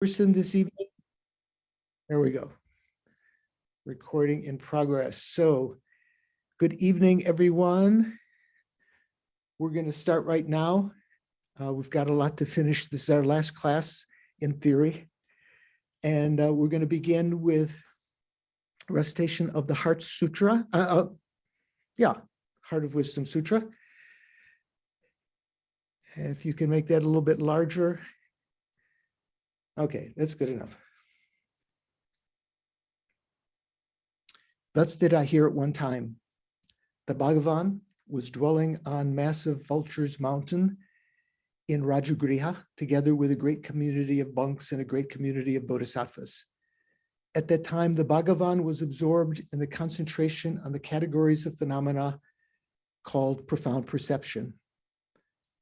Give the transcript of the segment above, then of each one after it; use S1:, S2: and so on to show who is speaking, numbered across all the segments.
S1: Person this evening. There we go. Recording in progress. So, good evening, everyone. We're going to start right now. We've got a lot to finish. This is our last class in theory. And we're going to begin with recitation of the Heart Sutra. Heart of Wisdom Sutra. If you can make that a little bit larger. Okay, that's good enough. Thus did I hear at one time. The Bhagavan was dwelling on massive Vulture's Mountain in Rajagriha, together with a great community of monks and a great community of bodhisattvas. At that time, the Bhagavan was absorbed in the concentration on the categories of phenomena called profound perception.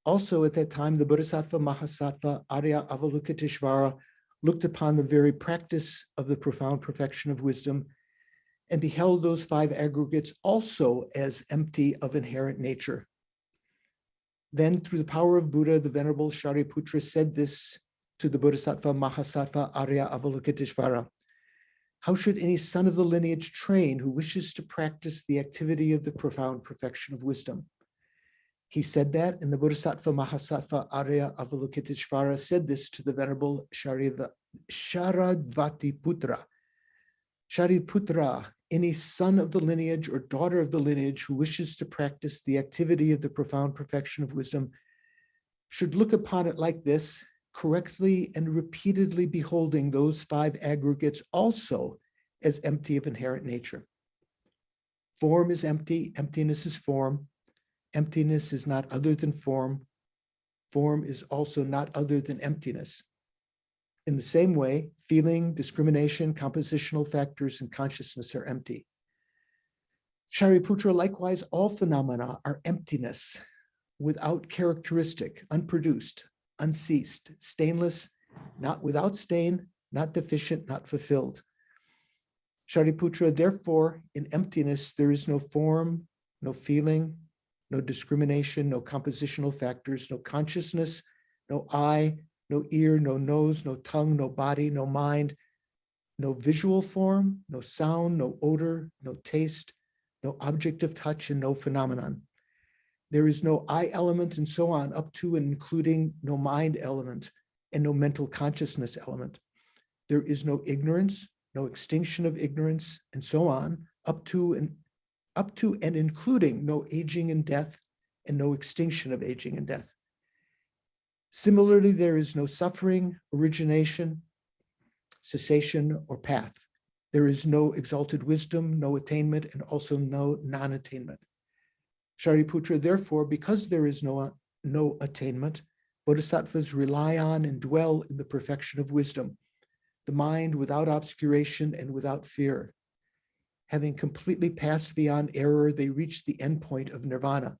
S1: Also at that time, the Bodhisattva Mahasattva Arya Avalokiteshvara looked upon the very practice of the profound perfection of wisdom and beheld those five aggregates also as empty of inherent nature. Then, through the power of Buddha, the Venerable Shariputra said this to the Bodhisattva Mahasattva Arya Avalokiteshvara. How should any son of the lineage train who wishes to practice the activity of the profound perfection of wisdom? He said that, and the Bodhisattva Mahasattva Arya Avalokiteshvara said this to the Venerable Sharadvati Putra. Shariputra, any son of the lineage or daughter of the lineage who wishes to practice the activity of the profound perfection of wisdom should look upon it like this, correctly and repeatedly beholding those five aggregates also as empty of inherent nature. Form is empty, emptiness is form. Emptiness is not other than form. Form is also not other than emptiness. In the same way, feeling, discrimination, compositional factors, and consciousness are empty. Shariputra, likewise, all phenomena are emptiness, without characteristic, unproduced, unceased, stainless, not without stain, not deficient, not fulfilled. Shariputra, therefore, in emptiness, there is no form, no feeling, no discrimination, no compositional factors, no consciousness, no eye, no ear, no nose, no tongue, no body, no mind, no visual form, no sound, no odor, no taste, no object of touch, and no phenomenon. There is no I element and so on, up to and including no mind element and no mental consciousness element. There is no ignorance, no extinction of ignorance, and so on, up to and including no aging and death and no extinction of aging and death. Similarly, there is no suffering, origination, cessation, or path. There is no exalted wisdom, no attainment, and also no non-attainment. Shariputra, therefore, because there is no attainment, bodhisattvas rely on and dwell in the perfection of wisdom, the mind without obscuration and without fear. Having completely passed beyond error, they reach the endpoint of nirvana.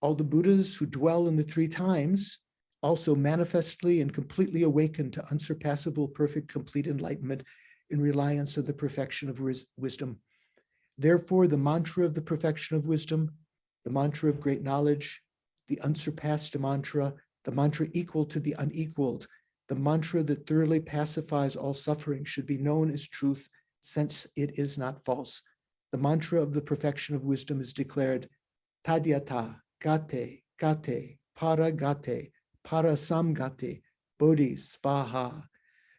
S1: All the Buddhas who dwell in the three times also manifestly and completely awaken to unsurpassable, perfect, complete enlightenment in reliance of the perfection of wisdom. Therefore, the mantra of the perfection of wisdom, the mantra of great knowledge, the unsurpassed mantra, the mantra equal to the unequaled, the mantra that thoroughly pacifies all suffering should be known as truth, since it is not false. The mantra of the perfection of wisdom is declared, Tadyata, Gate, Gate, Para Gate, Para Samgate, Bodhi Svaha.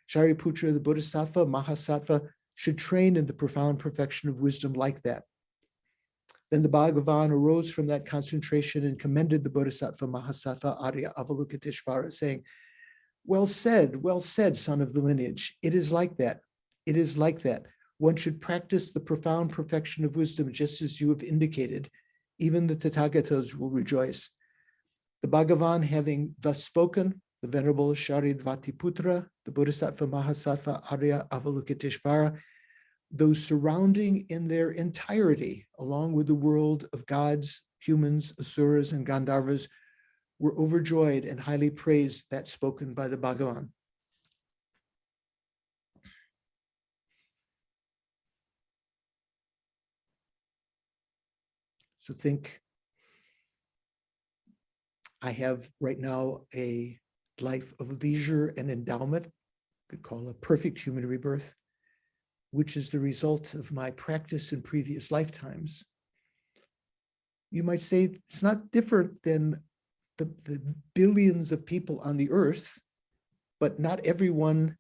S1: Shariputra, the Bodhisattva, Mahasattva, should train in the profound perfection of wisdom like that. Then the Bhagavan arose from that concentration and commended the Bodhisattva, Mahasattva, Arya Avalokiteshvara, saying, well said, son of the lineage. It is like that. It is like that. One should practice the profound perfection of wisdom just as you have indicated. Even the Tathagatas will rejoice. The Bhagavan, having thus spoken, the Venerable Sharadvati Putra, the Bodhisattva Mahasattva Arya Avalokiteshvara, those surrounding in their entirety, along with the world of gods, humans, asuras, and Gandharvas, were overjoyed and highly praised that spoken by the Bhagavan. So think, I have right now a life of leisure and endowment, could call a perfect human rebirth, which is the result of my practice in previous lifetimes. You might say it's not different than the billions of people on the earth, but not everyone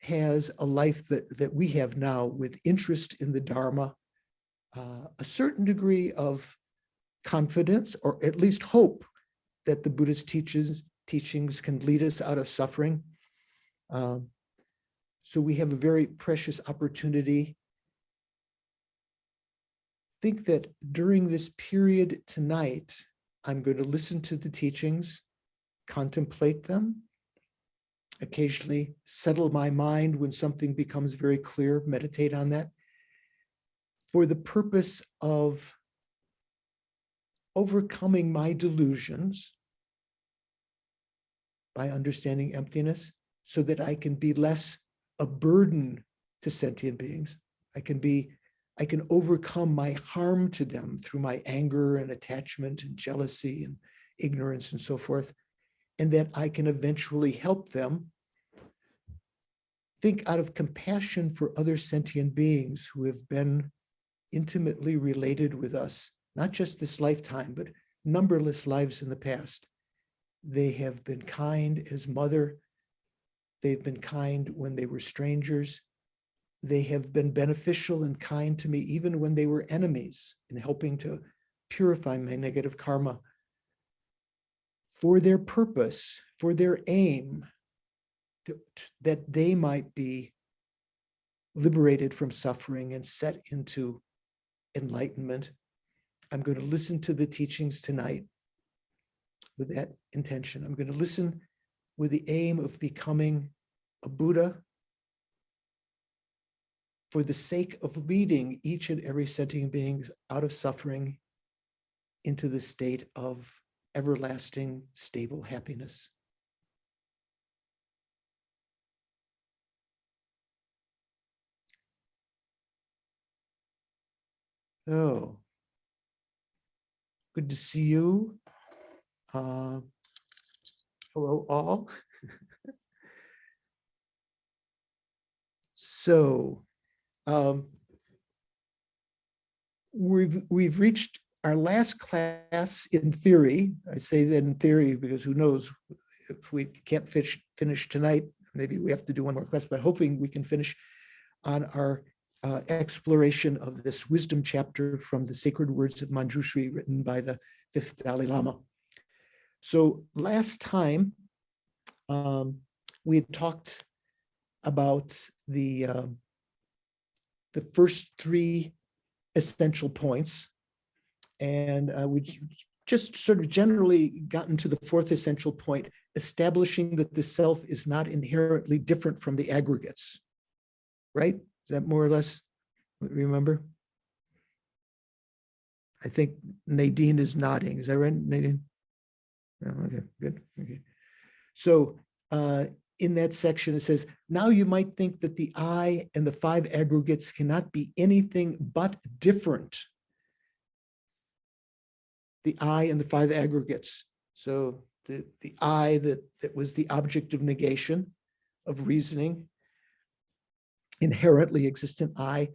S1: has a life that we have now with interest in the Dharma, a certain degree of confidence, or at least hope that the Buddhist teachings can lead us out of suffering. So we have a very precious opportunity. Think that during this period tonight, I'm going to listen to the teachings, contemplate them, occasionally settle my mind when something becomes very clear, meditate on that, for the purpose of overcoming my delusions by understanding emptiness, so that I can be less a burden to sentient beings. I can overcome my harm to them through my anger and attachment and jealousy and ignorance and so forth, and that I can eventually help them think out of compassion for other sentient beings who have been intimately related with us, not just this lifetime, but numberless lives in the past. They have been kind as mother. They've been kind when they were strangers. They have been beneficial and kind to me even when they were enemies, in helping to purify my negative karma. For their purpose, for their aim, that they might be liberated from suffering and set into enlightenment. I'm going to listen to the teachings tonight with that intention. I'm going to listen with the aim of becoming a Buddha for the sake of leading each and every sentient being out of suffering into the state of everlasting, stable happiness. Oh, good to see you. Hello, all. So, we've reached our last class in theory. I say that in theory because who knows if we can't finish tonight. Maybe we have to do one more class, but hoping we can finish on our exploration of this wisdom chapter from the Sacred Words of Manjushri, written by the 5th Dalai Lama. So last time, we had talked about the first 3 essential points, and we just sort of generally gotten to the 4th essential point, establishing that the self is not inherently different from the aggregates, right? Is that more or less what you remember? I think Nadine is nodding. Is that right, Nadine? Oh, okay, good. Okay. So in that section, it says, now you might think that the I and the 5 aggregates cannot be anything but different. The I and the 5 aggregates. So the I that was the object of negation, of reasoning, inherently existent I,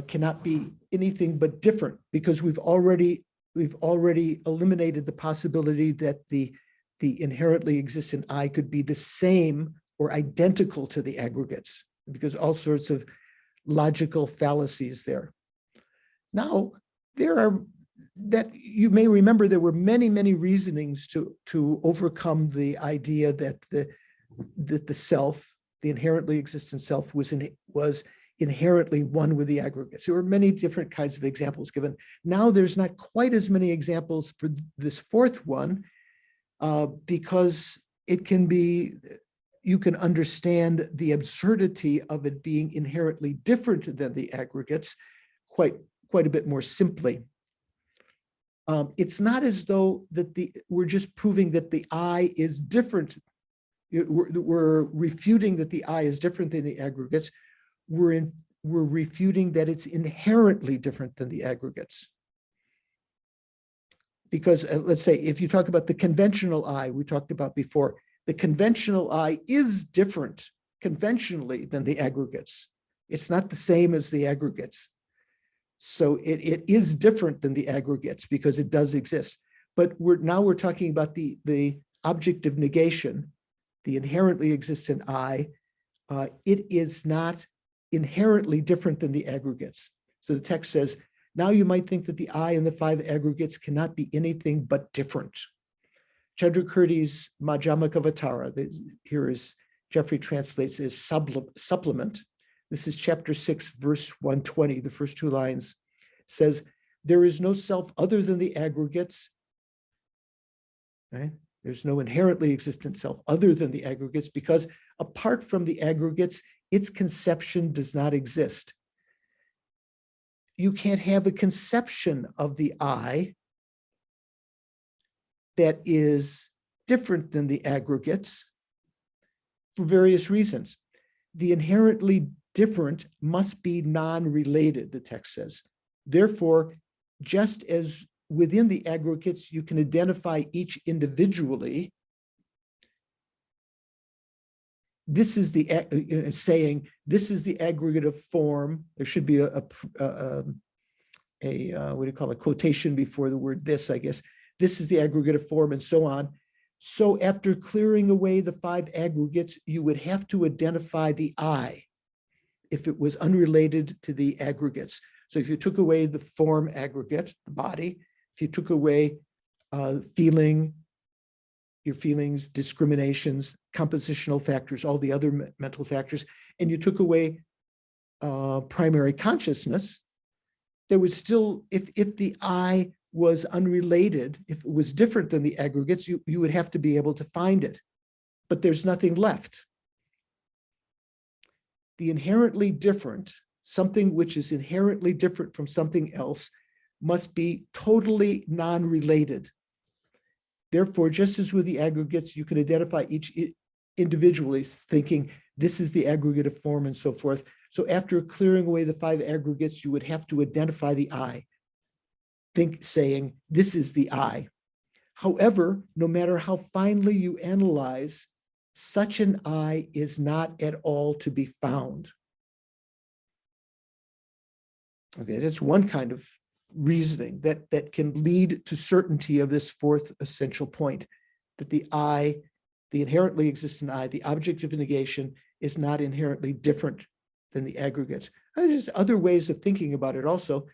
S1: cannot be anything but different, because we've already eliminated the possibility that the inherently existent I could be the same or identical to the aggregates, because all sorts of logical fallacies there. Now, that you may remember, there were many, many reasonings to overcome the idea that the self, the inherently existent self, was inherently one with the aggregates. There were many different kinds of examples given. Now there's not quite as many examples for this 4th one, because it can be, you can understand the absurdity of it being inherently different than the aggregates quite a bit more simply. It's not as though that we're just proving that the I is different. We're refuting that the I is different than the aggregates. We're refuting that it's inherently different than the aggregates. Because let's say, if you talk about the conventional I we talked about before, the conventional I is different conventionally than the aggregates. It's not the same as the aggregates. So it is different than the aggregates because it does exist. But we're talking about the object of negation, the inherently existent I. It is not inherently different than the aggregates. So the text says, now you might think that the I and the five aggregates cannot be anything but different. Chandrakirti's Madhyamaka Vatara, here is Jeffrey translates as supplement. This is chapter 6, verse 120, the first two lines, says, there is no self other than the aggregates, right? There's no inherently existent self other than the aggregates, because apart from the aggregates, its conception does not exist. You can't have a conception of the I that is different than the aggregates for various reasons. The inherently different must be non-related, the text says. Therefore, just as within the aggregates, you can identify each individually, this is the saying, this is the aggregate of form. There should be a what do you call it, quotation before the word this, I guess. This is the aggregate of form and so on. So after clearing away the five aggregates, you would have to identify the I if it was unrelated to the aggregates. So if you took away the form aggregate, the body, if you took away feeling, your feelings, discriminations, compositional factors, all the other mental factors, and you took away primary consciousness, there was still, if the I was unrelated, if it was different than the aggregates, you would have to be able to find it. But there's nothing left. The inherently different, something which is inherently different from something else, must be totally non-related. Therefore, just as with the aggregates, you can identify each individually, thinking this is the aggregate of form and so forth. So after clearing away the five aggregates, you would have to identify the I, saying this is the I. However, no matter how finely you analyze, such an I is not at all to be found. Okay, that's one kind of reasoning that can lead to certainty of this fourth essential point, that the I, the inherently existent I, the object of negation, is not inherently different than the aggregates. There's other ways of thinking about it also,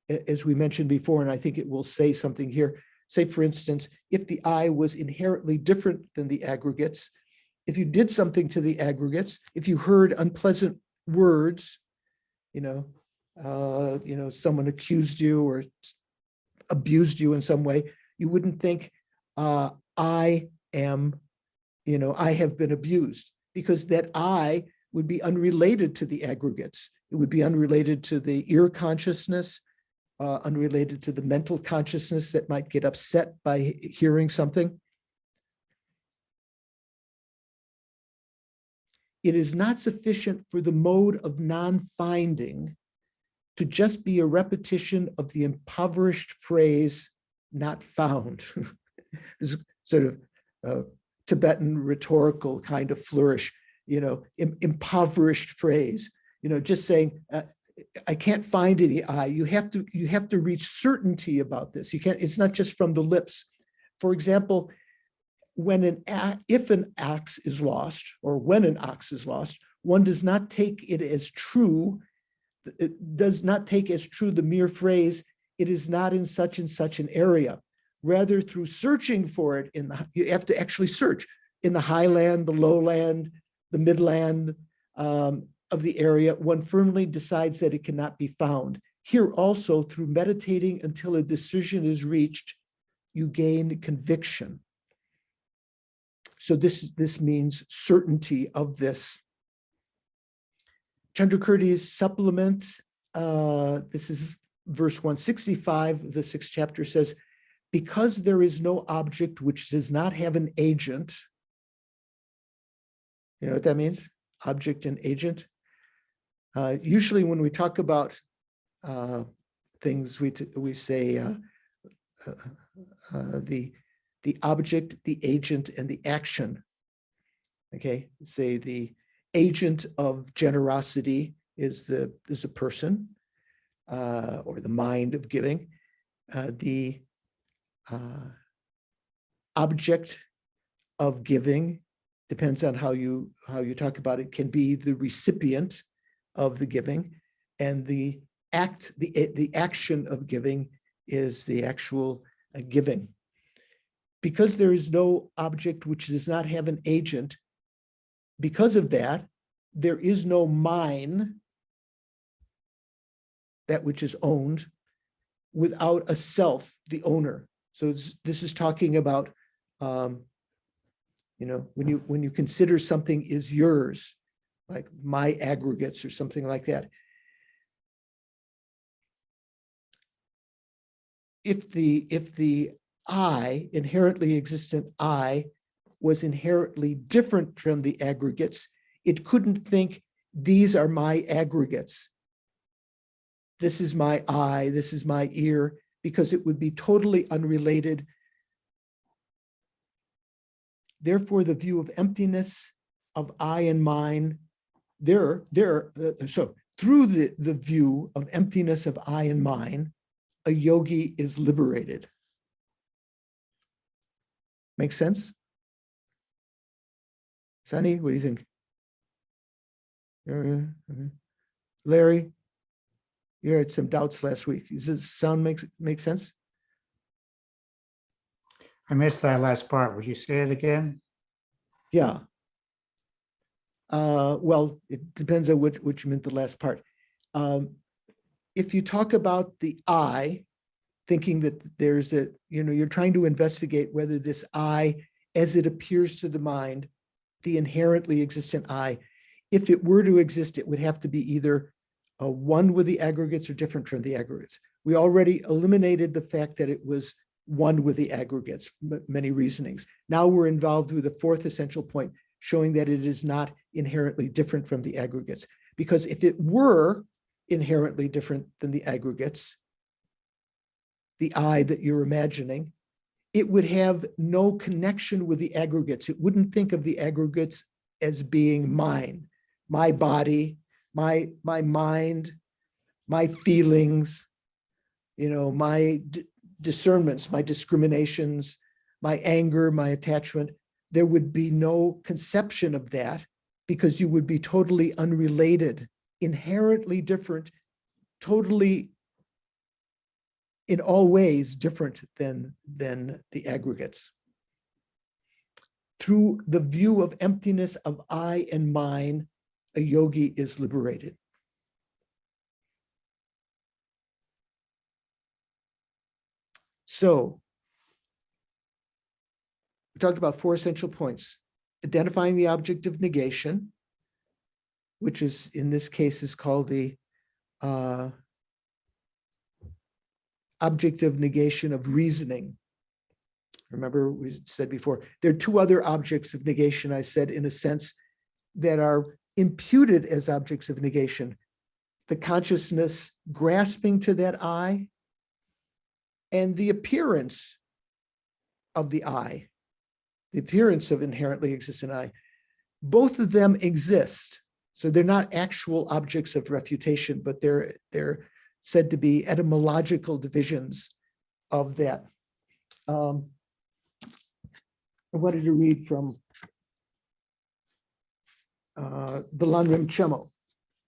S1: as we mentioned before, and I think it will say something here. Say, for instance, if the I was inherently different than the aggregates, if you did something to the aggregates, if you heard unpleasant words, someone accused you or abused you in some way, you wouldn't think, I have been abused, because that I would be unrelated to the aggregates. It would be unrelated to the ear consciousness, unrelated to the mental consciousness that might get upset by hearing something. It is not sufficient for the mode of non-finding to just be a repetition of the impoverished phrase, not found. This is sort of Tibetan rhetorical kind of flourish, impoverished phrase, just saying, I can't find any I. You have to reach certainty about this. You can't, it's not just from the lips. For example, if an ox is lost, or when an ox is lost, one does not take it as true. It does not take as true the mere phrase, it is not in such and such an area. Rather, through searching for it, you have to actually search in the highland, the lowland, the midland of the area, one firmly decides that it cannot be found. Here also, through meditating until a decision is reached, you gain conviction. So this means certainty of this. Chandrakirti's supplement, this is verse 165 of the 6th chapter, says, because there is no object which does not have an agent. You know what that means? Object and agent. Usually when we talk about things, we say the object, the agent, and the action. Okay, say the agent of generosity is a person, or the mind of giving. The object of giving, depends on how you talk about it, can be the recipient of the giving, and the action of giving is the actual giving. Because there is no object which does not have an agent, because of that, there is no mine, that which is owned, without a self, the owner. So this is talking about, when you consider something is yours, like my aggregates or something like that. If the I, inherently existent I, was inherently different from the aggregates, it couldn't think, these are my aggregates. This is my eye, this is my ear, because it would be totally unrelated. Therefore, the view of emptiness, of I and mine, so through the view of emptiness of I and mine, a yogi is liberated. Make sense? Sunny, what do you think? Larry, you had some doubts last week. Does this sound make sense?
S2: I missed that last part. Would you say it again?
S1: Yeah. Well, it depends on what you meant the last part. If you talk about the I, thinking that there's you're trying to investigate whether this I, as it appears to the mind, the inherently existent I, if it were to exist, it would have to be either one with the aggregates or different from the aggregates. We already eliminated the fact that it was one with the aggregates, many reasonings. Now we're involved with the fourth essential point, showing that it is not inherently different from the aggregates. Because if it were inherently different than the aggregates, the I that you're imagining, it would have no connection with the aggregates. It wouldn't think of the aggregates as being mine, my body, my mind, my feelings, my discernments, my discriminations, my anger, my attachment. There would be no conception of that, because you would be totally unrelated, inherently different, totally in all ways different than the aggregates. Through the view of emptiness of I and mine, a yogi is liberated. So, we talked about four essential points: identifying the object of negation, which is in this case is called the object of negation of reasoning. Remember, we said before, there are two other objects of negation, I said, in a sense, that are imputed as objects of negation: the consciousness grasping to that I, and the appearance of the I, the appearance of inherently existent I. Both of them exist. So they're not actual objects of refutation, but they're said to be etymological divisions of that. I wanted to read from the Lanrim Chemo.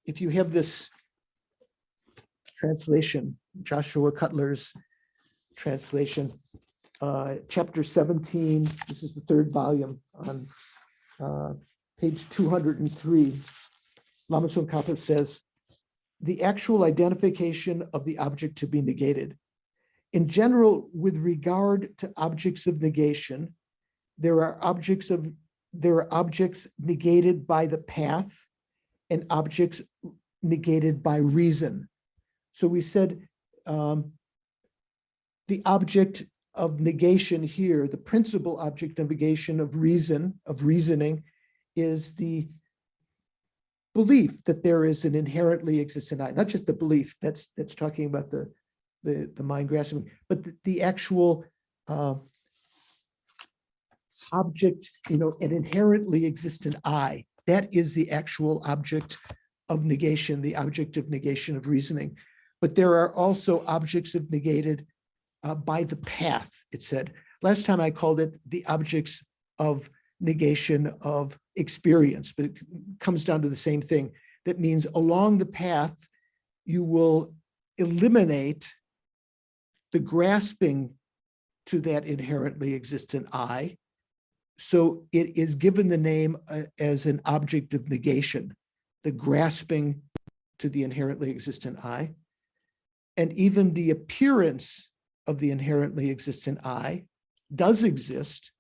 S1: If you have this translation, Joshua Cutler's translation, chapter 17, this is the third volume, on page 203, Lama Tsongkhapa says, the actual identification of the object to be negated. In general, with regard to objects of negation, there are objects negated by the path and objects negated by reason. So we said the object of negation here, the principal object of negation of reasoning, is the belief that there is an inherently existent I, not just the belief that's talking about the mind grasping, but the actual object, an inherently existent I, That is the actual object of negation, the object of negation of reasoning. But there are also objects of negated by the path, it said. Last time I called it the objects of negation of experience, but it comes down to the same thing. That means along the path, you will eliminate the grasping to that inherently existent I. So it is given the name as an object of negation, the grasping to the inherently existent I. And even the appearance of the inherently existent I does exist.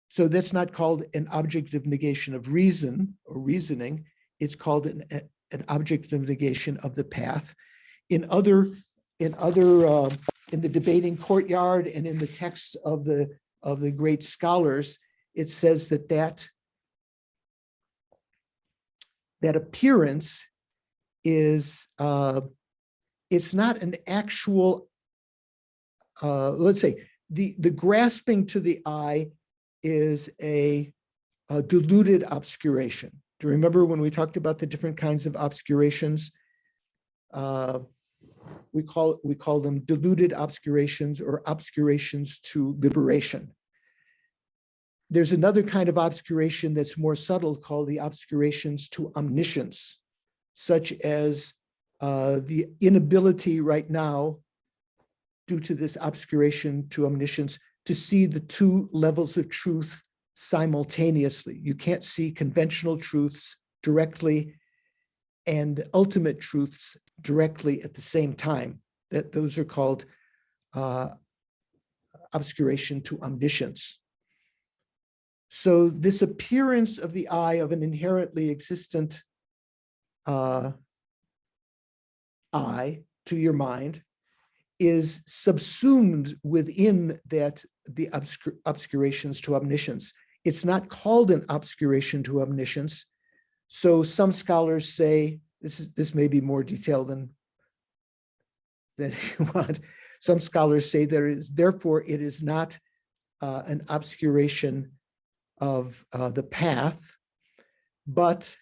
S1: So that's not called an object of negation of reason or reasoning. It's called an object of negation of the path. In the debating courtyard and in the texts of the great scholars, it says that appearance is it's not an actual, let's say, the grasping to the I is a diluted obscuration. Do you remember when we talked about the different kinds of obscurations? We call them diluted obscurations or obscurations to liberation. There's another kind of obscuration that's more subtle called the obscurations to omniscience, such as the inability right now, due to this obscuration to omniscience, to see the two levels of truth simultaneously. You can't see conventional truths directly and ultimate truths directly at the same time. Those are called obscuration to omniscience. So this appearance of the I of an inherently existent I to your mind is subsumed within that the obscurations to omniscience. It's not called an obscuration to omniscience. So some scholars say, this may be more detailed than you want. Some scholars say therefore it is not an obscuration of the path, but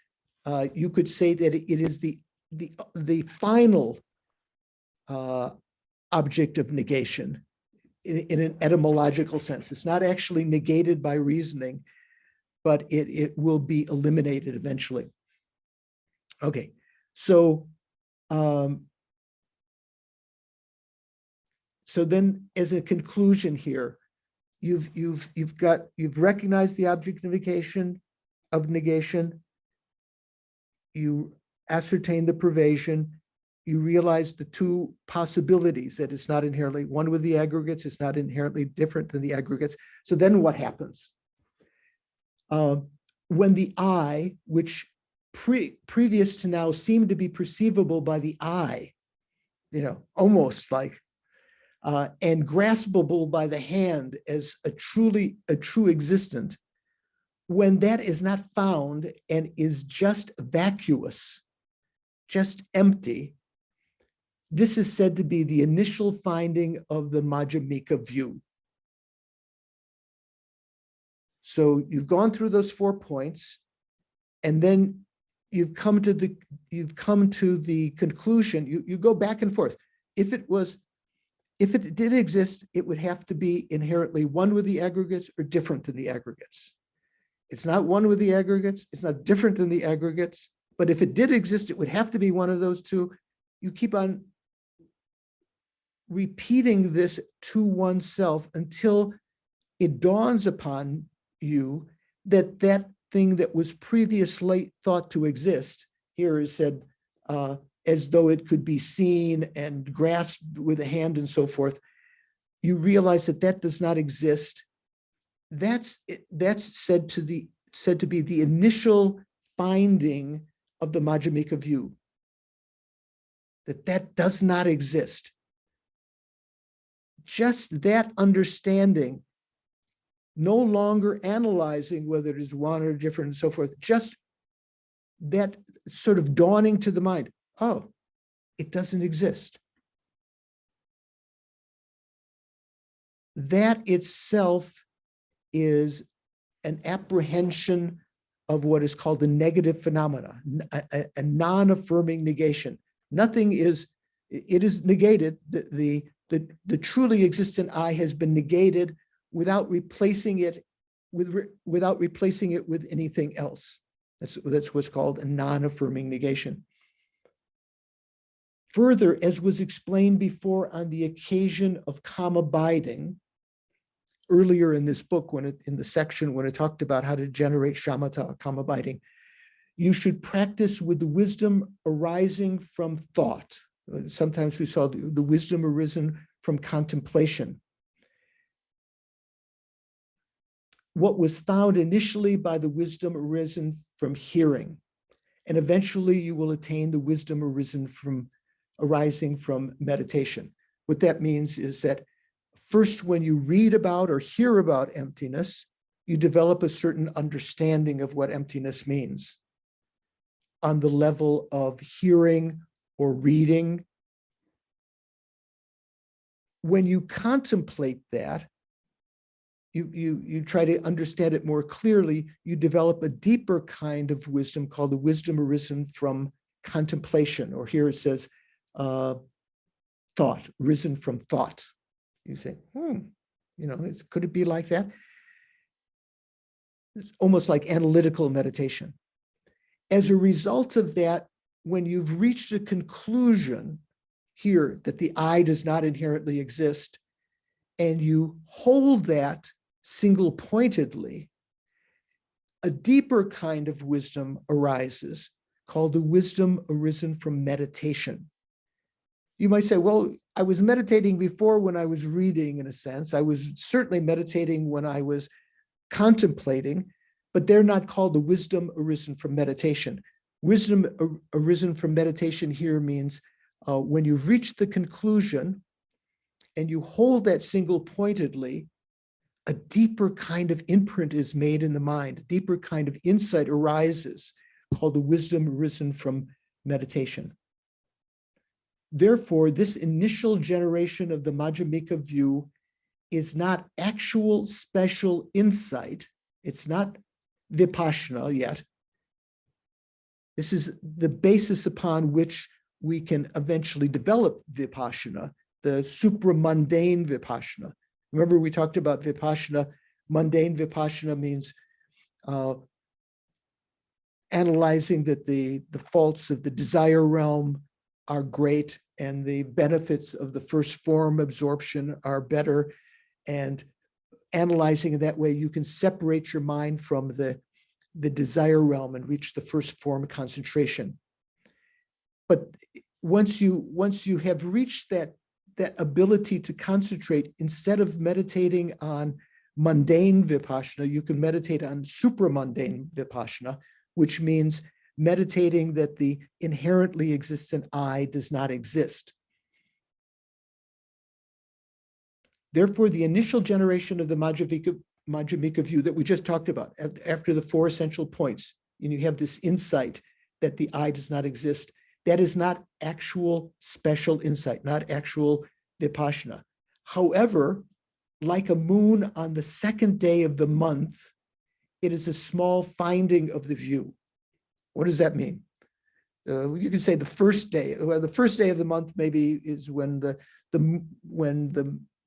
S1: you could say that it is the final object of negation in an etymological sense. It's not actually negated by reasoning, but it will be eliminated eventually. Okay, so so then as a conclusion here, you've recognized the object of negation, you ascertain the pervasion, you realize the two possibilities, that it's not inherently one with the aggregates, it's not inherently different than the aggregates. So then what happens? When the I, which previous to now seemed to be perceivable by the eye, almost like, and graspable by the hand as a true existent, when that is not found and is just vacuous, just empty, this is said to be the initial finding of the Madhyamaka view. So you've gone through those 4 points, and then you've come to the conclusion. You go back and forth. If it did exist, it would have to be inherently one with the aggregates or different than the aggregates. It's not one with the aggregates, it's not different than the aggregates, but if it did exist, it would have to be one of those two. You keep on repeating this to oneself until it dawns upon you that that thing that was previously thought to exist, here is said as though it could be seen and grasped with a hand and so forth, you realize that that does not exist. That's said to be the initial finding of the Madhyamaka view, that does not exist. Just that understanding, no longer analyzing whether it is one or different and so forth, just that sort of dawning to the mind, oh, it doesn't exist. That itself is an apprehension of what is called the negative phenomena, a non-affirming negation. Nothing is, it is negated. The truly existent I has been negated without replacing it with anything else. That's what's called a non-affirming negation. Further, as was explained before on the occasion of calm abiding, earlier in this book, in the section when it talked about how to generate shamatha, calm abiding, you should practice with the wisdom arising from thought. Sometimes we saw the wisdom arisen from contemplation. What was found initially by the wisdom arisen from hearing, and eventually you will attain the wisdom arising from meditation. What that means is that first, when you read about or hear about emptiness, you develop a certain understanding of what emptiness means on the level of hearing or reading. When you contemplate that, you try to understand it more clearly, you develop a deeper kind of wisdom called the wisdom arisen from contemplation, or here it says thought, risen from thought. You say, could it be like that? It's almost like analytical meditation. As a result of that, when you've reached a conclusion here that the I does not inherently exist, and you hold that single-pointedly, a deeper kind of wisdom arises called the wisdom arisen from meditation. You might say, well, I was meditating before when I was reading, in a sense. I was certainly meditating when I was contemplating, but they're not called the wisdom arisen from meditation. Wisdom arisen from meditation here means when you've reached the conclusion and you hold that single-pointedly, a deeper kind of imprint is made in the mind, a deeper kind of insight arises called the wisdom arisen from meditation. Therefore, this initial generation of the Madhyamaka view is not actual special insight. It's not vipassana yet. This is the basis upon which we can eventually develop vipassana, the supramundane vipassana. Remember, we talked about vipassana. Mundane vipassana means analyzing that the faults of the desire realm are great and the benefits of the first form absorption are better, and analyzing in that way you can separate your mind from the desire realm and reach the first form concentration. But once you have reached that ability to concentrate, instead of meditating on mundane vipassana, you can meditate on supramundane vipassana, which means meditating that the inherently existent I does not exist. Therefore, the initial generation of the Madhyamaka view that we just talked about, after the four essential points, and you have this insight that the I does not exist, that is not actual special insight, not actual vipassana. However, like a moon on the second day of the month, it is a small finding of the view. What does that mean? You can say the first day. Well, the first day of the month maybe is when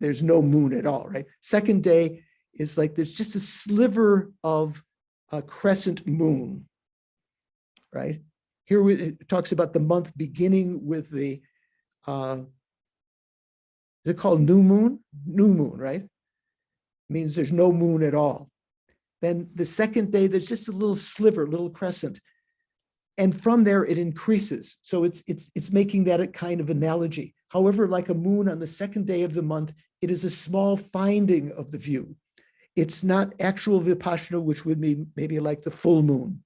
S1: there's no moon at all, right? Second day is like there's just a sliver of a crescent moon, right? Here it talks about the month beginning with the, is it called new moon? New moon, right? Means there's no moon at all. Then the second day, there's just a little sliver, a little crescent. And from there, it increases. So it's making that a kind of analogy. However, like a moon on the second day of the month, it is a small finding of the view. It's not actual vipassana, which would be maybe like the full moon.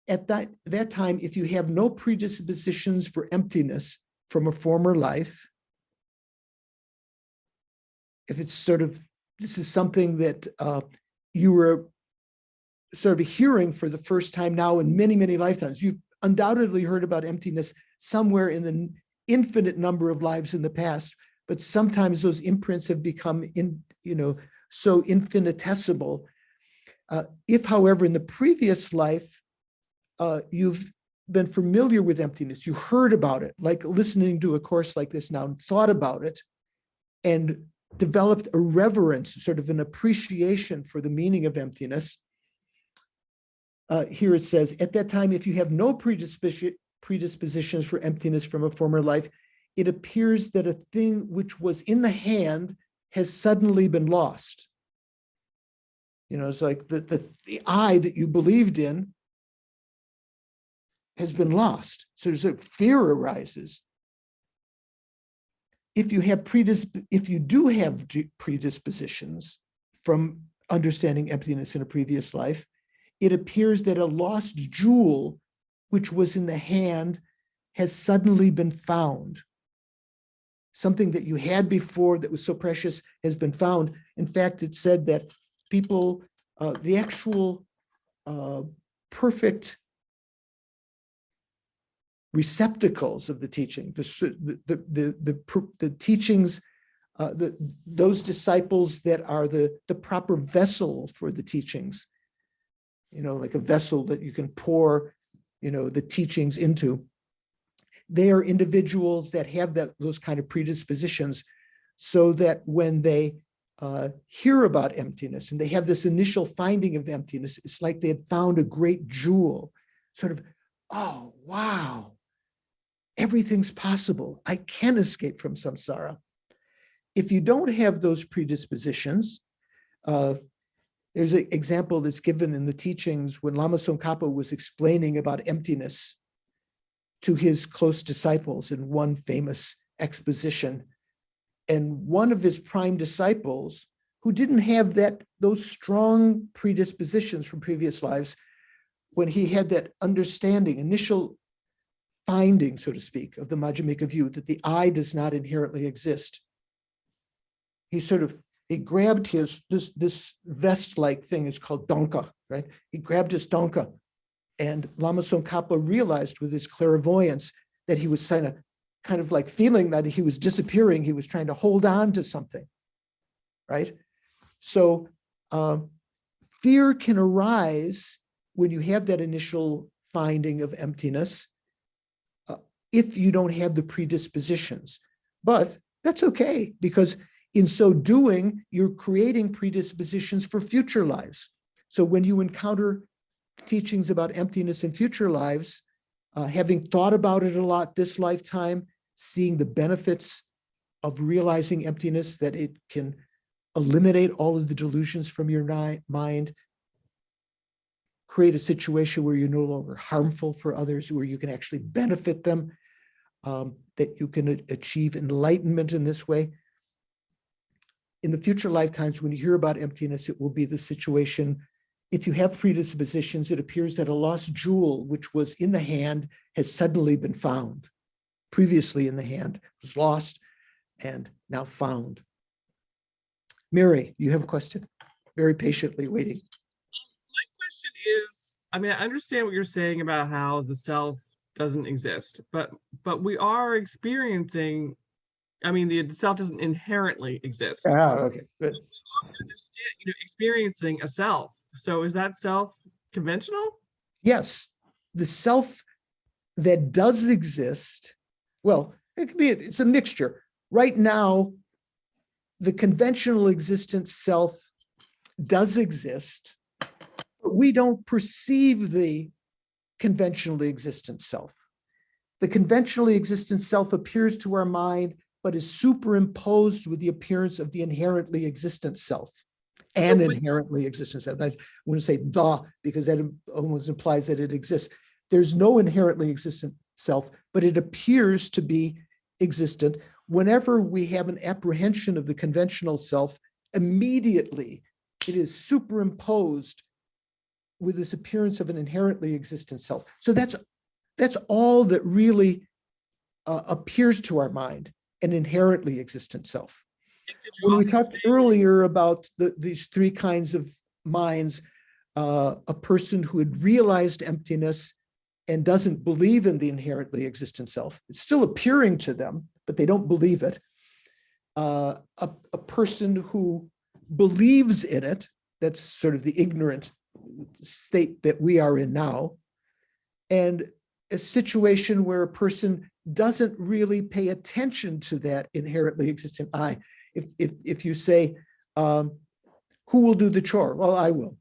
S1: At that time, if you have no predispositions for emptiness from a former life, if it's sort of, this is something that you were sort of hearing for the first time now in many, many lifetimes, you've undoubtedly heard about emptiness somewhere in the infinite number of lives in the past, but sometimes those imprints have become so infinitesimal If, however, in the previous life, you've been familiar with emptiness, you heard about it, like listening to a course like this now, and thought about it, and developed a reverence, sort of an appreciation for the meaning of emptiness. Here it says, at that time, if you have no predispositions for emptiness from a former life, it appears that a thing which was in the hand has suddenly been lost. You know, it's like the I that you believed in has been lost. So there's a fear arises. If you do have predispositions from understanding emptiness in a previous life, it appears that a lost jewel which was in the hand has suddenly been found. Something that you had before that was so precious has been found. In fact, it said that people, the actual perfect receptacles of the teaching, the teachings, those disciples that are the proper vessel for the teachings, you know, like a vessel that you can pour, you know, the teachings into. They are individuals that have those kind of predispositions, so that when they hear about emptiness and they have this initial finding of emptiness, it's like they had found a great jewel, sort of, oh, wow, everything's possible. I can escape from samsara. If you don't have those predispositions, there's an example that's given in the teachings when Lama Tsongkhapa was explaining about emptiness to his close disciples in one famous exposition. And one of his prime disciples, who didn't have those strong predispositions from previous lives, when he had that understanding, initial finding, so to speak, of the Madhyamaka view, that the I does not inherently exist, he grabbed this vest-like thing, is called donka, right? He grabbed his donka, and Lama Tsongkhapa realized with his clairvoyance that he was kind of like feeling that he was disappearing. He was trying to hold on to something, right? So fear can arise when you have that initial finding of emptiness, if you don't have the predispositions. But that's okay, because in so doing, you're creating predispositions for future lives. So when you encounter teachings about emptiness in future lives, having thought about it a lot this lifetime, seeing the benefits of realizing emptiness, that it can eliminate all of the delusions from your mind, create a situation where you're no longer harmful for others, where you can actually benefit them, that you can achieve enlightenment in this way. In the future lifetimes, when you hear about emptiness, it will be the situation. If you have predispositions, it appears that a lost jewel, which was in the hand, has suddenly been found. Previously in the hand, was lost and now found. Mary, you have a question? Very patiently waiting.
S3: My question is, I mean, I understand what you're saying about how the self doesn't exist, but we are experiencing, I mean, the self doesn't inherently exist.
S1: Ah, okay, good.
S3: We are experiencing a self. So is that self conventional?
S1: Yes, the self that does exist, well, it could be, it's a mixture. Right now, the conventional existent self does exist, but we don't perceive the conventionally existent self. The conventionally existent self appears to our mind, but is superimposed with the appearance of the inherently existent self. And inherently existent self. I wouldn't say the, because that almost implies that it exists. There's no inherently existent self, but it appears to be existent. Whenever we have an apprehension of the conventional self, immediately it is superimposed with this appearance of an inherently existent self. So that's all that really appears to our mind, an inherently existent self. When we talked earlier about these three kinds of minds, a person who had realized emptiness and doesn't believe in the inherently existent self, it's still appearing to them, but they don't believe it. A person who believes in it, that's sort of the ignorant state that we are in now, and a situation where a person doesn't really pay attention to that inherently existent I. If you say, who will do the chore? Well, I will.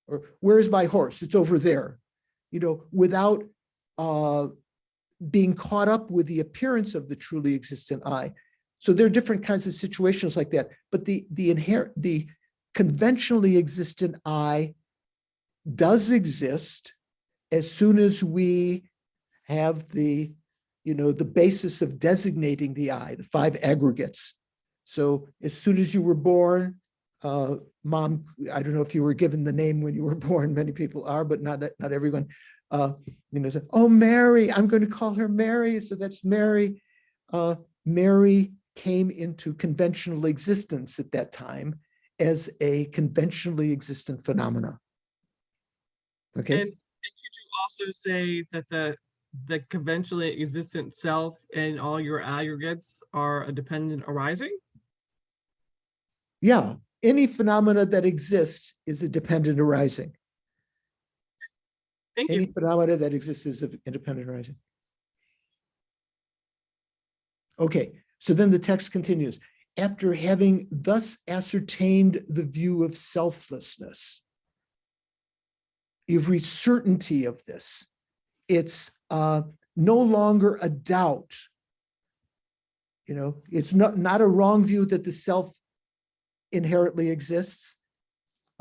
S1: Or where's my horse? It's over there. Without being caught up with the appearance of the truly existent I. So there are different kinds of situations like that. But the conventionally existent I does exist as soon as we have the basis of designating the I, the 5 aggregates. So as soon as you were born, mom, I don't know if you were given the name when you were born, many people are, but not everyone, said, oh, Mary, I'm going to call her Mary. So that's Mary. Mary came into conventional existence at that time as a conventionally existent phenomena. Okay.
S3: And could you also say that the conventionally existent self and all your aggregates are a dependent arising?
S1: Yeah, any phenomena that exists is a dependent arising.
S3: Thank
S1: Any
S3: you.
S1: phenomena that exists is an independent arising. Okay, so then the text continues. After having thus ascertained the view of selflessness, you've reached certainty of this. It's no longer a doubt. It's not a wrong view that the self inherently exists.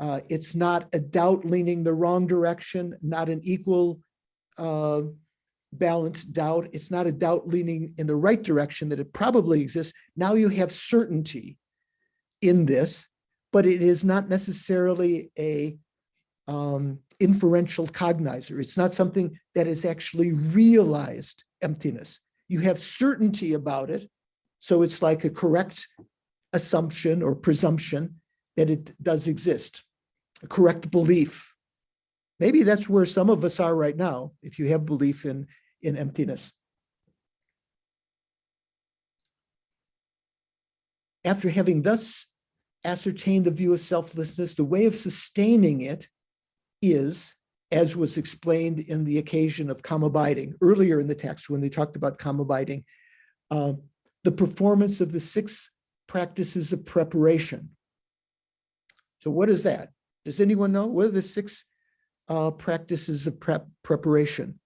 S1: It's not a doubt leaning the wrong direction, not an equal balanced doubt. It's not a doubt leaning in the right direction that it probably exists. Now you have certainty in this, but it is not necessarily a inferential cognizer. It's not something that is actually realized emptiness. You have certainty about it. So it's like a correct assumption or presumption that it does exist, a correct belief. Maybe that's where some of us are right now, if you have belief in emptiness. After having thus ascertained the view of selflessness, the way of sustaining it is, as was explained in the occasion of calm abiding, earlier in the text when they talked about calm abiding, the performance of the 6 practices of preparation. So what is that? Does anyone know? What are the 6 practices of preparation?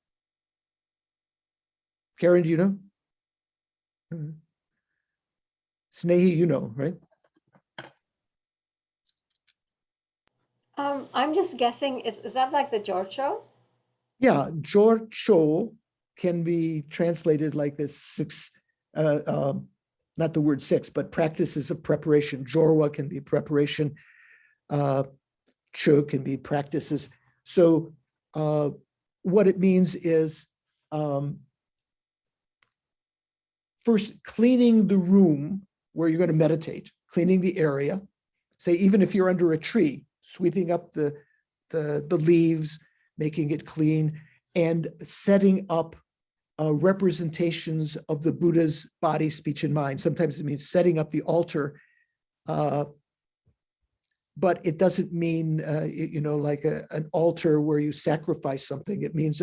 S1: Karen, do you know? Snehi, you know, right?
S4: I'm just guessing, is that like the Gyatso?
S1: Yeah, Gyatso can be translated like this 6, not the word 6, but practices of preparation. Jorwa can be preparation. Cho can be practices. So what it means is first cleaning the room where you're going to meditate, cleaning the area. Say, even if you're under a tree, sweeping up the leaves, making it clean, and setting up representations of the Buddha's body, speech, and mind. Sometimes it means setting up the altar, but it doesn't mean, like an altar where you sacrifice something. It means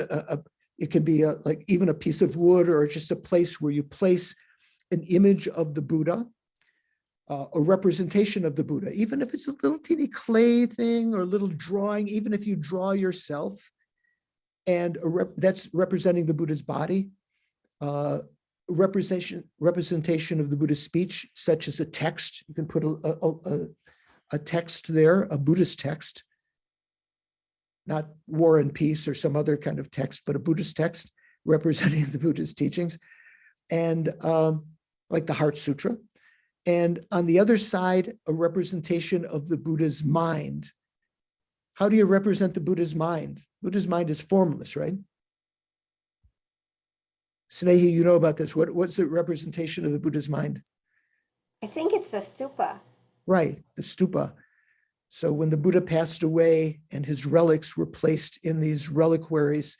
S1: it can be like even a piece of wood or just a place where you place an image of the Buddha, a representation of the Buddha, even if it's a little teeny clay thing or a little drawing, even if you draw yourself, and that's representing the Buddha's body. Representation of the Buddha's speech, such as a text. You can put a text there, a Buddhist text, not War and Peace or some other kind of text, but a Buddhist text representing the Buddha's teachings, and like the Heart Sutra. And on the other side, a representation of the Buddha's mind. How do you represent the Buddha's mind? Buddha's mind is formless, right? Snehi, you know about this. What's the representation of the Buddha's mind?
S4: I think it's the stupa.
S1: Right, the stupa. So when the Buddha passed away and his relics were placed in these reliquaries,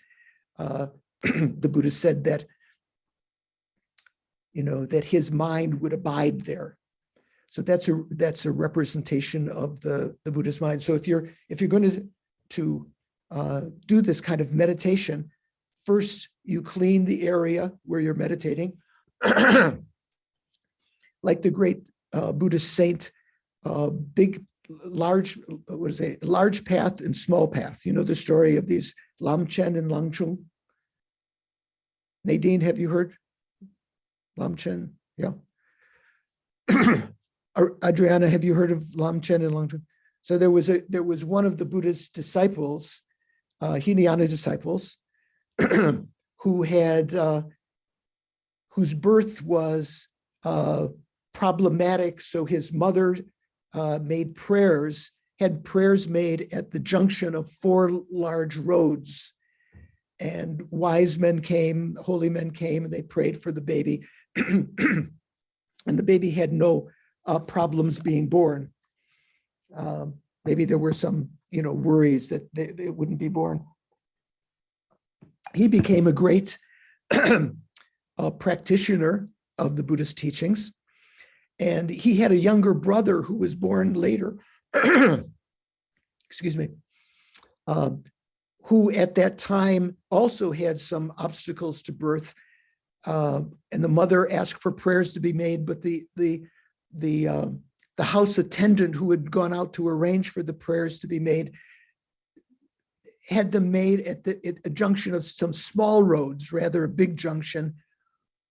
S1: the Buddha said that, that his mind would abide there. So that's a representation of the Buddha's mind. So if you're going to to do this kind of meditation, first you clean the area where you're meditating, like the great Buddhist saint, large path and small path. You know the story of these Lam Chen and Lang Chung? Nadine, have you heard? Lam Chen, yeah. Adriana, have you heard of Lam Chen and Lang Chung? So there was one of the Buddha's disciples, Hinayana disciples, who had whose birth was problematic. So his mother had prayers made at the junction of 4 large roads, and wise men came, holy men came, and they prayed for the baby, and the baby had no problems being born. Maybe there were some, worries that it wouldn't be born. He became a great practitioner of the Buddhist teachings, and he had a younger brother who was born later, excuse me, who at that time also had some obstacles to birth, and the mother asked for prayers to be made, but the house attendant who had gone out to arrange for the prayers to be made had them made at a junction of some small roads, rather a big junction,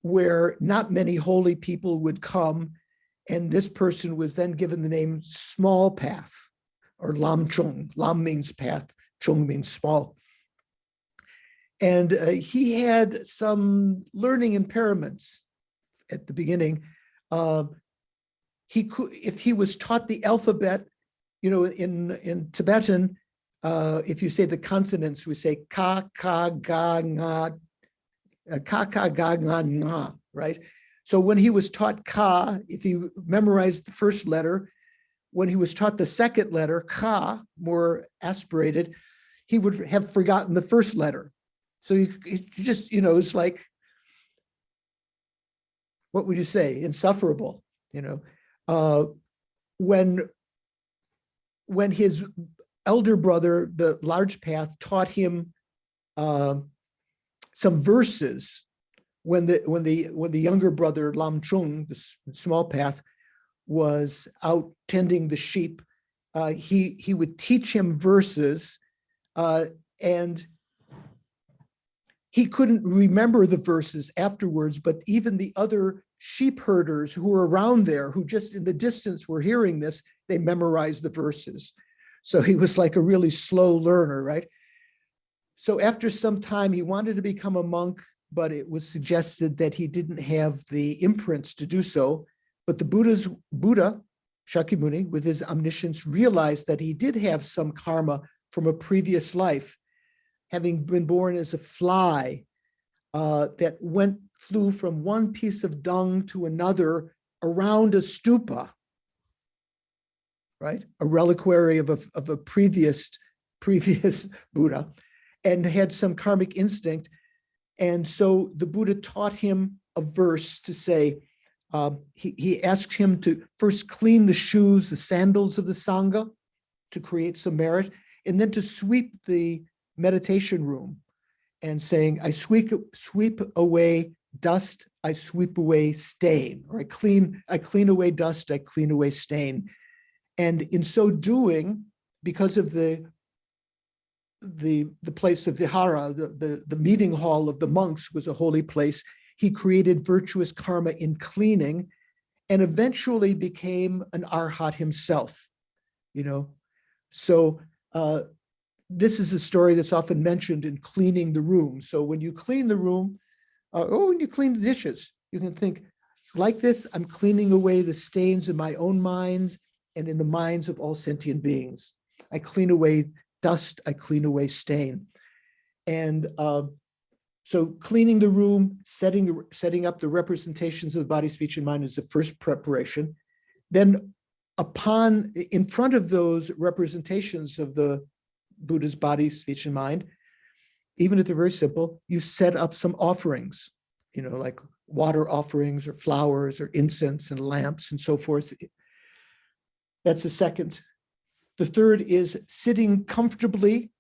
S1: where not many holy people would come. And this person was then given the name Small Path, or Lam Chung. Lam means path, Chung means small. And he had some learning impairments at the beginning. He could, if he was taught the alphabet, in Tibetan, if you say the consonants, we say ka, ka, ga, nga, ka, ka, ga, nga, nga, right? So when he was taught ka, if he memorized the first letter, when he was taught the second letter, ka, more aspirated, he would have forgotten the first letter. So he just, it's like, what would you say? Insufferable, when his elder brother, the large path, taught him some verses, when the younger brother, Lam Chung, the small path, was out tending the sheep, he would teach him verses, and he couldn't remember the verses afterwards, but even the other sheep herders who were around there, who just in the distance were hearing this, they memorized the verses. So he was like a really slow learner, right? So after some time, he wanted to become a monk, but it was suggested that he didn't have the imprints to do so. But the Buddha, Shakyamuni, with his omniscience, realized that he did have some karma from a previous life, having been born as a fly that flew from one piece of dung to another around a stupa, right? A reliquary of a previous Buddha, and had some karmic instinct. And so the Buddha taught him a verse to say, he asked him to first clean the shoes, the sandals of the Sangha, to create some merit, and then to sweep the meditation room, and saying, I sweep away dust, I sweep away stain, or I clean away dust, I clean away stain. And in so doing, because of the place of Vihara, the meeting hall of the monks was a holy place, he created virtuous karma in cleaning, and eventually became an arhat himself, So this is a story that's often mentioned in cleaning the room. So when you clean the room, when you clean the dishes, you can think, like this, I'm cleaning away the stains in my own mind and in the minds of all sentient beings. I clean away dust, I clean away stain. And so cleaning the room, setting up the representations of the body, speech, and mind is the first preparation. Then in front of those representations of the Buddha's body, speech, and mind, even if they're very simple, you set up some offerings, like water offerings or flowers or incense and lamps and so forth. That's the second The third is sitting comfortably.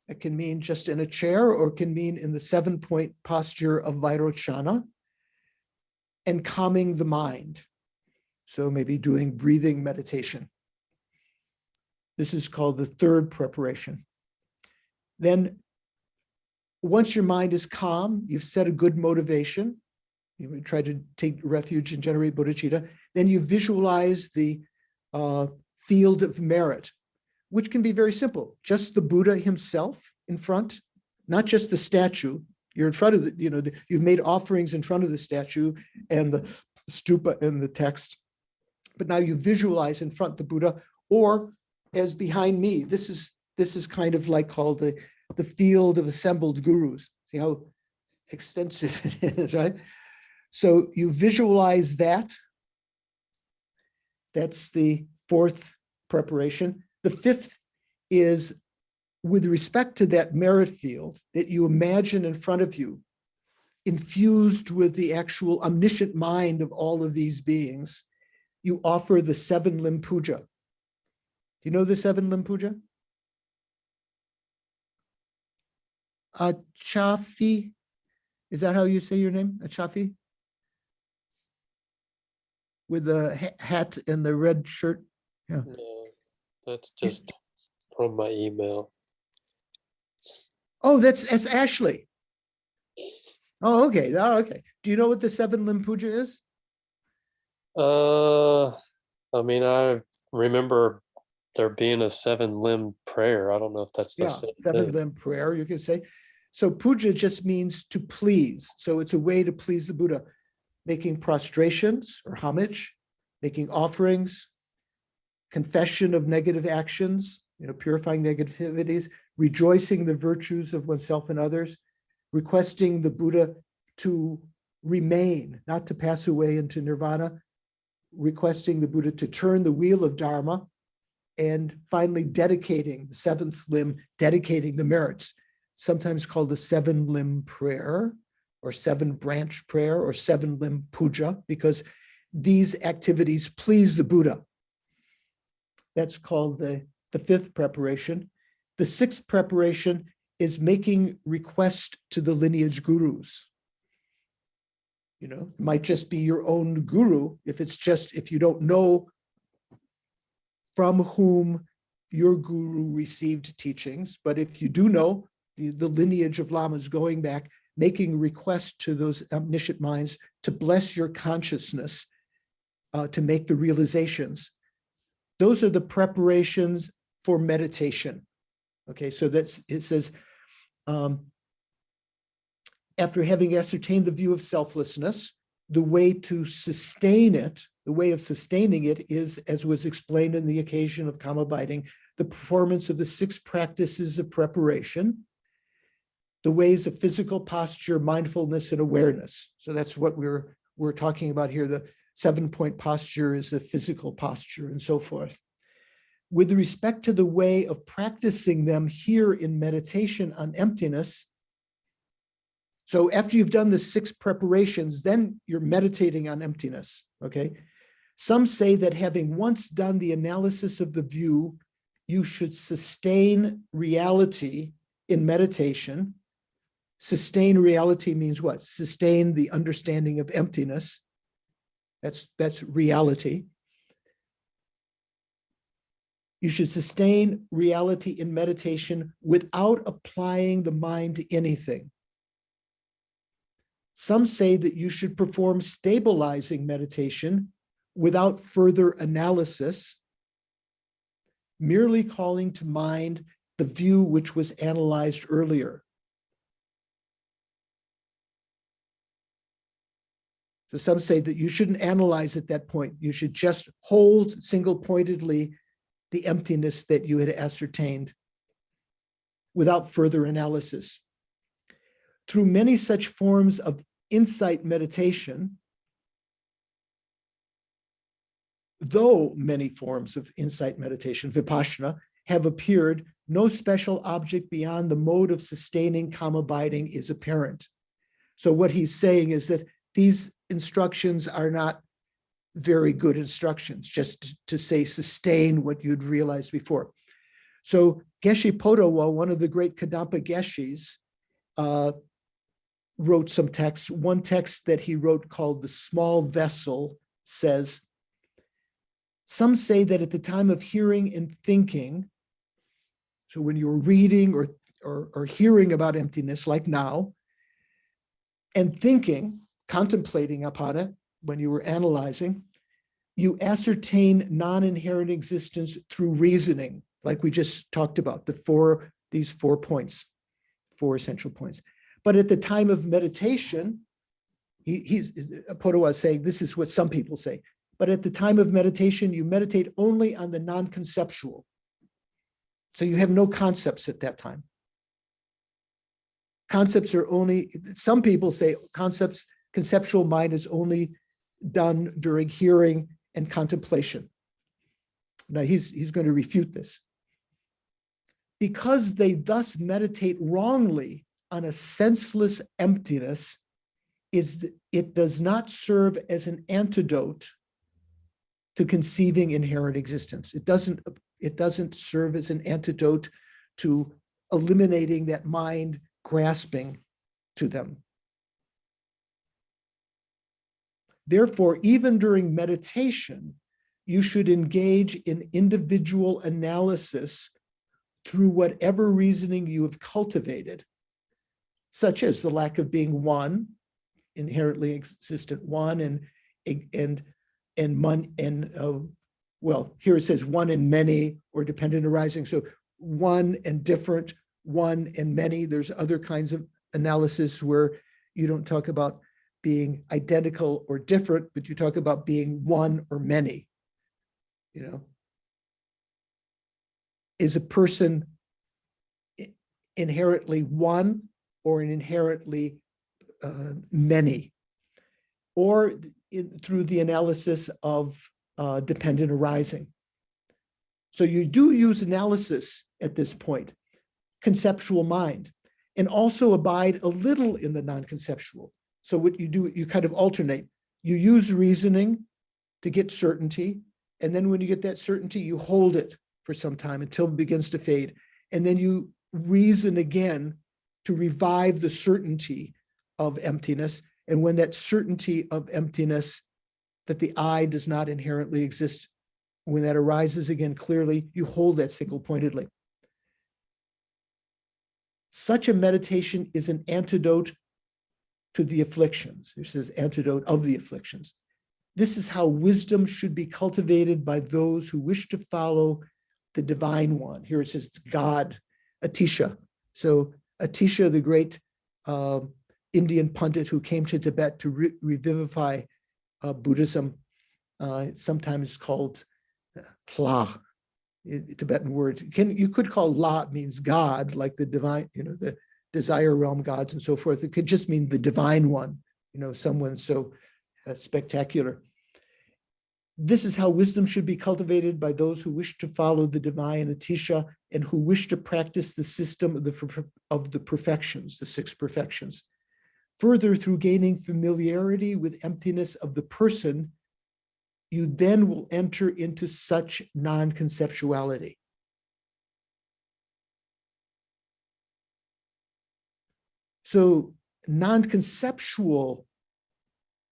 S1: It can mean just in a chair, or it can mean in the 7-point posture of Vairochana, and calming the mind. So maybe doing breathing meditation. This is called the third preparation. Then once your mind is calm, you've set a good motivation. You would try to take refuge and generate bodhicitta. Then you visualize the field of merit, which can be very simple. Just the Buddha himself in front, not just the statue. You're in front of the, you've made offerings in front of the statue and the stupa and the text. But now you visualize in front the Buddha, or as behind me, this is kind of like called the field of assembled gurus. See how extensive it is, right? So you visualize that. That's the fourth preparation. The fifth is with respect to that merit field that you imagine in front of you, infused with the actual omniscient mind of all of these beings, you offer the 7-limb puja. Do you know the 7-limb puja? Achafi, is that how you say your name? Achafi? With the hat and the red shirt? Yeah.
S5: No, that's just from my email.
S1: Oh, that's Ashley. Oh, okay. Oh, okay. Do you know what the 7-limb puja is?
S5: I mean, I remember there being a 7-limb prayer. I don't know if that's the same thing.
S1: 7-limb prayer, you can say. So puja just means to please. So it's a way to please the Buddha, making prostrations or homage, making offerings, confession of negative actions, purifying negativities, rejoicing the virtues of oneself and others, requesting the Buddha to remain, not to pass away into nirvana, requesting the Buddha to turn the wheel of Dharma, and finally dedicating the 7th limb, dedicating the merits, sometimes called the 7-limb prayer or 7-branch prayer or 7-limb puja, because these activities please the Buddha. That's called the 5th preparation. The 6th preparation is making request to the lineage gurus. It might just be your own guru if you don't know from whom your guru received teachings. But if you do know the lineage of lamas going back, making request to those omniscient minds to bless your consciousness, to make the realizations. Those are the preparations for meditation. Okay, so it says, after having ascertained the view of selflessness, the way to sustain it, the way of sustaining it is, as was explained in the occasion of karma abiding, the performance of the 6 practices of preparation, the ways of physical posture, mindfulness, and awareness. So that's what we're talking about here. The 7-point posture is a physical posture and so forth. With respect to the way of practicing them here in meditation on emptiness, so after you've done the 6 preparations, then you're meditating on emptiness, okay? Some say that having once done the analysis of the view, you should sustain reality in meditation. Sustain reality means what? Sustain the understanding of emptiness. That's reality. You should sustain reality in meditation without applying the mind to anything. Some say that you should perform stabilizing meditation without further analysis, merely calling to mind the view which was analyzed earlier. So some say that you shouldn't analyze at that point. You should just hold single-pointedly the emptiness that you had ascertained without further analysis. Through many such forms of insight meditation, though many forms of insight meditation, vipassana, have appeared, no special object beyond the mode of sustaining calm abiding is apparent. So what he's saying is that these instructions are not very good instructions, just to say sustain what you'd realized before. So Geshe Podawa, one of the great Kadampa Geshis, wrote some texts. One text that he wrote called The Small Vessel says, some say that at the time of hearing and thinking, so when you're reading or hearing about emptiness like now, and thinking, contemplating upon it, when you were analyzing, you ascertain non-inherent existence through reasoning, like we just talked about, these 4 points, 4 essential points. But at the time of meditation, Podawa is saying, this is what some people say, but at the time of meditation, you meditate only on the non-conceptual. So you have no concepts at that time. Concepts are only, some people say conceptual mind is only done during hearing and contemplation. Now he's going to refute this. Because they thus meditate wrongly on a senseless emptiness, it does not serve as an antidote to conceiving inherent existence. It doesn't serve as an antidote to eliminating that mind grasping to them. Therefore, even during meditation, you should engage in individual analysis through whatever reasoning you have cultivated, such as the lack of being one, inherently existent one, well, here it says one and many, or dependent arising. So one and different, one and many. There's other kinds of analysis where you don't talk about being identical or different, but you talk about being one or many. You know, is a person inherently one or an inherently many? Or through the analysis of dependent arising. So you do use analysis at this point, conceptual mind, and also abide a little in the non-conceptual. So what you do, you kind of alternate. You use reasoning to get certainty, and then when you get that certainty, you hold it for some time until it begins to fade. And then you reason again to revive the certainty of emptiness. And when that certainty of emptiness, that the I does not inherently exist, when that arises again clearly, you hold that single-pointedly. Such a meditation is an antidote to the afflictions. It says antidote of the afflictions. This is how wisdom should be cultivated by those who wish to follow the divine one. Here it says God, Atisha. So Atisha, the great Indian pundit who came to Tibet to revivify Buddhism, sometimes called La, Tibetan word. You could call La means God, like the divine, the desire realm gods and so forth. It could just mean the divine one, someone so spectacular. This is how wisdom should be cultivated by those who wish to follow the divine Atisha and who wish to practice the system of the perfections, the 6 perfections. Further, through gaining familiarity with emptiness of the person, you then will enter into such non-conceptuality. So non-conceptual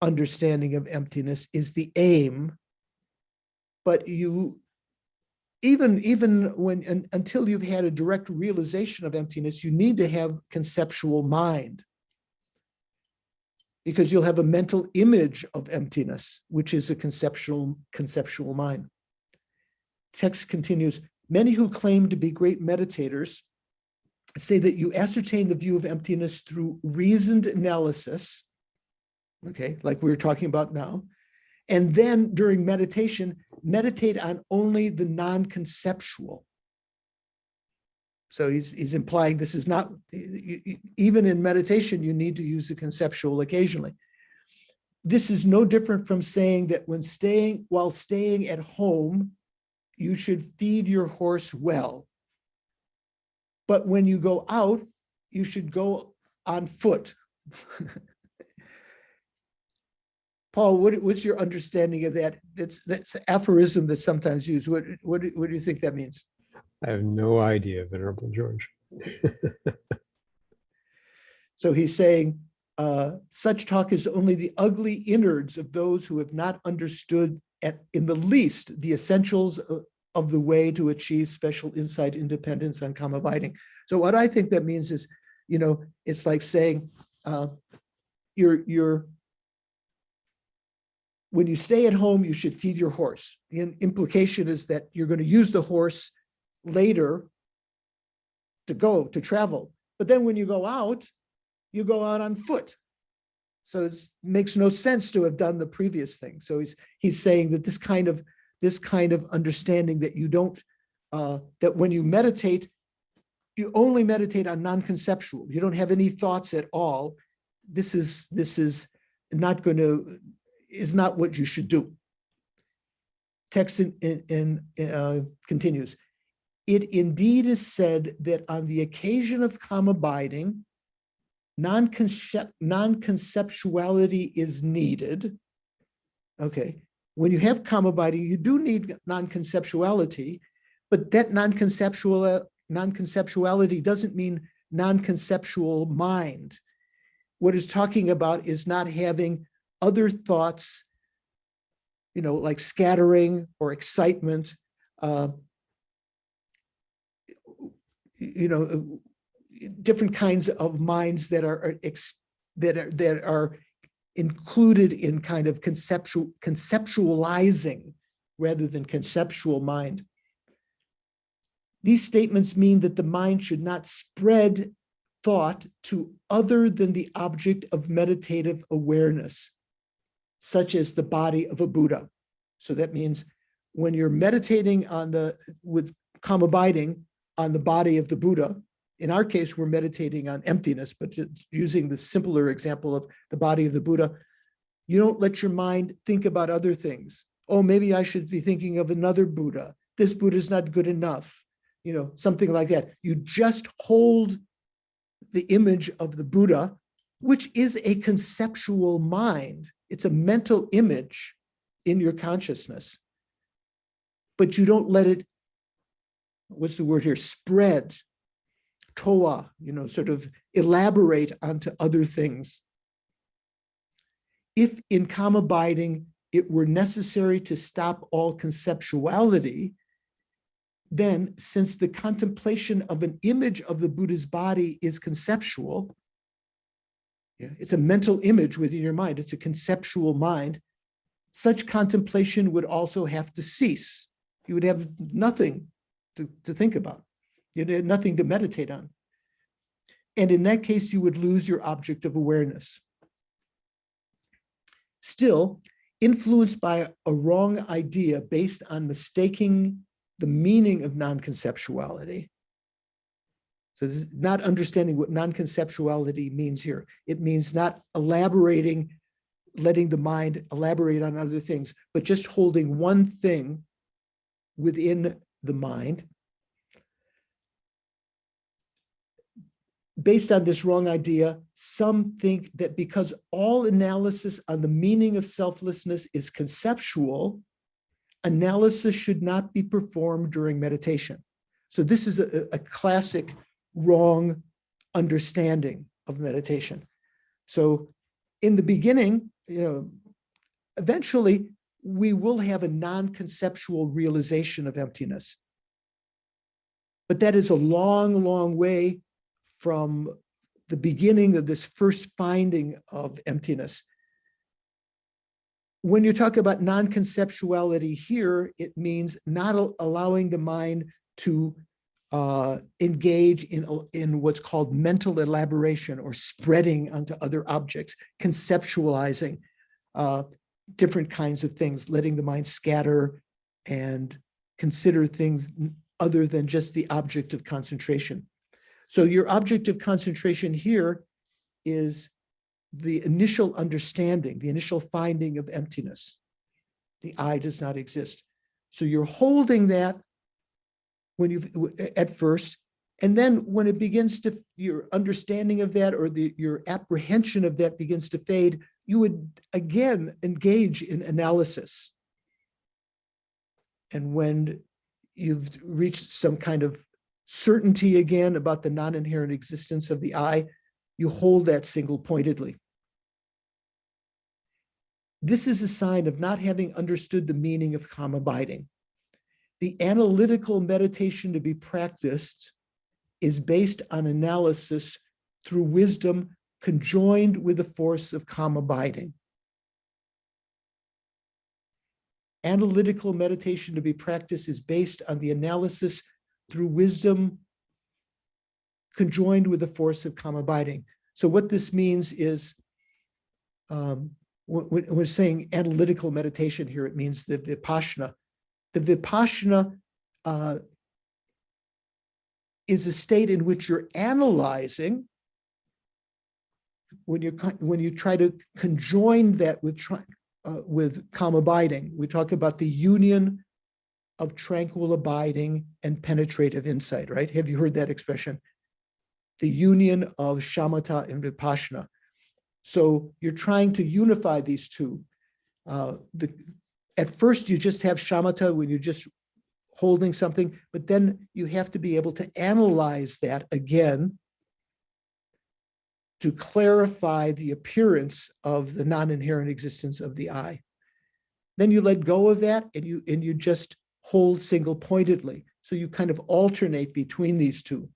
S1: understanding of emptiness is the aim, but you, even when, until you've had a direct realization of emptiness, you need to have conceptual mind, because you'll have a mental image of emptiness, which is a conceptual mind. Text continues, many who claim to be great meditators say that you ascertain the view of emptiness through reasoned analysis, okay, like we were talking about now, and then during meditation, meditate on only the non-conceptual. So he's implying this is not, even in meditation, you need to use the conceptual occasionally. This is no different from saying that while staying at home, you should feed your horse well. But when you go out, you should go on foot. Paul, what's your understanding of that? That's aphorism that's sometimes used. What do you think that means?
S6: I have no idea, Venerable George.
S1: So he's saying, such talk is only the ugly innards of those who have not understood in the least the essentials of the way to achieve special insight, independence, and calm abiding. So what I think that means is, it's like saying, when you stay at home, you should feed your horse. The implication is that you're going to use the horse later to travel. But then when you go out on foot. So it makes no sense to have done the previous thing. So he's saying that this kind of understanding that you don't, that when you meditate, you only meditate on non-conceptual. You don't have any thoughts at all. This is not what you should do. Text continues. It indeed is said that on the occasion of calm abiding, non-conceptuality is needed. Okay, when you have calm abiding, you do need non-conceptuality, but that non-conceptuality doesn't mean non-conceptual mind. What it's talking about is not having other thoughts, like scattering or excitement, different kinds of minds that are included in kind of conceptualizing rather than conceptual mind. These statements mean that the mind should not spread thought to other than the object of meditative awareness, such as the body of a Buddha. So that means when you're meditating with calm abiding on the body of the Buddha, in our case, we're meditating on emptiness, but using the simpler example of the body of the Buddha, you don't let your mind think about other things. Oh, maybe I should be thinking of another Buddha. This Buddha is not good enough, something like that. You just hold the image of the Buddha, which is a conceptual mind. It's a mental image in your consciousness, but you don't let it, what's the word here, spread, toa, sort of elaborate onto other things. If in calm abiding it were necessary to stop all conceptuality, then since the contemplation of an image of the Buddha's body is conceptual, it's a mental image within your mind, it's a conceptual mind, such contemplation would also have to cease. You would have nothing to think about. You had nothing to meditate on. And in that case, you would lose your object of awareness. Still, influenced by a wrong idea based on mistaking the meaning of non-conceptuality. So this is not understanding what non-conceptuality means here. It means not elaborating, letting the mind elaborate on other things, but just holding one thing within the mind. Based on this wrong idea, some think that because all analysis on the meaning of selflessness is conceptual, analysis should not be performed during meditation. So this is a classic wrong understanding of meditation. So in the beginning, eventually we will have a non-conceptual realization of emptiness. But that is a long, long way from the beginning of this first finding of emptiness. When you talk about non-conceptuality here, it means not allowing the mind to engage in what's called mental elaboration or spreading onto other objects, conceptualizing different kinds of things, letting the mind scatter and consider things other than just the object of concentration. So your object of concentration here is the initial understanding, the initial finding of emptiness. The I does not exist. So you're holding that when at first, And then when it begins to, your understanding of that or your apprehension of that begins to fade, you would again engage in analysis. And when you've reached some kind of certainty again about the non-inherent existence of the I, you hold that single-pointedly. This is a sign of not having understood the meaning of calm abiding. The analytical meditation to be practiced is based on analysis through wisdom conjoined with the force of calm abiding. Analytical meditation to be practiced is based on the analysis through wisdom conjoined with the force of calm abiding. So what this means is, when we're saying analytical meditation here, it means the vipassana. The vipassana is a state in which you're analyzing. When you try to conjoin that with calm abiding, we talk about the union of tranquil abiding and penetrative insight, right? Have you heard that expression? The union of shamatha and vipassana. So you're trying to unify these two. At first, you just have shamatha when you're just holding something, but then you have to be able to analyze that again to clarify the appearance of the non-inherent existence of the I. Then you let go of that and you just hold single-pointedly. So you kind of alternate between these two.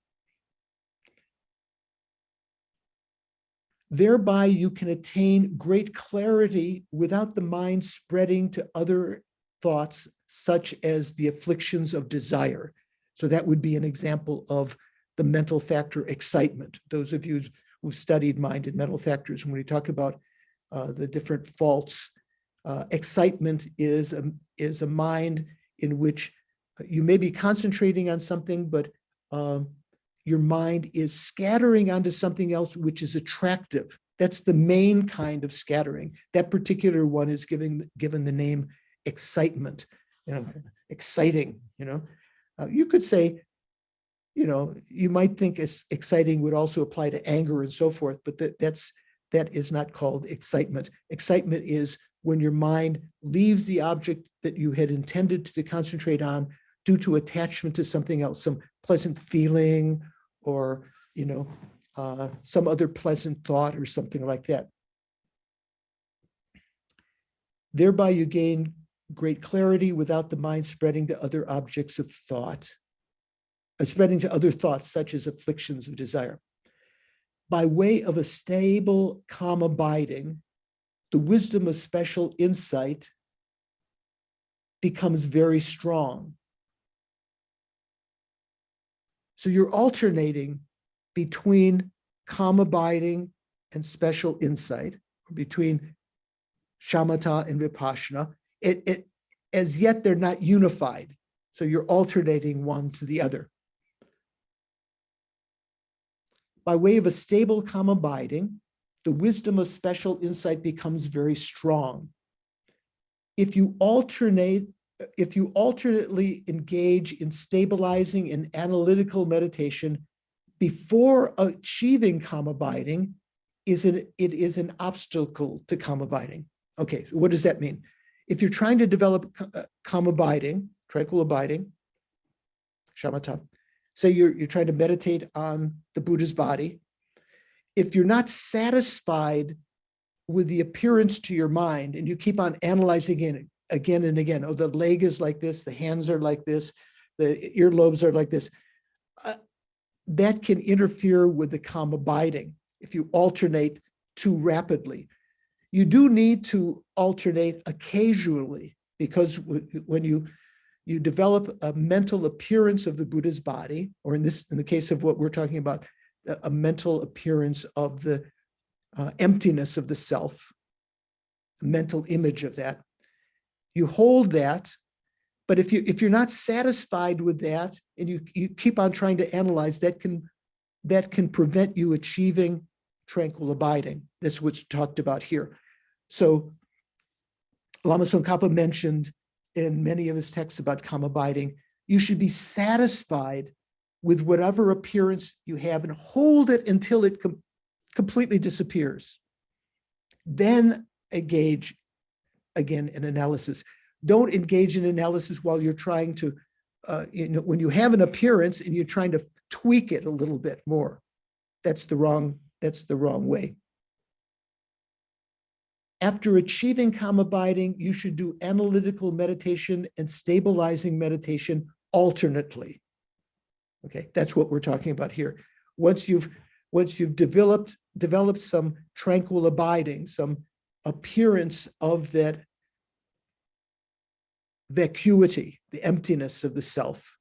S1: Thereby, you can attain great clarity without the mind spreading to other thoughts, such as the afflictions of desire. So that would be an example of the mental factor excitement. Those of you who studied mind and mental factors, when we talk about the different faults, excitement is a mind in which you may be concentrating on something, but your mind is scattering onto something else which is attractive. That's the main kind of scattering. That particular one is given the name excitement, exciting, You could say, you might think exciting would also apply to anger and so forth, but that is not called excitement. Excitement is when your mind leaves the object that you had intended to concentrate on due to attachment to something else, some pleasant feeling or, some other pleasant thought or something like that. Thereby you gain great clarity without the mind spreading to other objects of thought, spreading to other thoughts such as afflictions of desire. By way of a stable, calm abiding, the wisdom of special insight becomes very strong. So you're alternating between calm abiding and special insight, or between shamatha and vipassana. As yet, they're not unified. So you're alternating one to the other. By way of a stable, calm abiding, the wisdom of special insight becomes very strong. If you alternately engage in stabilizing and analytical meditation before achieving calm abiding, it is an obstacle to calm abiding. Okay, so what does that mean? If you're trying to develop calm abiding, tranquil abiding, shamatha, say you're trying to meditate on the Buddha's body, if you're not satisfied with the appearance to your mind and you keep on analyzing it again and again, oh, the leg is like this, the hands are like this, the earlobes are like this, that can interfere with the calm abiding if you alternate too rapidly. You do need to alternate occasionally, because when you develop a mental appearance of the Buddha's body, or in the case of what we're talking about, a mental appearance of the emptiness of the self, a mental image of that, you hold that. But if you're not satisfied with that and you keep on trying to analyze, that can prevent you achieving tranquil abiding. This is what's talked about here. So Lama Tsongkhapa mentioned in many of his texts about calm abiding, you should be satisfied with whatever appearance you have and hold it until it completely disappears. Then engage again in analysis. Don't engage in analysis while you're trying to, when you have an appearance and you're trying to tweak it a little bit more. That's the wrong way. After achieving calm abiding, you should do analytical meditation and stabilizing meditation alternately. Okay, that's what we're talking about here. Once you've developed some tranquil abiding, some appearance of that vacuity, the emptiness of the self,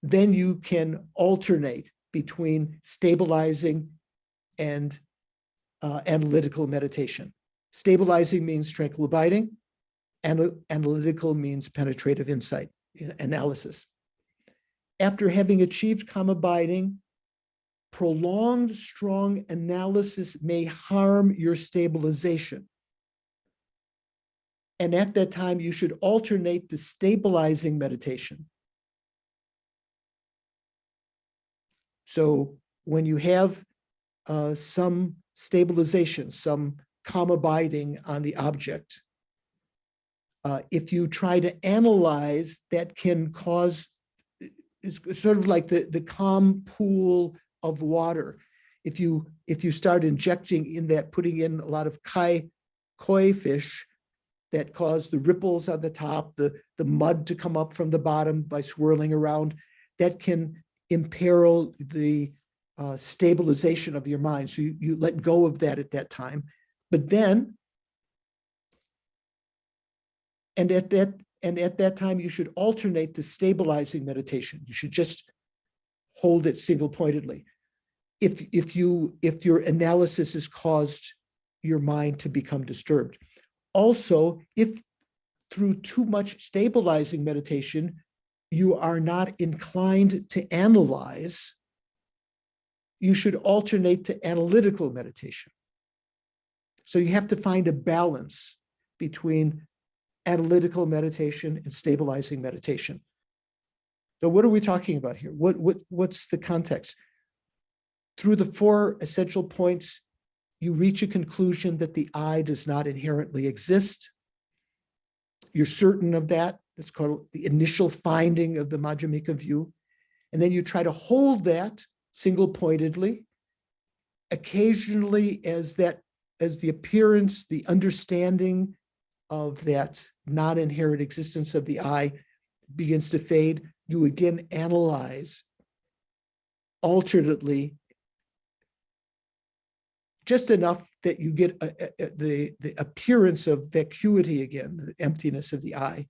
S1: then you can alternate between stabilizing and analytical meditation. Stabilizing means tranquil abiding, and analytical means penetrative insight, analysis. After having achieved calm abiding, prolonged strong analysis may harm your stabilization. And at that time, you should alternate to stabilizing meditation. So when you have some stabilization, some calm abiding on the object, if you try to analyze, that can cause, it's sort of like the calm pool of water. If you start injecting in that, putting in a lot of koi fish that cause the ripples on the top, the mud to come up from the bottom by swirling around, that can imperil the stabilization of your mind. So you let go of that at that time. But then, and at that time, you should alternate to stabilizing meditation. You should just hold it single-pointedly. If your analysis has caused your mind to become disturbed. Also, if through too much stabilizing meditation, you are not inclined to analyze, you should alternate to analytical meditation. So you have to find a balance between analytical meditation and stabilizing meditation. So what are we talking about here? What's the context? Through the four essential points, you reach a conclusion that the I does not inherently exist. You're certain of that. That's called the initial finding of the Madhyamaka view. And then you try to hold that single-pointedly. Occasionally, as the appearance, the understanding of that non-inherent existence of the I begins to fade, you again analyze alternately, just enough that you get the appearance of vacuity again, the emptiness of the I.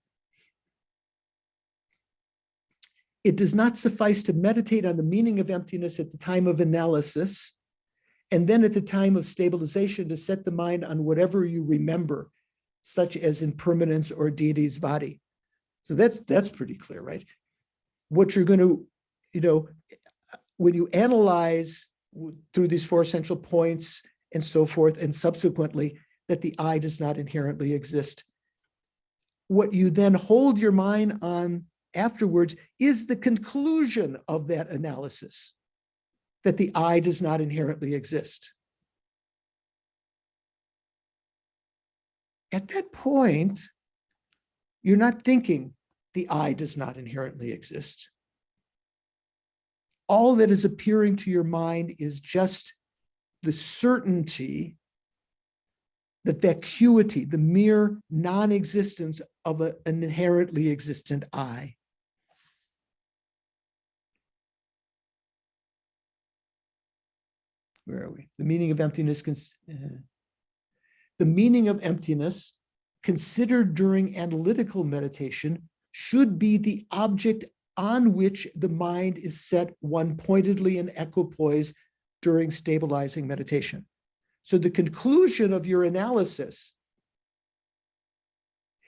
S1: It does not suffice to meditate on the meaning of emptiness at the time of analysis, and then at the time of stabilization to set the mind on whatever you remember, such as impermanence or deity's body. So that's pretty clear, right? What you're going to, when you analyze through these four essential points and so forth, and subsequently that the I does not inherently exist, what you then hold your mind on afterwards is the conclusion of that analysis, that the I does not inherently exist. At that point, you're not thinking the I does not inherently exist. All that is appearing to your mind is just the certainty, the vacuity, the mere non-existence of an inherently existent I. Where are we? The meaning of emptiness. The meaning of emptiness, considered during analytical meditation, should be the object on which the mind is set one-pointedly in equipoise during stabilizing meditation. So the conclusion of your analysis,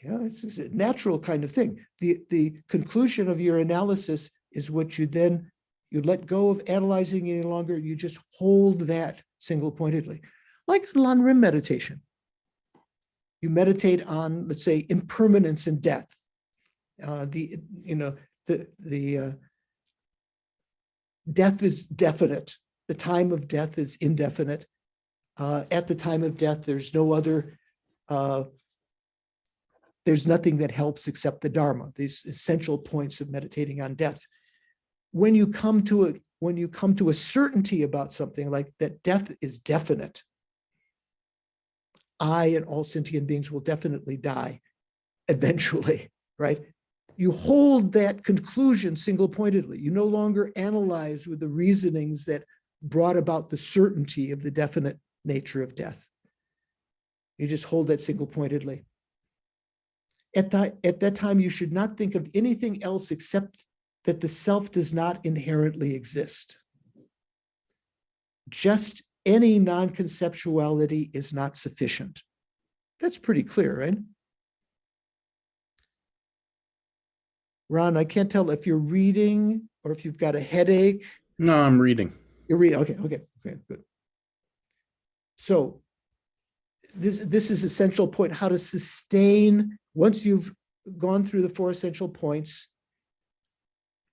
S1: it's a natural kind of thing. The conclusion of your analysis is what you let go of analyzing any longer. You just hold that single-pointedly, like Lanrim meditation. You meditate on, let's say, impermanence and death. The Death is definite. The time of death is indefinite. At the time of death, there's no other, there's nothing that helps except the Dharma, these essential points of meditating on death. When you come to a certainty about something like that, death is definite. I and all sentient beings will definitely die eventually, right? You hold that conclusion single-pointedly. You no longer analyze with the reasonings that brought about the certainty of the definite nature of death. You just hold that single-pointedly. At that time, you should not think of anything else except that the self does not inherently exist. Just any non-conceptuality is not sufficient. That's pretty clear, right? Ron, I can't tell if you're reading or if you've got a headache.
S7: No, I'm reading.
S1: You're reading, okay, good. So this is essential point, how to sustain, once you've gone through the four essential points,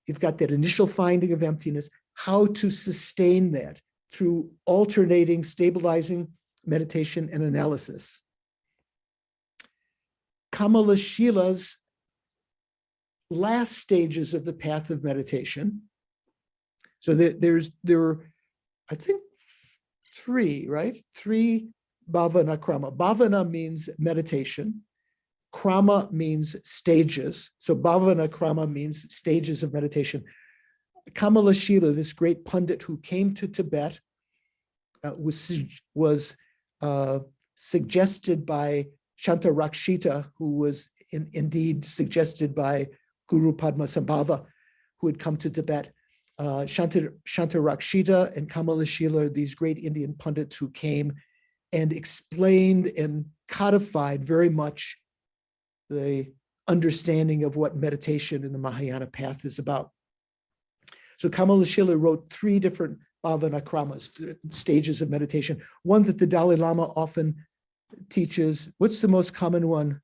S1: you've got that initial finding of emptiness, how to sustain that through alternating, stabilizing meditation and analysis. Kamalashila's last stages of the path of meditation. So there are, I think, three, right? Three bhavana krama. Bhavana means meditation. Krama means stages. So bhavana krama means stages of meditation. Kamalashila, this great pundit who came to Tibet, was suggested by Chandrakirti, who was indeed suggested by Guru Padmasambhava, who had come to Tibet. Chandrakirti and Kamalashila are these great Indian pundits who came and explained and codified very much the understanding of what meditation in the Mahayana path is about. So Kamalashila wrote three different bhavana kramas, stages of meditation. One that the Dalai Lama often teaches. What's the most common one?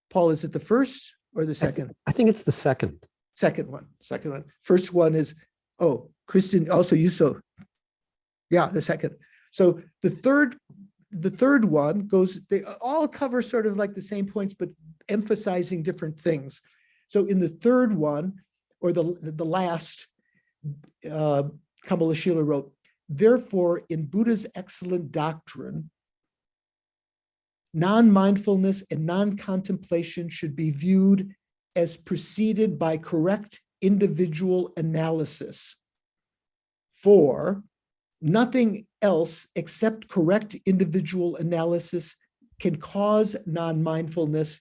S1: Paul, is it the first or the second?
S6: I think it's the second.
S1: Second one. First one is, oh, Kristen, also Yuso. Yeah, the second. So the third one goes, they all cover sort of like the same points, but emphasizing different things. So in the third one, or the last, Kamalashila wrote, therefore, in Buddha's excellent doctrine, non-mindfulness and non-contemplation should be viewed as preceded by correct individual analysis. For nothing else except correct individual analysis can cause non-mindfulness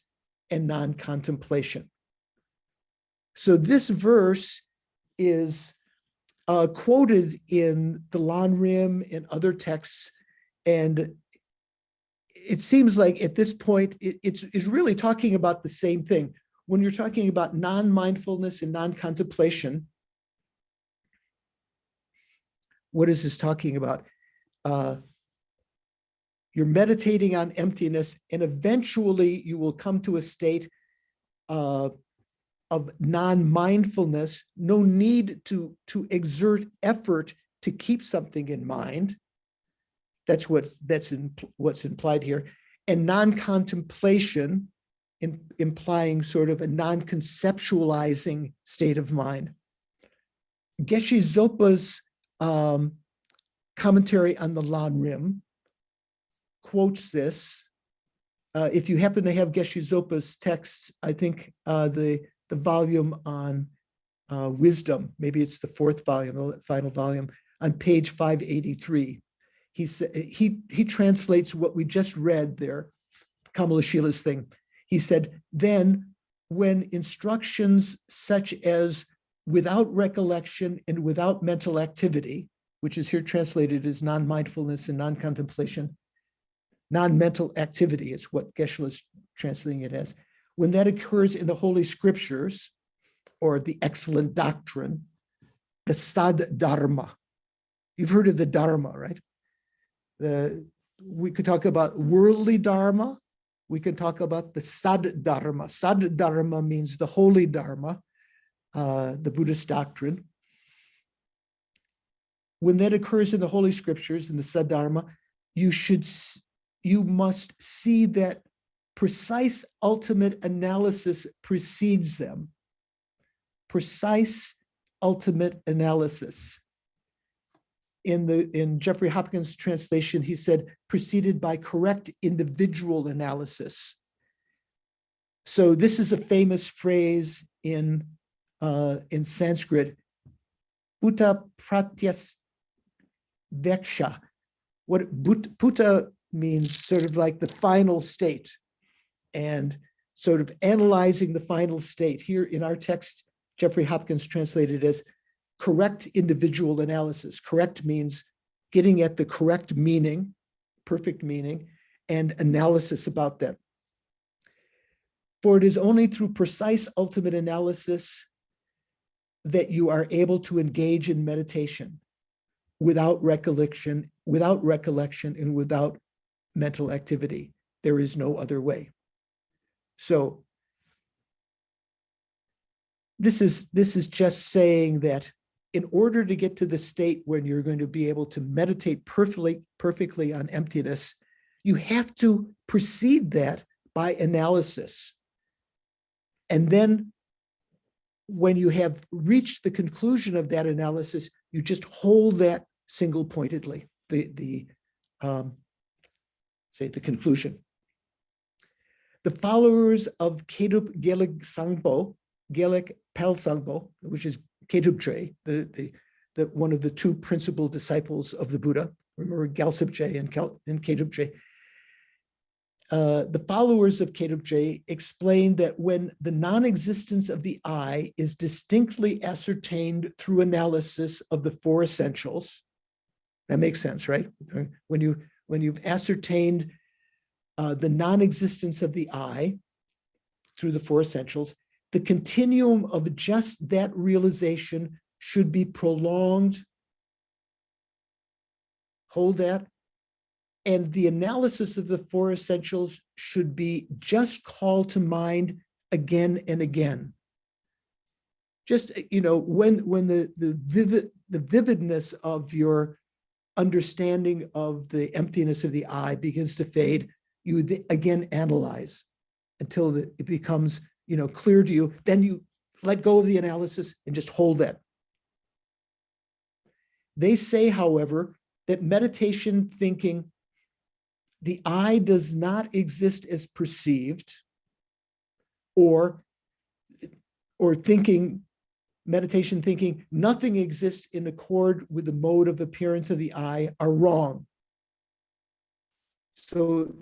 S1: and non-contemplation. So this verse is quoted in the Lan Rim and other texts, and it seems like at this point, it's really talking about the same thing. When you're talking about non-mindfulness and non-contemplation, what is this talking about? You're meditating on emptiness, and eventually you will come to a state of non-mindfulness, no need to exert effort to keep something in mind. That's what's implied here. And non-contemplation, implying sort of a non-conceptualizing state of mind. Geshe Zopa's commentary on the Lan Rim quotes this. If you happen to have Geshe Zopa's texts, I think the volume on wisdom, maybe it's the fourth volume, the final volume, on page 583. He translates what we just read there, Kamalashila's thing. He said, then when instructions such as without recollection and without mental activity, which is here translated as non-mindfulness and non-contemplation, non-mental activity is what Geshe is translating it as. When that occurs in the Holy Scriptures, or the excellent doctrine, the Sad Dharma. You've heard of the Dharma, right? We could talk about worldly Dharma. We can talk about the Sad Dharma. Sad Dharma means the holy Dharma, the Buddhist doctrine. when that occurs in the Holy Scriptures, in the Saddharma, you must see that precise ultimate analysis precedes them. Precise ultimate analysis. In Jeffrey Hopkins' translation, he said, preceded by correct individual analysis. So this is a famous phrase in Sanskrit, Bhuta pratyas veksha. What Bhuta means sort of like the final state, and sort of analyzing the final state. Here in our text, Jeffrey Hopkins translated as correct individual analysis. Correct means getting at the correct meaning, perfect meaning, and analysis about that. For it is only through precise ultimate analysis that you are able to engage in meditation without recollection, and without mental activity. There is no other way. So this is just saying that in order to get to the state when you're going to be able to meditate perfectly on emptiness, you have to precede that by analysis. And then when you have reached the conclusion of that analysis, you just hold that single-pointedly, the conclusion. The followers of Kedub Gelek Sangpo, Gelek Pel Sangpo, which is Kedub Tre, the one of the two principal disciples of the Buddha. Remember Gyaltsab Je and Kedub Tre. The followers of Kedub Je explain that when the non-existence of the I is distinctly ascertained through analysis of the four essentials, that makes sense, right? When you've ascertained the non-existence of the I through the four essentials, the continuum of just that realization should be prolonged. Hold that. And the analysis of the four essentials should be just called to mind again and again. Just, when the vividness of your understanding of the emptiness of the I begins to fade, you again analyze until it becomes, clear to you. Then you let go of the analysis and just hold that. They say, however, that meditation thinking, the I does not exist as perceived, or thinking, meditation thinking, nothing exists in accord with the mode of appearance of the I, are wrong. So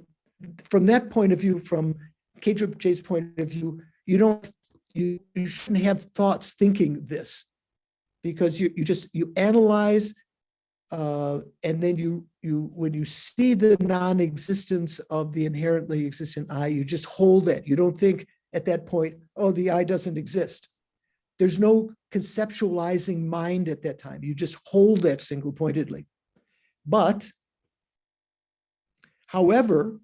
S1: from that point of view, from Kedub Je's point of view, you shouldn't have thoughts thinking this, because you analyze, and then when you see the non-existence of the inherently existent I, you just hold it. You don't think at that point, oh, the I doesn't exist. There's no conceptualizing mind at that time. You just hold that single-pointedly. However,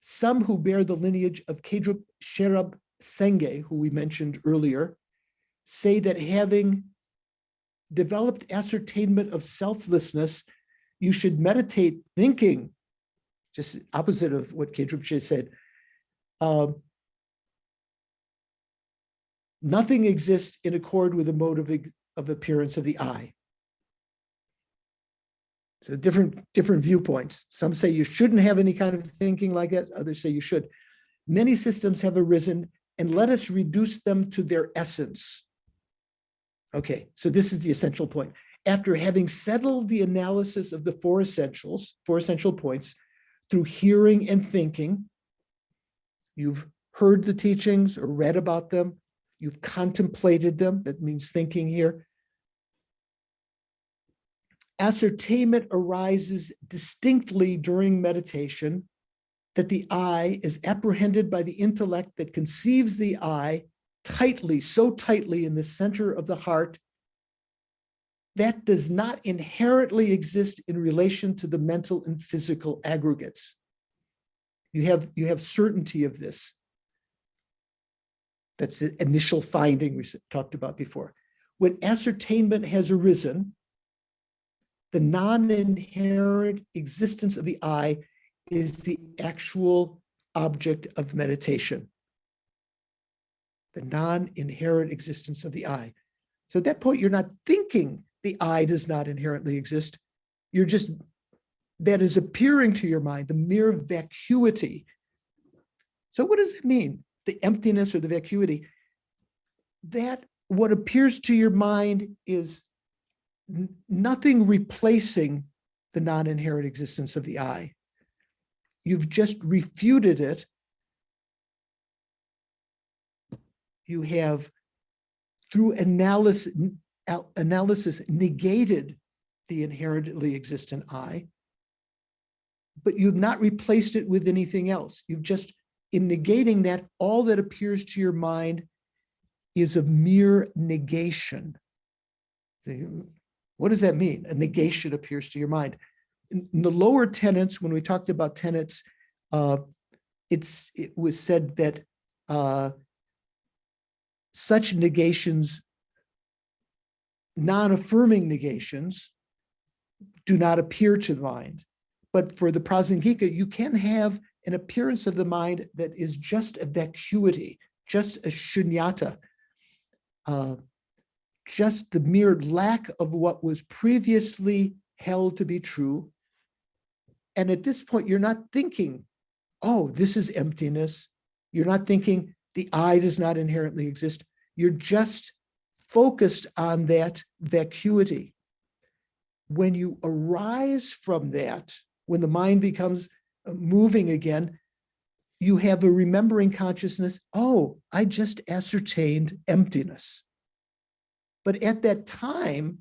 S1: some who bear the lineage of Kedrup Sherab Senge, who we mentioned earlier, say that having developed ascertainment of selflessness, you should meditate thinking, just opposite of what Kedrup She said, nothing exists in accord with the mode of appearance of the I. So different viewpoints. Some say you shouldn't have any kind of thinking like that. Others say you should. Many systems have arisen, and let us reduce them to their essence. Okay, so this is the essential point. After having settled the analysis of the four essential points, through hearing and thinking, you've heard the teachings or read about them, you've contemplated them, that means thinking here. Ascertainment arises distinctly during meditation that the I is apprehended by the intellect that conceives the I tightly, so tightly in the center of the heart, that does not inherently exist in relation to the mental and physical aggregates. You have certainty of this. That's the initial finding we talked about before. When ascertainment has arisen, The non-inherent existence of the I is the actual object of meditation. The non-inherent existence of the I. So at that point, you're not thinking the I does not inherently exist. You're just, that is appearing to your mind, the mere vacuity. So what does it mean? The emptiness or the vacuity? That what appears to your mind is nothing replacing the non-inherent existence of the I. You've just refuted it. You have, through analysis, negated the inherently existent I, but you've not replaced it with anything else. You've just, in negating that, all that appears to your mind is a mere negation. So what does that mean? A negation appears to your mind. In the lower tenets, when we talked about tenets, it was said that such negations, non-affirming negations, do not appear to the mind. But for the Prasangika, you can have an appearance of the mind that is just a vacuity, just a shunyata, just the mere lack of what was previously held to be true. And at this point, you're not thinking, oh, this is emptiness. You're not thinking the I does not inherently exist. You're just focused on that vacuity. When you arise from that, when the mind becomes moving again, you have a remembering consciousness, oh, I just ascertained emptiness. But at that time,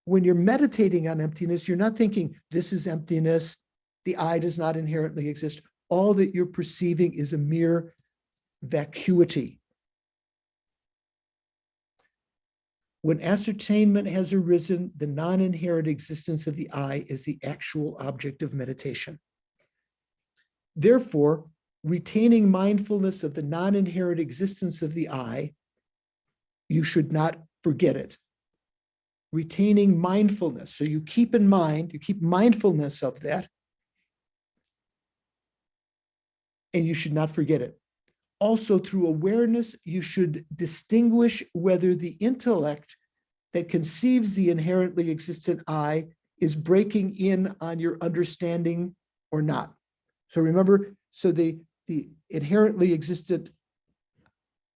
S1: when you're meditating on emptiness, you're not thinking, this is emptiness, the I does not inherently exist. All that you're perceiving is a mere vacuity. When ascertainment has arisen, the non-inherent existence of the I is the actual object of meditation. Therefore, retaining mindfulness of the non-inherent existence of the I, you should not forget it. Retaining mindfulness, so you keep in mind, you keep mindfulness of that, and you should not forget it. Also, through awareness, you should distinguish whether the intellect that conceives the inherently existent I is breaking in on your understanding or not. So remember, so the inherently existent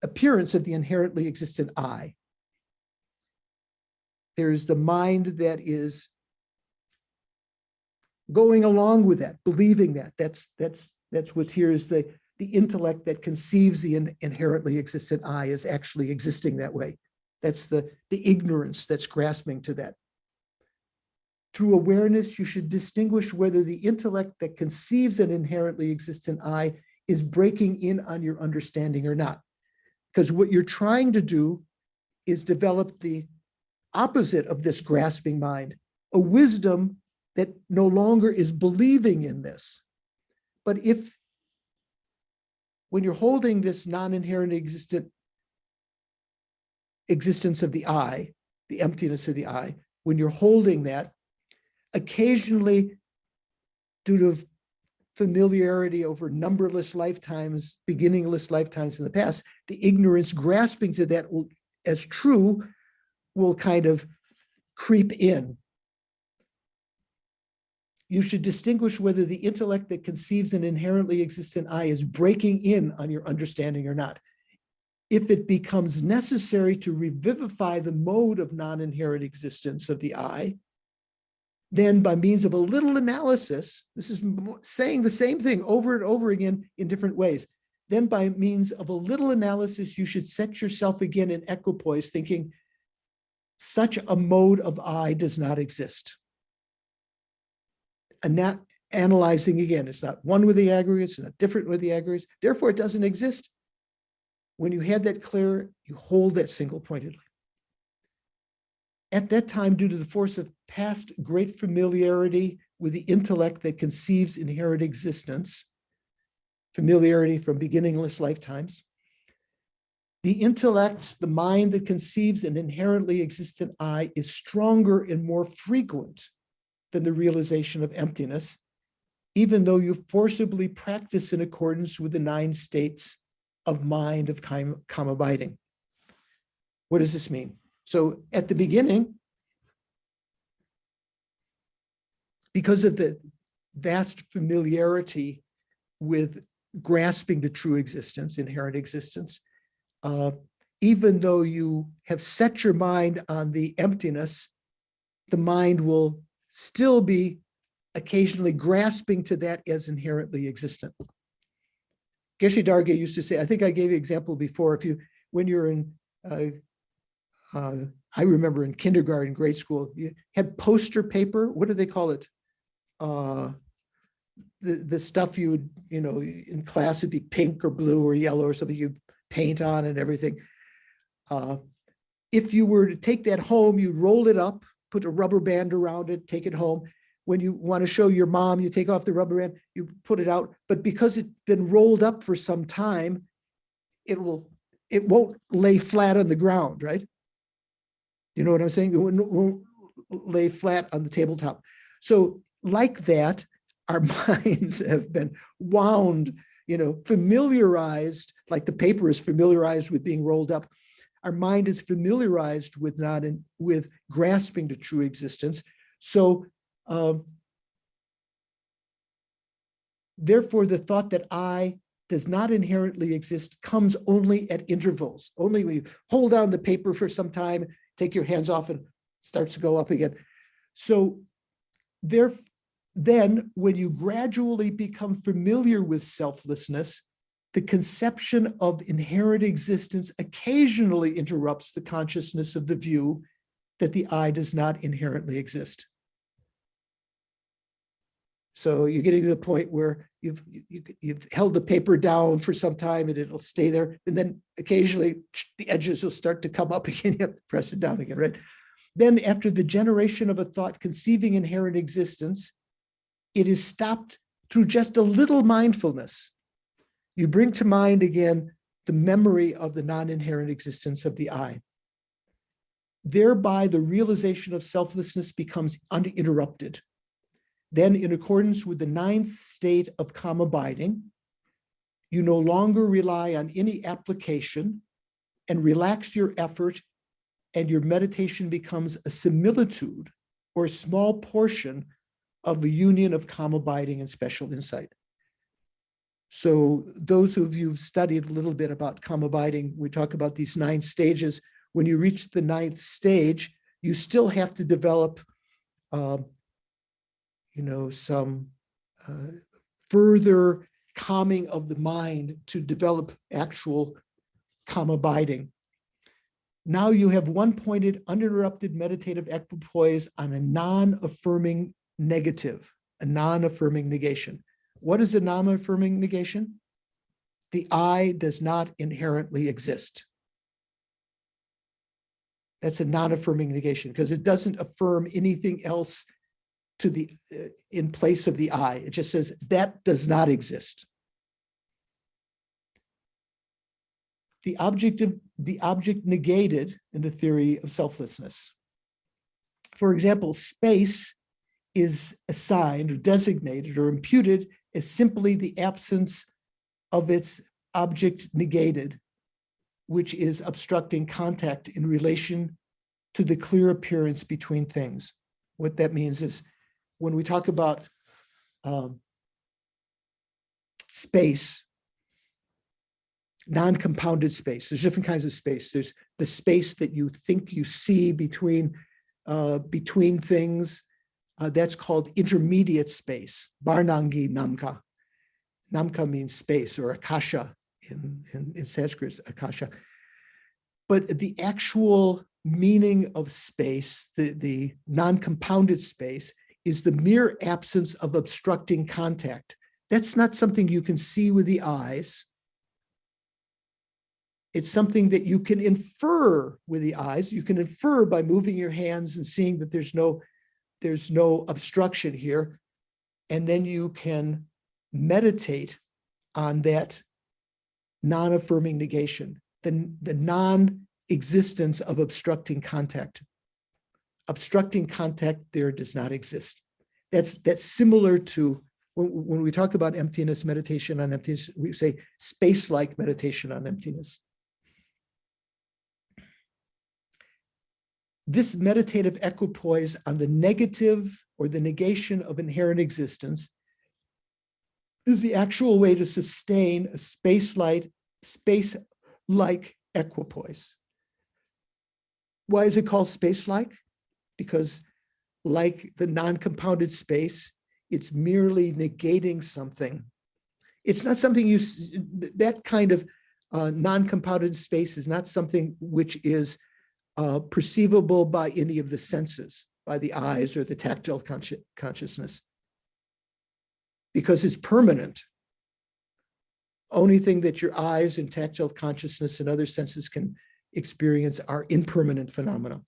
S1: appearance of the inherently existent I. There's the mind that is going along with that, believing that. That's what's here is the intellect that conceives the inherently existent I is actually existing that way. That's the ignorance that's grasping to that. Through awareness, you should distinguish whether the intellect that conceives an inherently existent I is breaking in on your understanding or not. Because what you're trying to do is develop the opposite of this grasping mind, a wisdom that no longer is believing in this. But if, when you're holding this non-inherent existence of the I, the emptiness of the I, when you're holding that, occasionally, due to familiarity over numberless lifetimes, beginningless lifetimes in the past, the ignorance grasping to that as true will kind of creep in. You should distinguish whether the intellect that conceives an inherently existent I is breaking in on your understanding or not. If it becomes necessary to revivify the mode of non-inherent existence of the I, then by means of a little analysis, this is saying the same thing over and over again in different ways. Then by means of a little analysis, you should set yourself again in equipoise, thinking such a mode of I does not exist. And not analyzing again, it's not one with the aggregates, it's not different with the aggregates, therefore it doesn't exist. When you have that clear, you hold that single pointedly. At that time, due to the force of past great familiarity with the intellect that conceives inherent existence, familiarity from beginningless lifetimes, the intellect, the mind that conceives an inherently existent I is stronger and more frequent than the realization of emptiness, even though you forcibly practice in accordance with the 9 states of mind of calm abiding. What does this mean? So at the beginning, because of the vast familiarity with grasping the true existence, inherent existence, even though you have set your mind on the emptiness, the mind will still be occasionally grasping to that as inherently existent. Geshe Darge used to say, I think I gave you an example before, when you're in, I remember in kindergarten, grade school, you had poster paper. What do they call it? The stuff you would, in class would be pink or blue or yellow or something you paint on and everything. If you were to take that home, you'd roll it up, put a rubber band around it, take it home. When you want to show your mom, you take off the rubber band, you put it out. But because it's been rolled up for some time, it won't lay flat on the ground, right? You know what I'm saying? It won't lay flat on the tabletop. So like that, our minds have been wound, familiarized, like the paper is familiarized with being rolled up. Our mind is familiarized with with grasping the true existence. So therefore, the thought that I does not inherently exist comes only at intervals. Only when you hold down the paper for some time, take your hands off, and it starts to go up again. So then when you gradually become familiar with selflessness, the conception of inherent existence occasionally interrupts the consciousness of the view that the I does not inherently exist. So you're getting to the point where you've held the paper down for some time and it'll stay there. And then occasionally the edges will start to come up again. You have to press it down again, right? Then after the generation of a thought conceiving inherent existence, it is stopped through just a little mindfulness. You bring to mind again the memory of the non-inherent existence of the I. Thereby, the realization of selflessness becomes uninterrupted. Then, in accordance with the 9th state of calm abiding, you no longer rely on any application and relax your effort, and your meditation becomes a similitude or a small portion of a union of calm abiding and special insight. So those of you who've studied a little bit about calm abiding, we talk about these 9 stages. When you reach the 9th stage, you still have to develop some further calming of the mind to develop actual calm abiding. Now you have one-pointed, uninterrupted meditative equipoise on a non-affirming negative, a non-affirming negation. What is a non-affirming negation? The I does not inherently exist. That's a non-affirming negation because it doesn't affirm anything else in place of the I. It just says that does not exist. The object negated in the theory of selflessness. For example, space is assigned or designated or imputed as simply the absence of its object negated, which is obstructing contact in relation to the clear appearance between things. What that means is when we talk about space, non-compounded space, there's different kinds of space. There's the space that you think you see between things. That's called intermediate space, Barnangi Namka. Namka means space, or akasha in Sanskrit, akasha. But the actual meaning of space, the non-compounded space, is the mere absence of obstructing contact. That's not something you can see with the eyes. It's something that you can infer with the eyes. You can infer by moving your hands and seeing that there's no obstruction here. And then you can meditate on that non-affirming negation, the non-existence of obstructing contact. Obstructing contact there does not exist. That's similar to when we talk about emptiness, meditation on emptiness, we say space-like meditation on emptiness. This meditative equipoise on the negative or the negation of inherent existence is the actual way to sustain a space-like equipoise. Why is it called space-like? Because like the non-compounded space, it's merely negating something. It's not something that kind of non-compounded space is not something which is perceivable by any of the senses, by the eyes or the tactile consciousness, because it's permanent. Only thing that your eyes and tactile consciousness and other senses can experience are impermanent phenomena.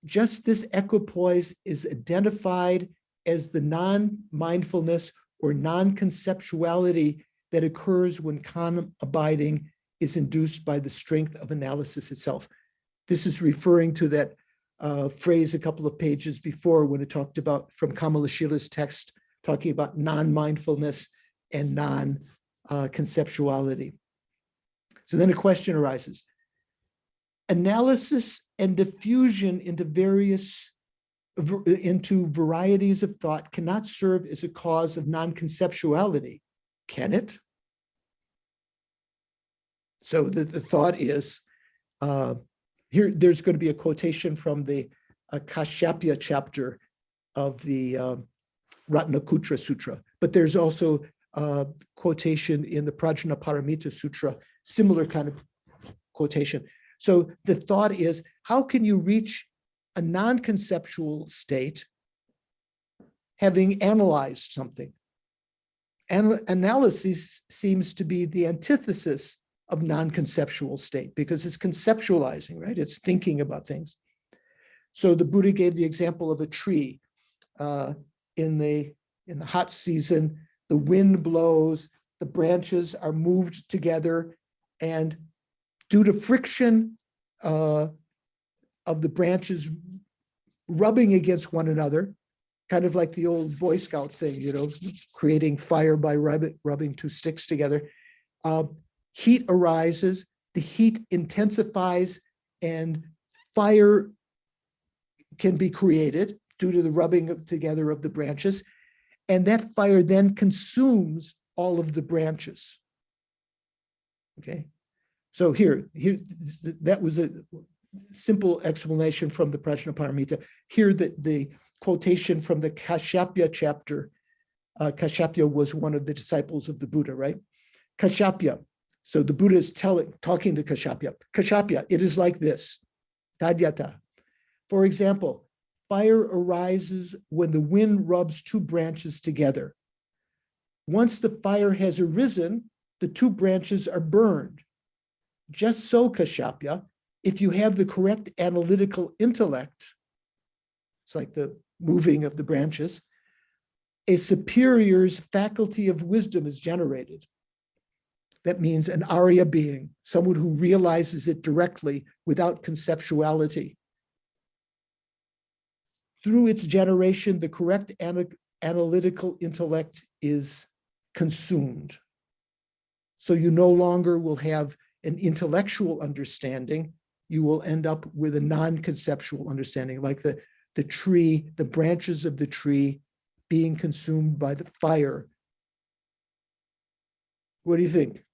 S1: Just this equipoise is identified as the non-mindfulness or non-conceptuality that occurs when abiding is induced by the strength of analysis itself. This is referring to that phrase a couple of pages before when it talked about, from Kamalashila's text, talking about non-mindfulness and non-conceptuality. So then a question arises. Analysis and diffusion into varieties of thought cannot serve as a cause of non-conceptuality, can it? So the thought is, here there's going to be a quotation from the Kashyapya chapter of the Ratnakutra Sutra, but there's also a quotation in the Prajnaparamita Sutra, similar kind of quotation. So the thought is, how can you reach a non-conceptual state having analyzed something? Analysis seems to be the antithesis of non-conceptual state because it's conceptualizing, right? It's thinking about things. So the Buddha gave the example of a tree. In the hot season, the wind blows, the branches are moved together, and due to friction of the branches rubbing against one another, kind of like the old Boy Scout thing, creating fire by rubbing two sticks together, heat arises, the heat intensifies, and fire can be created due to the rubbing together of the branches. And that fire then consumes all of the branches. Okay, so here that was a simple explanation from the Prajnaparamita. Here the quotation from the Kashyapya chapter. Kashyapya was one of the disciples of the Buddha, right? Kashyapya. So the Buddha is talking to Kashyapya. Kashyapya, it is like this. Tadyata. For example, fire arises when the wind rubs two branches together. Once the fire has arisen, the two branches are burned. Just so, Kashyapya, if you have the correct analytical intellect, it's like the moving of the branches, a superior's faculty of wisdom is generated. That means an Arya being, someone who realizes it directly without conceptuality. Through its generation, the correct analytical intellect is consumed. So you no longer will have an intellectual understanding, you will end up with a non-conceptual understanding, like the tree, the branches of the tree being consumed by the fire. What do you think?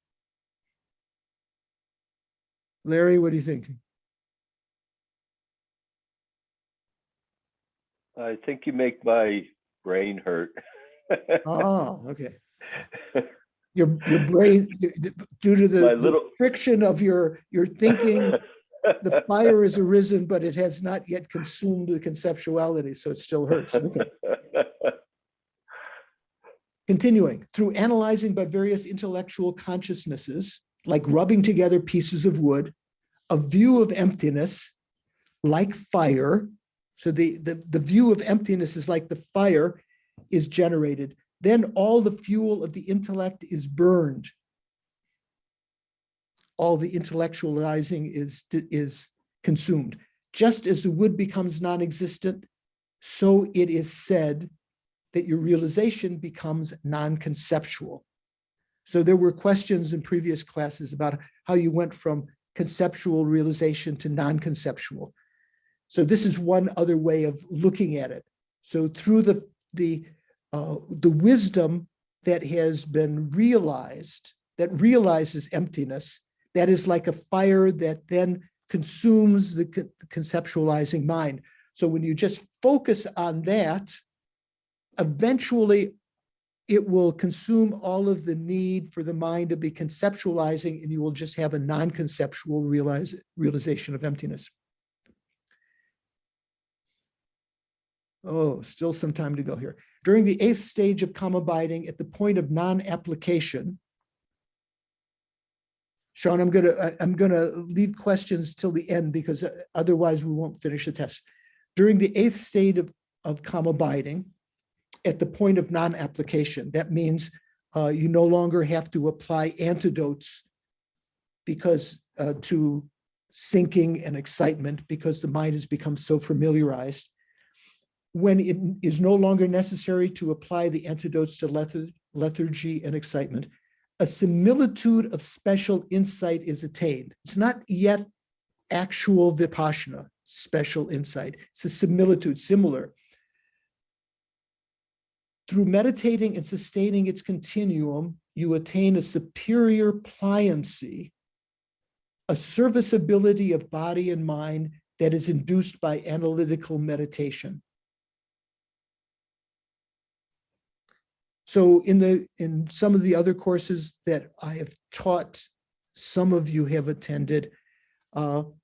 S1: Larry, what do you think?
S7: I think you make my brain hurt.
S1: Oh, okay. Your brain, due to the friction of your thinking, the fire has arisen, but it has not yet consumed the conceptuality, so it still hurts. Okay. Continuing, through analyzing by various intellectual consciousnesses, like rubbing together pieces of wood, a view of emptiness, like fire, so the view of emptiness is like the fire, is generated. Then all the fuel of the intellect is burned. All the intellectualizing is consumed. Just as the wood becomes non-existent, so it is said that your realization becomes non-conceptual. So there were questions in previous classes about how you went from conceptual realization to non-conceptual. So this is one other way of looking at it. So through the wisdom that has been realized, that realizes emptiness, that is like a fire that then consumes the conceptualizing mind. So when you just focus on that, eventually it will consume all of the need for the mind to be conceptualizing, and you will just have a non-conceptual realization of emptiness. Oh, still some time to go here. During the 8th stage of calm abiding, at the point of non-application, Sean, I'm gonna leave questions till the end because otherwise we won't finish the test. During the 8th stage of calm abiding, at the point of non-application, that means you no longer have to apply antidotes because to sinking and excitement, because the mind has become so familiarized. When it is no longer necessary to apply the antidotes to lethargy and excitement, a similitude of special insight is attained. It's not yet actual vipassana, special insight. It's a similitude, similar. Through meditating and sustaining its continuum, you attain a superior pliancy, a serviceability of body and mind that is induced by analytical meditation. So in some of the other courses that I have taught, some of you have attended, when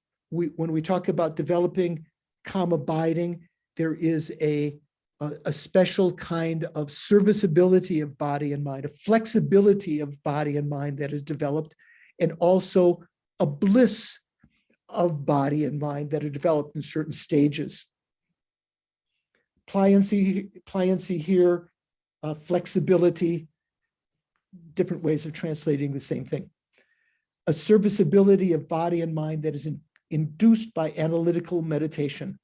S1: we talk about developing calm abiding, there is a special kind of serviceability of body and mind, a flexibility of body and mind that is developed, and also a bliss of body and mind that are developed in certain stages. Pliancy here, flexibility, different ways of translating the same thing. A serviceability of body and mind that is induced by analytical meditation.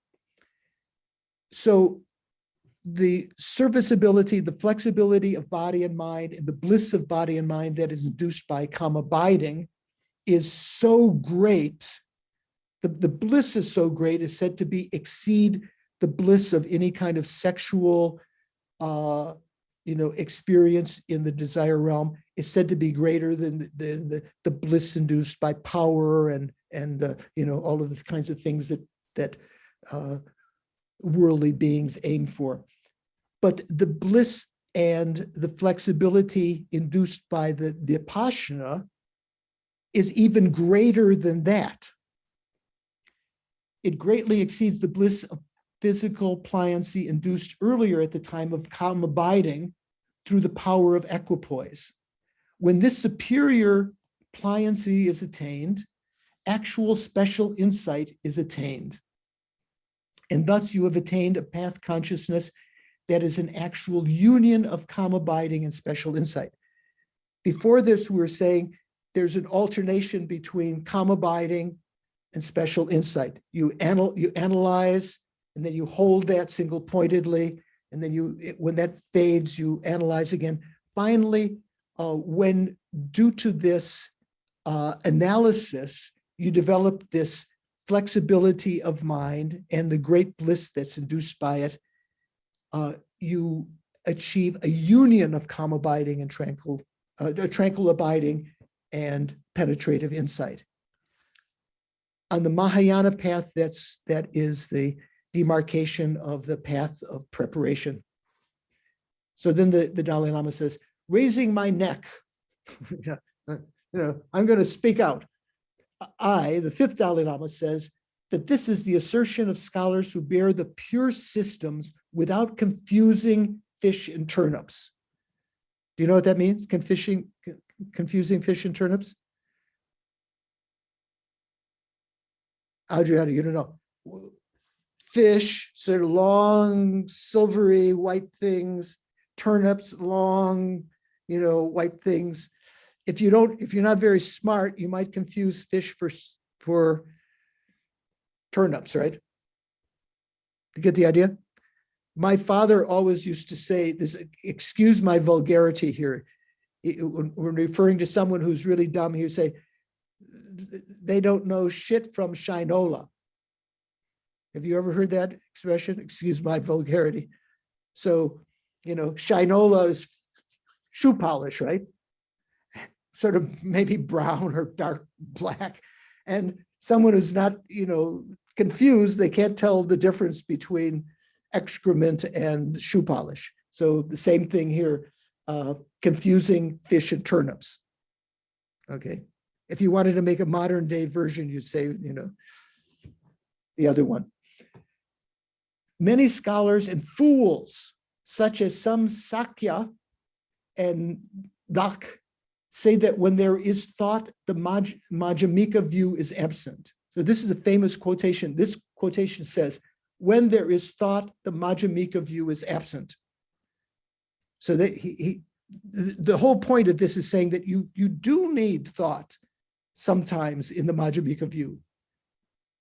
S1: So the serviceability, the flexibility of body and mind, and the bliss of body and mind that is induced by calm abiding is so great. The bliss is so great, is said to exceed the bliss of any kind of sexual experience in the desire realm. Is said to be greater than the bliss induced by power and all of the kinds of things that worldly beings aim for. But the bliss and the flexibility induced by the vipassana is even greater than that. It greatly exceeds the bliss of physical pliancy induced earlier at the time of calm abiding through the power of equipoise. When this superior pliancy is attained, actual special insight is attained. And thus you have attained a path consciousness that is an actual union of calm abiding and special insight. Before this, we were saying there's an alternation between calm abiding and special insight. You analyze, and then you hold that single pointedly, and then when that fades, you analyze again. Finally, when due to this analysis, you develop this flexibility of mind and the great bliss that's induced by it, you achieve a union of calm abiding and tranquil abiding and penetrative insight. On the Mahayana path, that is the demarcation of the path of preparation. So then the Dalai Lama says, raising my neck, I'm going to speak out. I, the 5th Dalai Lama, says that this is the assertion of scholars who bear the pure systems without confusing fish and turnips. Do you know what that means? Confusing fish and turnips? Adriana, you don't know. Fish, sort of long, silvery, white things. Turnips, long, white things. If you're not very smart, you might confuse fish for turnips, right? You get the idea? My father always used to say this, excuse my vulgarity here. When referring to someone who's really dumb, he would say, they don't know shit from Shinola. Have you ever heard that expression? Excuse my vulgarity. So, Shinola is shoe polish, right? Sort of maybe brown or dark black. And someone who's not, confused, they can't tell the difference between excrement and shoe polish. So the same thing here, confusing fish and turnips. Okay. If you wanted to make a modern day version, you'd say, the other one. Many scholars and fools, such as some Sakya and Dak, say that when there is thought, the Madhyamaka view is absent. So this is a famous quotation. This quotation says, when there is thought, the Madhyamaka view is absent. So that the whole point of this is saying that you do need thought sometimes in the Madhyamaka view.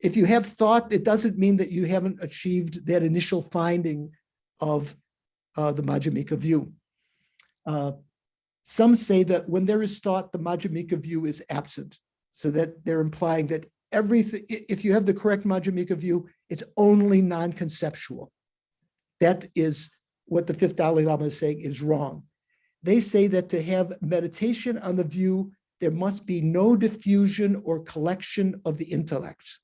S1: If you have thought, it doesn't mean that you haven't achieved that initial finding of the Madhyamaka view. Some say that when there is thought, the Madhyamaka view is absent. So that they're implying that everything, if you have the correct Madhyamaka view, it's only non-conceptual. That is what the fifth Dalai Lama is saying is wrong. They say that to have meditation on the view, there must be no diffusion or collection of the intellect.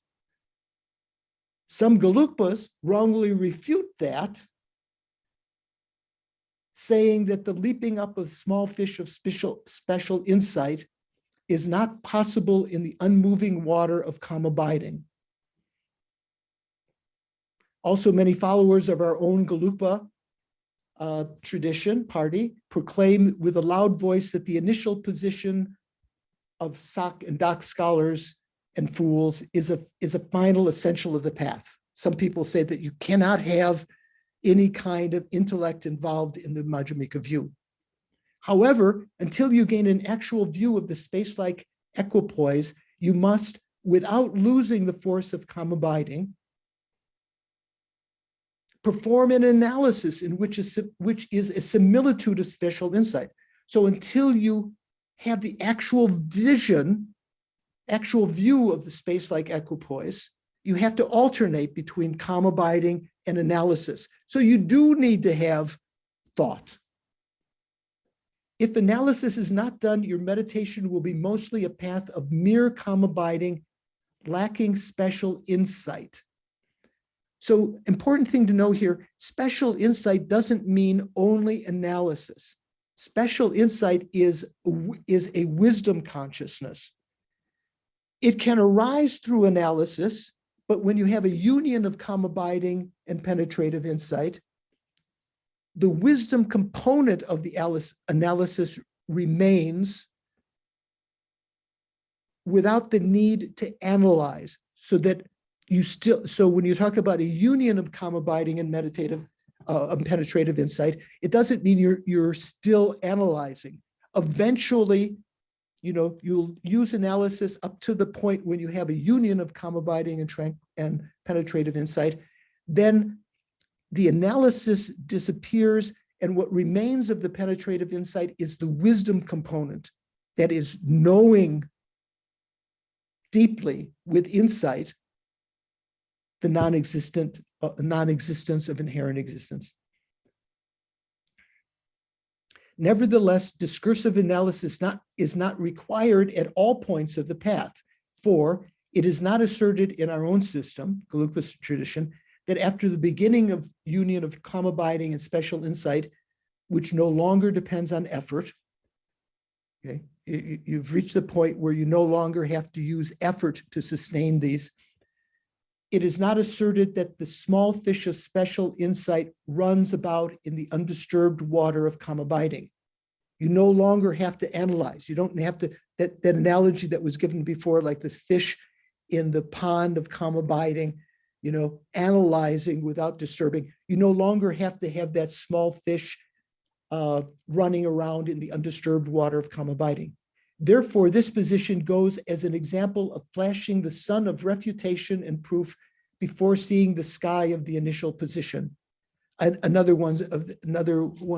S1: Some Gelugpas wrongly refute that, saying that the leaping up of small fish of special insight is not possible in the unmoving water of calm abiding. Also, many followers of our own Gelugpa tradition, party, proclaim with a loud voice that the initial position of Sak and Dak scholars and fools is a final essential of the path. Some people say that you cannot have any kind of intellect involved in the Madhyamaka view. However, until you gain an actual view of the space-like equipoise, you must, without losing the force of calm abiding, perform an analysis in which is a similitude of special insight. So until you have the actual vision, actual view of the space-like equipoise, you have to alternate between calm abiding and analysis. So you do need to have thought. If analysis is not done, your meditation will be mostly a path of mere calm abiding, lacking special insight. So important thing to know here, special insight doesn't mean only analysis. Special insight is a wisdom consciousness. It can arise through analysis, but when you have a union of calm abiding and penetrative insight, the wisdom component of the analysis remains without the need to analyze, so that so when you talk about a union of calm abiding and meditative penetrative insight, it doesn't mean you're still analyzing. Eventually, you'll use analysis up to the point when you have a union of calm abiding and penetrative insight. Then the analysis disappears, and what remains of the penetrative insight is the wisdom component, that is knowing deeply with insight the non-existence of inherent existence. Nevertheless, discursive analysis is not required at all points of the path, for it is not asserted in our own system, Gelugpa tradition, that after the beginning of union of calm abiding and special insight, which no longer depends on effort, okay, you've reached the point where you no longer have to use effort to sustain these. It is not asserted that the small fish of special insight runs about in the undisturbed water of calm abiding. You no longer have to analyze. You don't have to, that analogy that was given before, like this fish in the pond of calm abiding, analyzing without disturbing. You no longer have to have that small fish running around in the undisturbed water of calm abiding. Therefore, this position goes as an example of flashing the sun of refutation and proof before seeing the sky of the initial position. another one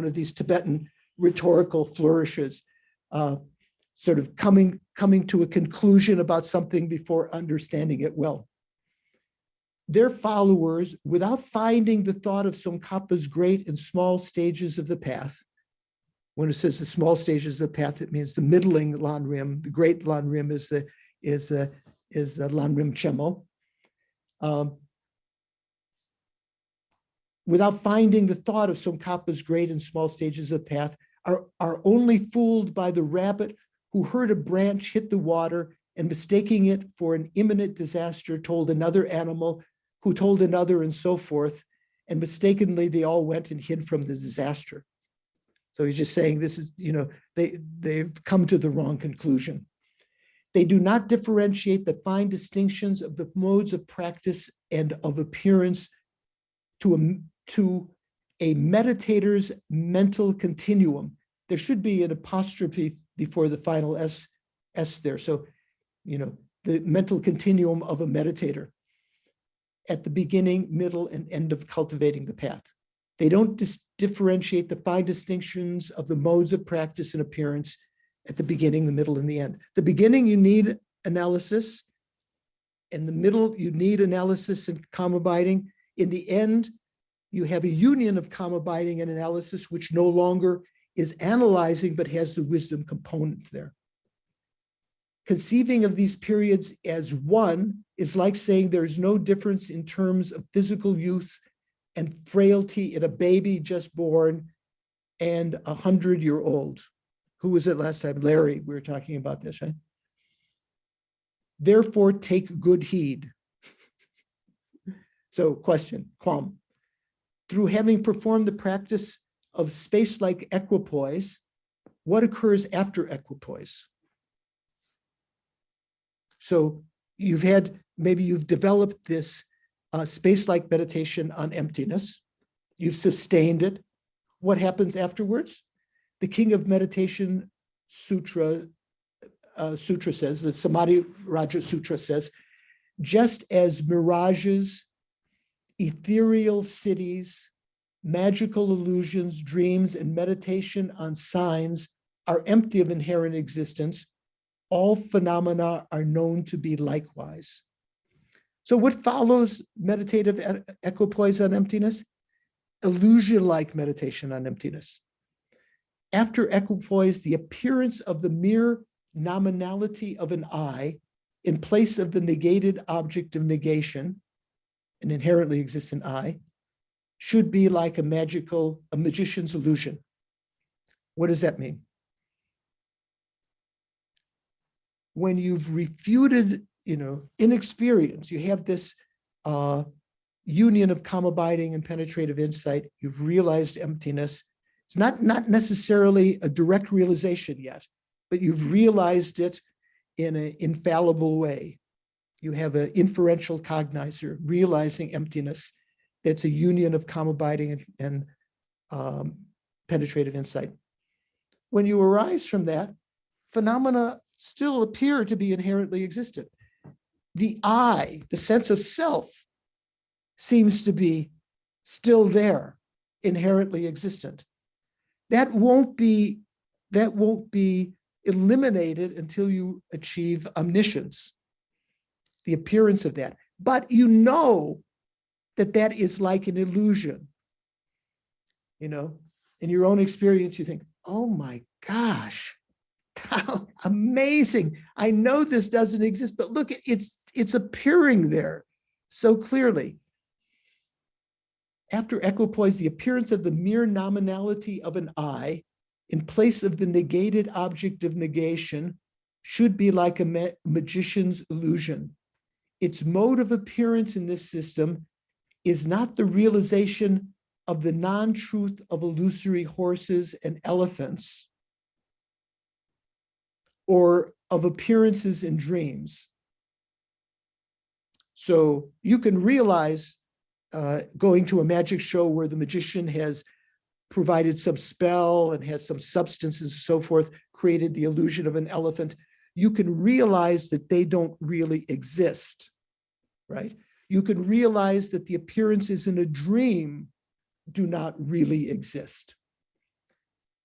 S1: of these Tibetan rhetorical flourishes, sort of coming to a conclusion about something before understanding it well. Their followers, without finding the thought of Tsongkhapa's great and small stages of the path, when it says the small stages of the path, it means the middling Lanrim. The great Lanrim is the Lanrim Chemo. Without finding the thought of Tsongkhapa's great and small stages of the path, are only fooled by the rabbit who heard a branch hit the water and mistaking it for an imminent disaster told another animal who told another and so forth, and mistakenly they all went and hid from the disaster. So he's just saying this is, they've come to the wrong conclusion. They do not differentiate the fine distinctions of the modes of practice and of appearance to a meditator's mental continuum. There should be an apostrophe before the final S there. So, the mental continuum of a meditator at the beginning, middle, and end of cultivating the path. They don't differentiate the fine distinctions of the modes of practice and appearance at the beginning, the middle, and the end. The beginning, you need analysis. In the middle, you need analysis and calm abiding. In the end, you have a union of calm abiding and analysis, which no longer is analyzing, but has the wisdom component there. Conceiving of these periods as one is like saying there's no difference in terms of physical youth and frailty in a baby just born and a 100-year-old. Who was it last time? Larry, we were talking about this, right? Therefore, take good heed. So question, Kwam. Through having performed the practice of space-like equipoise, what occurs after equipoise? So maybe you've developed this space-like meditation on emptiness. You've sustained it. What happens afterwards? The King of Meditation Sutra says, the Samadhi Raja Sutra says, just as mirages, ethereal cities, magical illusions, dreams, and meditation on signs are empty of inherent existence, all phenomena are known to be likewise. So what follows meditative equipoise on emptiness? Illusion-like meditation on emptiness. After equipoise, the appearance of the mere nominality of an I in place of the negated object of negation, an inherently existent I, should be like a magician's illusion. What does that mean? When you've refuted, inexperience, you have this union of calm abiding and penetrative insight, you've realized emptiness. It's not necessarily a direct realization yet, but you've realized it in an infallible way. You have an inferential cognizer realizing emptiness. That's a union of calm abiding and penetrative insight. When you arise from that, phenomena still appear to be inherently existent. The I, the sense of self, seems to be still there, inherently existent. That won't be eliminated until you achieve omniscience, the appearance of that. But you know that is like an illusion. In your own experience, you think, oh my gosh, how amazing. I know this doesn't exist, but look, it's appearing there so clearly. After equipoise, the appearance of the mere nominality of an I in place of the negated object of negation should be like a magician's illusion. Its mode of appearance in this system is not the realization of the non-truth of illusory horses and elephants or of appearances in dreams. So you can realize going to a magic show where the magician has provided some spell and has some substance and so forth, created the illusion of an elephant. You can realize that they don't really exist, right? You can realize that the appearance is in a dream do not really exist.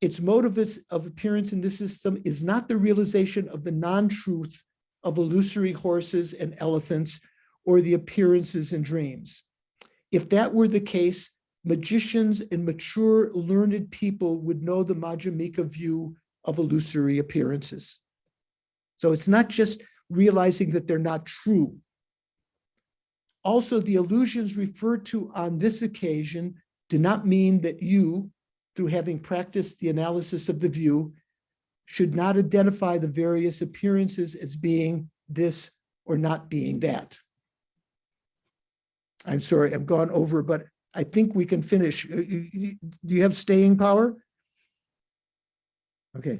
S1: Its motive of appearance in this system is not the realization of the non-truth of illusory horses and elephants or the appearances in dreams. If that were the case, magicians and mature, learned people would know the Madhyamaka view of illusory appearances. So it's not just realizing that they're not true. Also, the illusions referred to on this occasion do not mean that you, through having practiced the analysis of the view, should not identify the various appearances as being this or not being that. I'm sorry, I've gone over, but I think we can finish. Do you have staying power? Okay.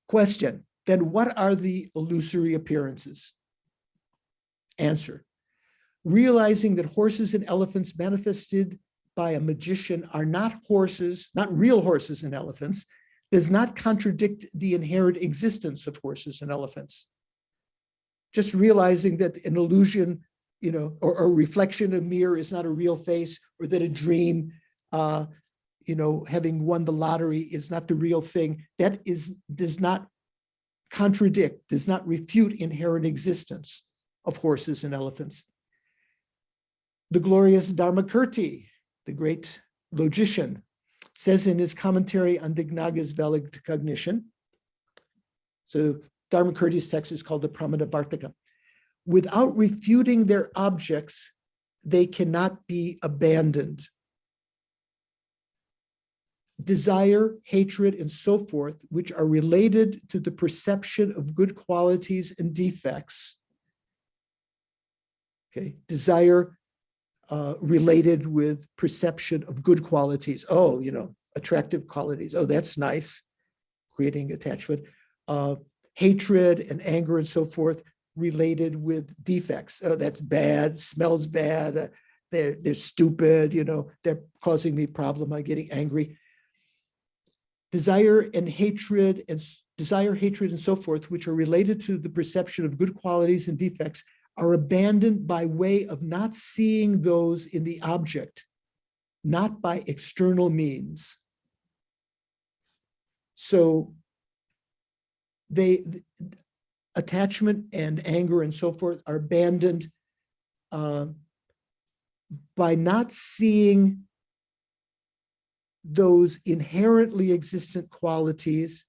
S1: Question, then what are the illusory appearances? Answer, realizing that horses and elephants manifested by a magician are not horses, not real horses and elephants, does not contradict the inherent existence of horses and elephants. Just realizing that an illusion, or a reflection of mirror is not a real face, or that a dream, having won the lottery is not the real thing, does not contradict, does not refute inherent existence of horses and elephants. The glorious Dharmakirti, the great logician, says in his commentary on Dignaga's valid cognition, so Dharmakirti's text is called the Pramana Vartaka, without refuting their objects, they cannot be abandoned. Desire, hatred, and so forth, which are related to the perception of good qualities and defects. Okay, desire related with perception of good qualities. Oh, attractive qualities. Oh, that's nice. Creating attachment. Hatred and anger and so forth related with defects. Oh, that's bad, smells bad. They're stupid, they're causing me problem. I'm getting angry. Desire, hatred, and so forth, which are related to the perception of good qualities and defects, are abandoned by way of not seeing those in the object, not by external means. So attachment and anger and so forth are abandoned by not seeing those inherently existent qualities,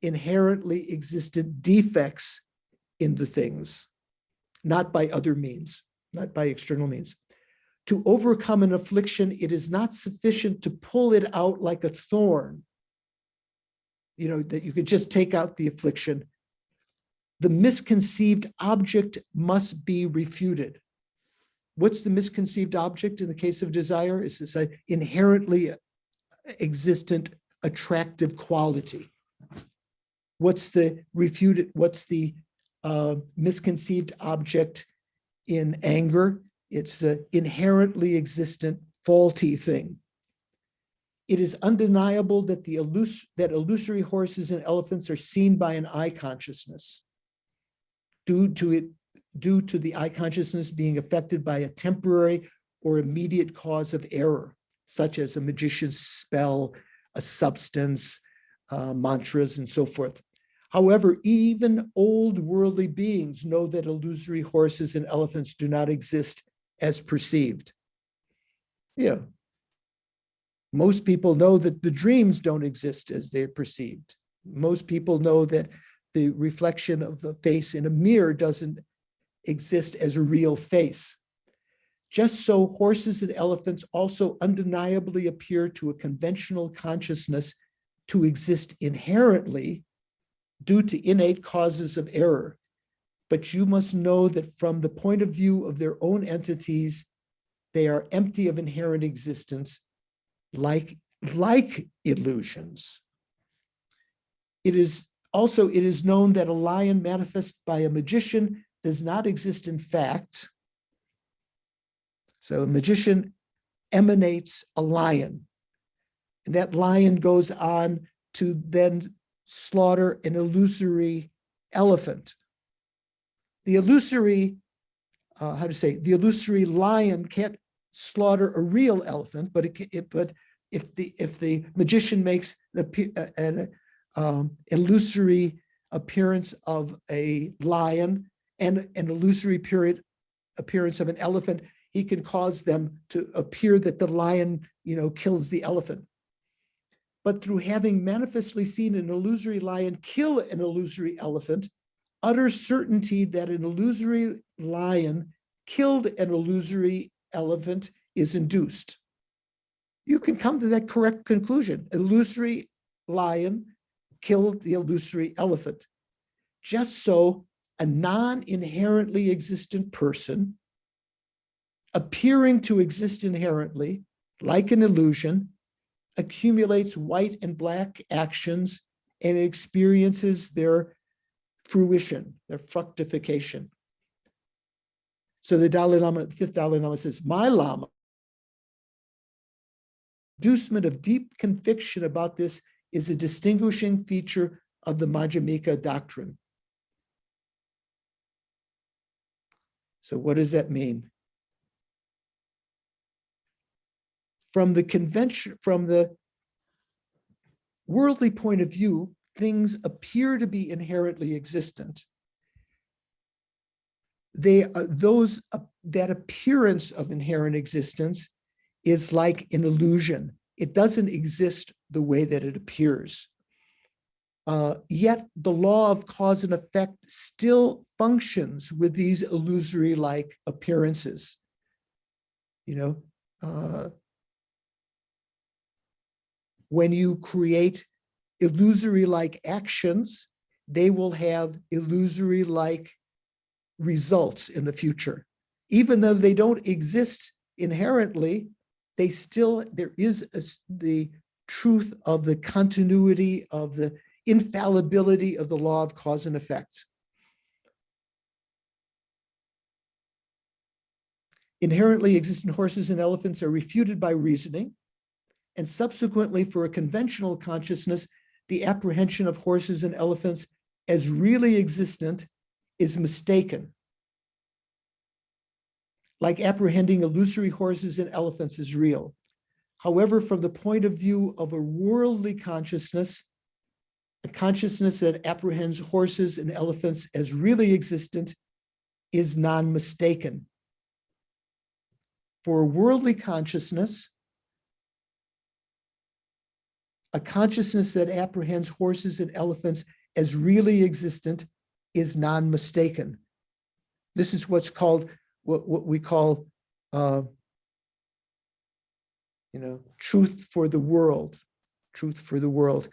S1: inherently existent defects in the things, not by other means, not by external means. To overcome an affliction, it is not sufficient to pull it out like a thorn, that you could just take out the affliction. The misconceived object must be refuted. What's the misconceived object in the case of desire? It's this inherently existent attractive quality. What's the misconceived object in anger? It's an inherently existent faulty thing. It is undeniable that that illusory horses and elephants are seen by an eye consciousness, due to the eye consciousness being affected by a temporary or immediate cause of error, such as a magician's spell, a substance, mantras, and so forth. However, even old worldly beings know that illusory horses and elephants do not exist as perceived. Most people know that the dreams don't exist as they're perceived. Most people know that the reflection of the face in a mirror doesn't exist as a real face. Just so, horses and elephants also undeniably appear to a conventional consciousness to exist inherently due to innate causes of error. But you must know that from the point of view of their own entities, they are empty of inherent existence, like illusions. It is known that a lion manifested by a magician does not exist in fact. So a magician emanates a lion, and that lion goes on to then slaughter an illusory elephant. The illusory how to say, the illusory lion can't slaughter a real elephant, but but if the magician makes an illusory appearance of a lion and an illusory appearance of an elephant, he can cause them to appear that the lion, kills the elephant. But through having manifestly seen an illusory lion kill an illusory elephant, utter certainty that an illusory lion killed an illusory elephant is induced. You can come to that correct conclusion. Illusory lion killed the illusory elephant. Just so a non-inherently existent person appearing to exist inherently, like an illusion, accumulates white and black actions and experiences their fruition, their fructification. So the fifth Dalai Lama says, my Lama, inducement of deep conviction about this is a distinguishing feature of the Madhyamaka doctrine. So what does that mean? From the worldly point of view, things appear to be inherently existent. That appearance of inherent existence is like an illusion. It doesn't exist the way that it appears. Yet the law of cause and effect still functions with these illusory-like appearances. When you create illusory-like actions, they will have illusory-like results in the future. Even though they don't exist inherently, there is the truth of the continuity, of the infallibility of the law of cause and effects. Inherently existent horses and elephants are refuted by reasoning, and subsequently for a conventional consciousness, the apprehension of horses and elephants as really existent is mistaken. Like apprehending illusory horses and elephants is real. However, from the point of view of a worldly consciousness, a consciousness that apprehends horses and elephants as really existent is non-mistaken. For a worldly consciousness, a consciousness that apprehends horses and elephants as really existent is non-mistaken. This is what's called, what we call, truth for the world. Truth for the world.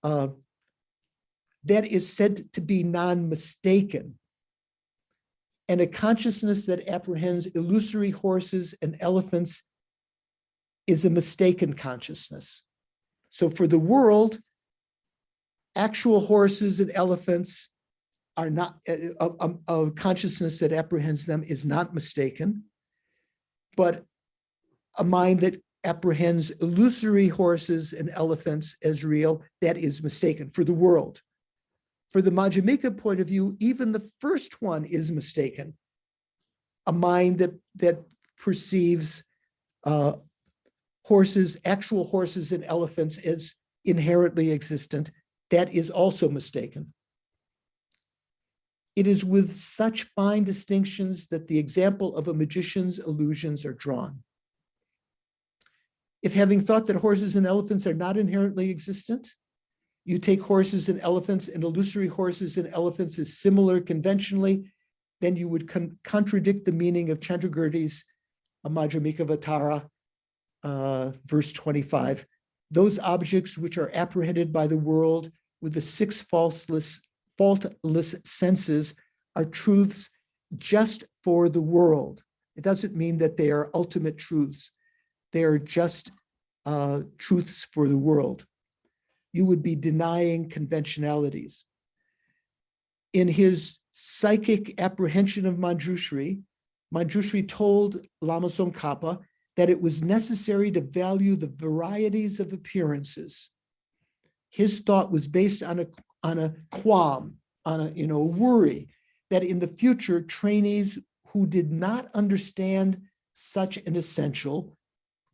S1: That is said to be non-mistaken. And a consciousness that apprehends illusory horses and elephants is a mistaken consciousness. So for the world, actual horses and elephants are not, a consciousness that apprehends them is not mistaken, but a mind that apprehends illusory horses and elephants as real, that is mistaken for the world. For the Madhyamaka point of view, even the first one is mistaken. A mind that perceives actual horses and elephants as inherently existent, that is also mistaken. It is with such fine distinctions that the example of a magician's illusions are drawn. If having thought that horses and elephants are not inherently existent, you take horses and elephants and illusory horses and elephants as similar conventionally, then you would contradict the meaning of Chandrakirti's Madhyamaka Vatara, verse 25. Those objects which are apprehended by the world with the six faultless senses are truths just for the world. It doesn't mean that they are ultimate truths. They are just truths for the world. You would be denying conventionalities. In his psychic apprehension of Manjushri, Manjushri told Lama Tsongkhapa that it was necessary to value the varieties of appearances. His thought was based on a qualm, on a worry that in the future trainees who did not understand such an essential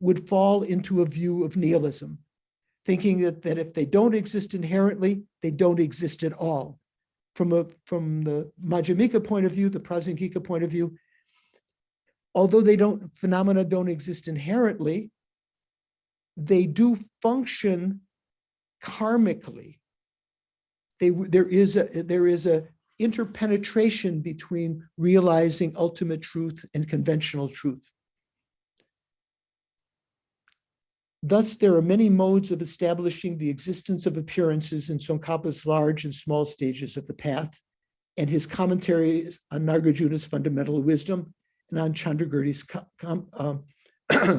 S1: would fall into a view of nihilism, thinking that if they don't exist inherently, they don't exist at all. From the Madhyamaka point of view, the Prasangika point of view, although phenomena don't exist inherently, they do function karmically. There is a interpenetration between realizing ultimate truth and conventional truth. Thus, there are many modes of establishing the existence of appearances in Tsongkhapa's large and small stages of the path, and his commentaries on Nagarjuna's fundamental wisdom and on Chandrakirti's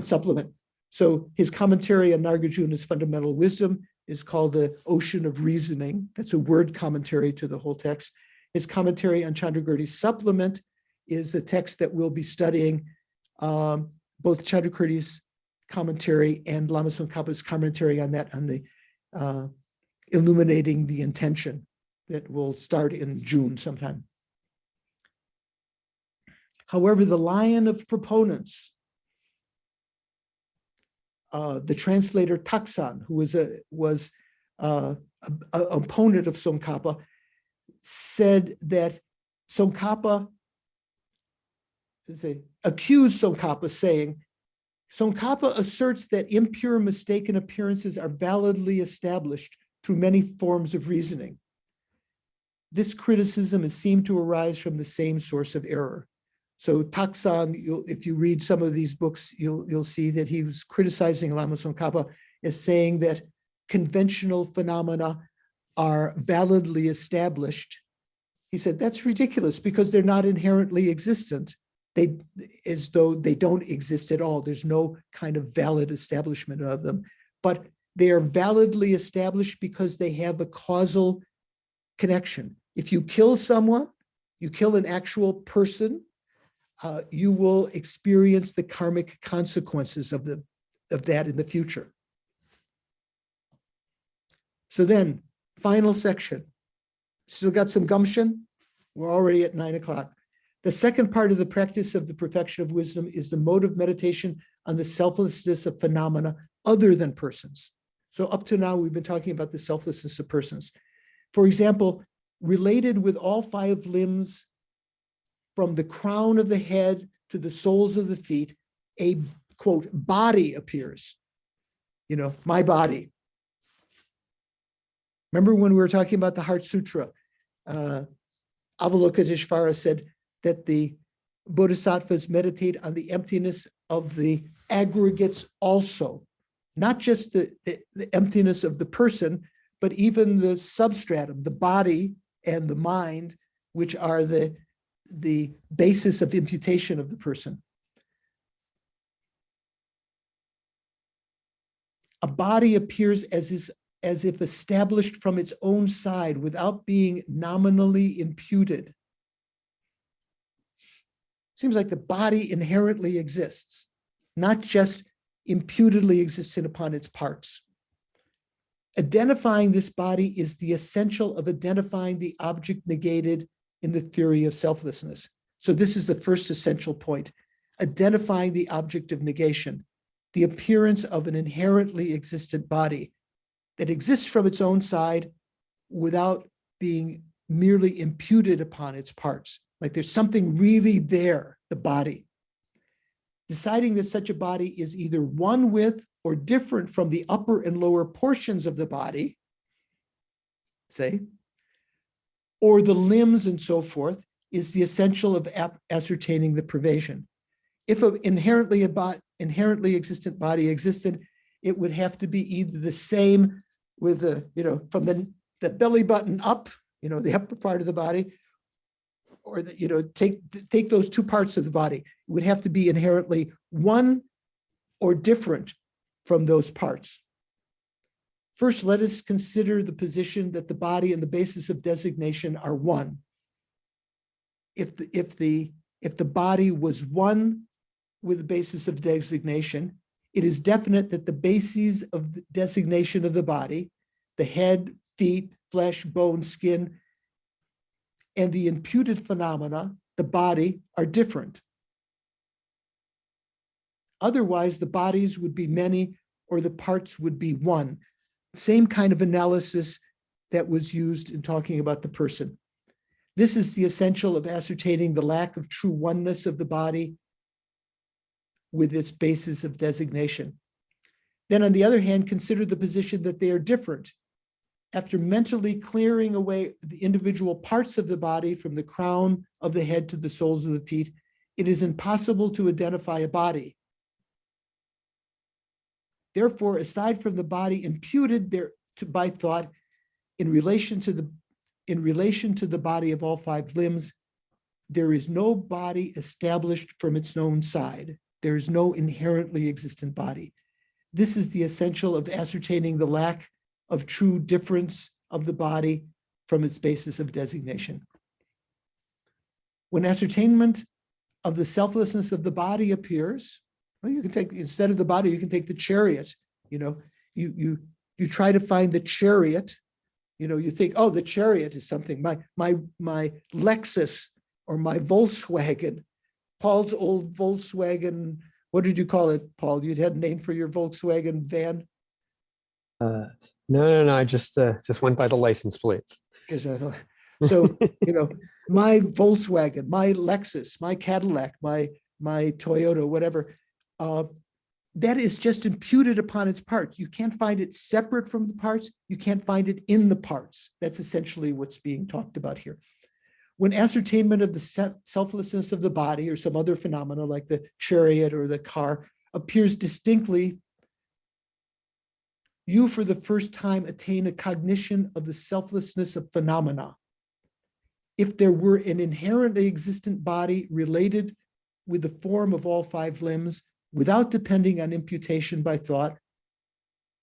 S1: supplement. So his commentary on Nagarjuna's fundamental wisdom is called the Ocean of Reasoning. That's a word commentary to the whole text. His commentary on Chandrakirti's supplement is the text that we'll be studying, both Chandrakirti's commentary and Lama Tsongkhapa's commentary on that, on the illuminating the intention, that will start in June sometime. However, the lion of proponents, the translator Taksan, who was an opponent of Tsongkhapa, said that Tsongkhapa, accused Tsongkhapa, saying, Tsongkhapa asserts that impure, mistaken appearances are validly established through many forms of reasoning. This criticism is seemed to arise from the same source of error. So Taksan, if you read some of these books, you'll see that he was criticizing Lama Tsongkhapa as saying that conventional phenomena are validly established. He said, that's ridiculous because they're not inherently existent. As though they don't exist at all. There's no kind of valid establishment of them, but they are validly established because they have a causal connection. If you kill someone, you kill an actual person, you will experience the karmic consequences of that in the future. So then, final section. Still got some gumption? We're already at 9 o'clock. The second part of the practice of the perfection of wisdom is the mode of meditation on the selflessness of phenomena other than persons. So up to now, we've been talking about the selflessness of persons. For example, related with all 5 limbs, from the crown of the head to the soles of the feet, a, quote, body appears. My body. Remember when we were talking about the Heart Sutra, Avalokiteshvara said that the bodhisattvas meditate on the emptiness of the aggregates also, not just the emptiness of the person, but even the substratum, the body and the mind, which are the basis of imputation of the person. A body appears as if established from its own side without being nominally imputed. Seems like the body inherently exists, not just imputedly existent upon its parts. Identifying this body is the essential of identifying the object negated in the theory of selflessness. So this is the first essential point, identifying the object of negation, the appearance of an inherently existent body that exists from its own side without being merely imputed upon its parts. Like there's something really there, the body. Deciding that such a body is either one with or different from the upper and lower portions of the body, say, or the limbs and so forth, is the essential of ascertaining the privation. If an inherently existent body existed, it would have to be either the same with from the belly button up, the upper part of the body, or take those 2 parts of the body. It would have to be inherently one or different from those parts. First, let us consider the position that the body and the basis of designation are one. If the body was one with the basis of designation, it is definite that the bases of the designation of the body, the head, feet, flesh, bone, skin, and the imputed phenomena, the body are different. Otherwise, the bodies would be many or the parts would be one. Same kind of analysis that was used in talking about the person. This is the essential of ascertaining the lack of true oneness of the body with its basis of designation. Then on the other hand, consider the position that they are different. After mentally clearing away the individual parts of the body from the crown of the head to the soles of the feet, it is impossible to identify a body. Therefore, aside from the body imputed by thought in relation to the body of all five limbs, there is no body established from its own side. There is no inherently existent body. This is the essential of ascertaining the lack of true difference of the body from its basis of designation. When ascertainment of the selflessness of the body appears, well, you can take, instead of the body, you can take the chariot. You know, you try to find the chariot. You know, you think, oh, the chariot is something. My Lexus or my Volkswagen, Paul's old Volkswagen. What did you call it, Paul? You had a name for your Volkswagen van?
S6: No. I just went by the license plates.
S1: So, you know, my Volkswagen, my Lexus, my Cadillac, my Toyota, whatever, that is just imputed upon its parts. You can't find it separate from the parts. You can't find it in the parts. That's essentially what's being talked about here. When ascertainment of the selflessness of the body or some other phenomena like the chariot or the car appears distinctly, you for the first time attain a cognition of the selflessness of phenomena. If there were an inherently existent body related with the form of all five limbs, without depending on imputation by thought,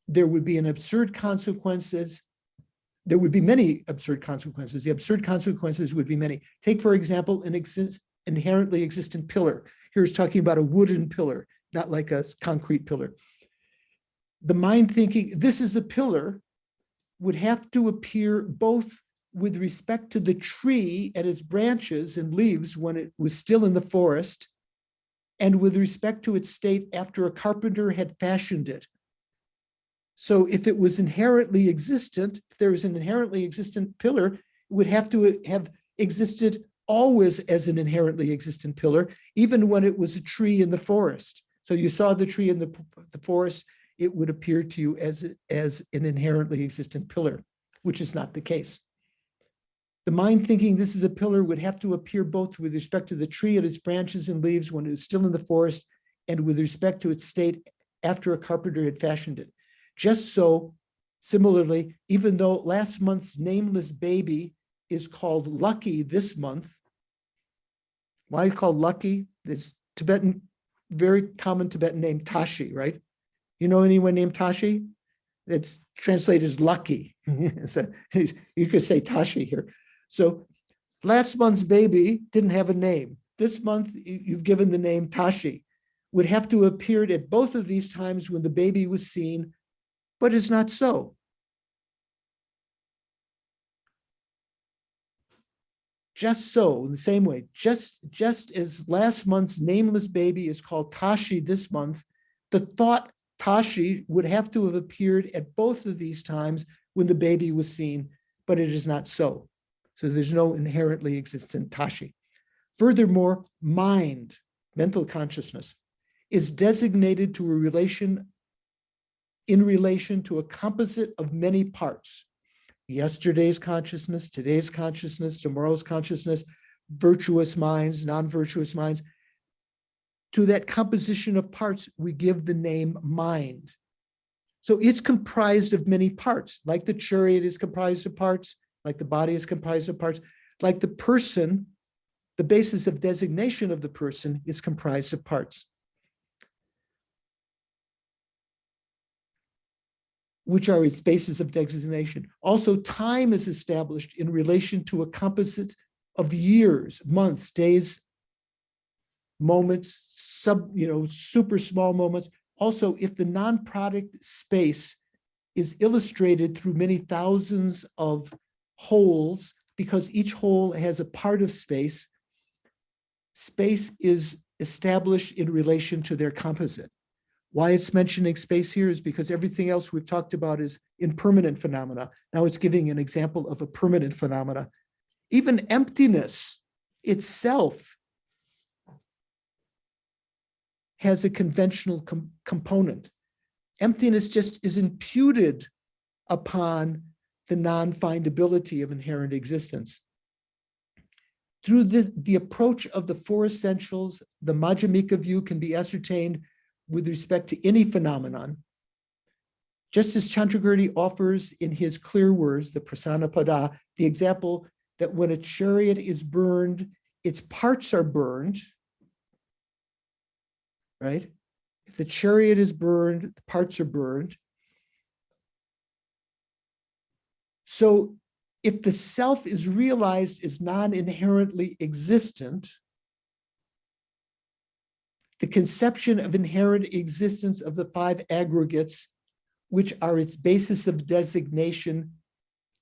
S1: there would be many absurd consequences. The absurd consequences would be many. Take, for example, an inherently existent pillar. Here's talking about a wooden pillar, not like a concrete pillar. The mind thinking, this is a pillar, would have to appear both with respect to the tree and its branches and leaves when it was still in the forest, and with respect to its state after a carpenter had fashioned it. So if it was inherently existent, if there was an inherently existent pillar, it would have to have existed always as an inherently existent pillar, even when it was a tree in the forest. So you saw the tree in the forest, it would appear to you as an inherently existent pillar, which is not the case. The mind thinking this is a pillar would have to appear both with respect to the tree and its branches and leaves when it was still in the forest, and with respect to its state after a carpenter had fashioned it. Just so, similarly, even though last month's nameless baby is called Lucky this month, why is it called Lucky? This Tibetan, very common Tibetan name, Tashi, right? You know anyone named Tashi? It's translated as lucky. So you could say Tashi here. So last month's baby didn't have a name. This month, you've given the name Tashi. Would have to have appeared at both of these times when the baby was seen, but it's not so. Just so, in the same way, just as last month's nameless baby is called Tashi this month, the thought Tashi would have to have appeared at both of these times when the baby was seen, but it is not so. So there's no inherently existent Tashi. Furthermore, mind, mental consciousness, is designated to a relation, in relation to a composite of many parts. Yesterday's consciousness, today's consciousness, tomorrow's consciousness, virtuous minds, non-virtuous minds. To that composition of parts, we give the name mind. So it's comprised of many parts, like the chariot is comprised of parts, like the body is comprised of parts, like the person, the basis of designation of the person is comprised of parts, which are its basis of designation. Also, time is established in relation to a composite of years, months, days, moments, super small moments. Also, if the non-product space is illustrated through many thousands of holes, because each hole has a part of space, space is established in relation to their composite. Why it's mentioning space here is because everything else we've talked about is impermanent phenomena. Now it's giving an example of a permanent phenomena. Even emptiness itself has a conventional component. Emptiness just is imputed upon the non-findability of inherent existence. Through the approach of the four essentials, the Madhyamaka view can be ascertained with respect to any phenomenon. Just as Chandrakirti offers in his clear words, the Prasanapada, the example that when a chariot is burned, its parts are burned, right? If the chariot is burned, the parts are burned. So if the self is realized as non-inherently existent, the conception of inherent existence of the five aggregates, which are its basis of designation,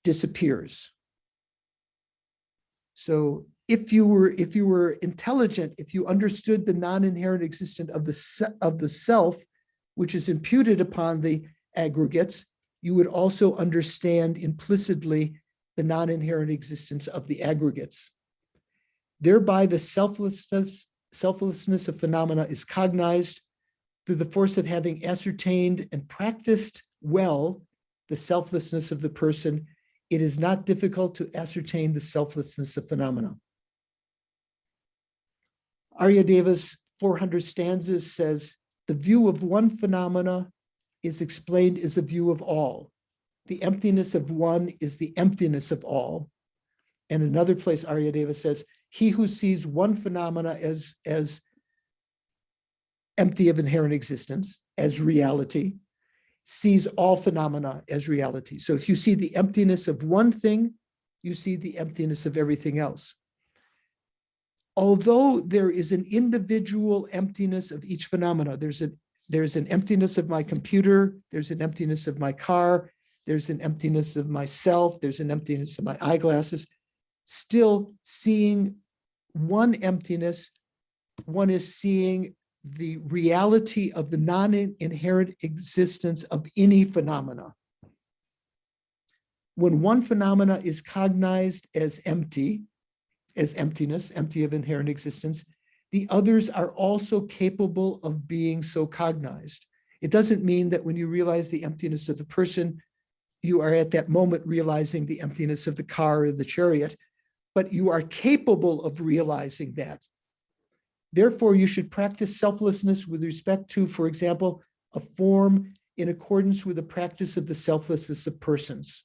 S1: disappears. So if you were intelligent, if you understood the non-inherent existence of the self, which is imputed upon the aggregates, you would also understand implicitly the non-inherent existence of the aggregates. Thereby, the selflessness of phenomena is cognized through the force of having ascertained and practiced well the selflessness of the person. It is not difficult to ascertain the selflessness of phenomena. Aryadeva's 400 stanzas says, the view of one phenomena is explained as a view of all. The emptiness of one is the emptiness of all. And another place, Aryadeva says, he who sees one phenomena as empty of inherent existence, as reality, sees all phenomena as reality. So if you see the emptiness of one thing, you see the emptiness of everything else. Although there is an individual emptiness of each phenomena, there's an emptiness of my computer, there's an emptiness of my car, there's an emptiness of myself, there's an emptiness of my eyeglasses. Still seeing one emptiness, one is seeing the reality of the non-inherent existence of any phenomena. When one phenomena is cognized as empty, as emptiness, empty of inherent existence, the others are also capable of being so cognized. It doesn't mean that when you realize the emptiness of the person, you are at that moment realizing the emptiness of the car or the chariot, but you are capable of realizing that. Therefore, you should practice selflessness with respect to, for example, a form in accordance with the practice of the selflessness of persons.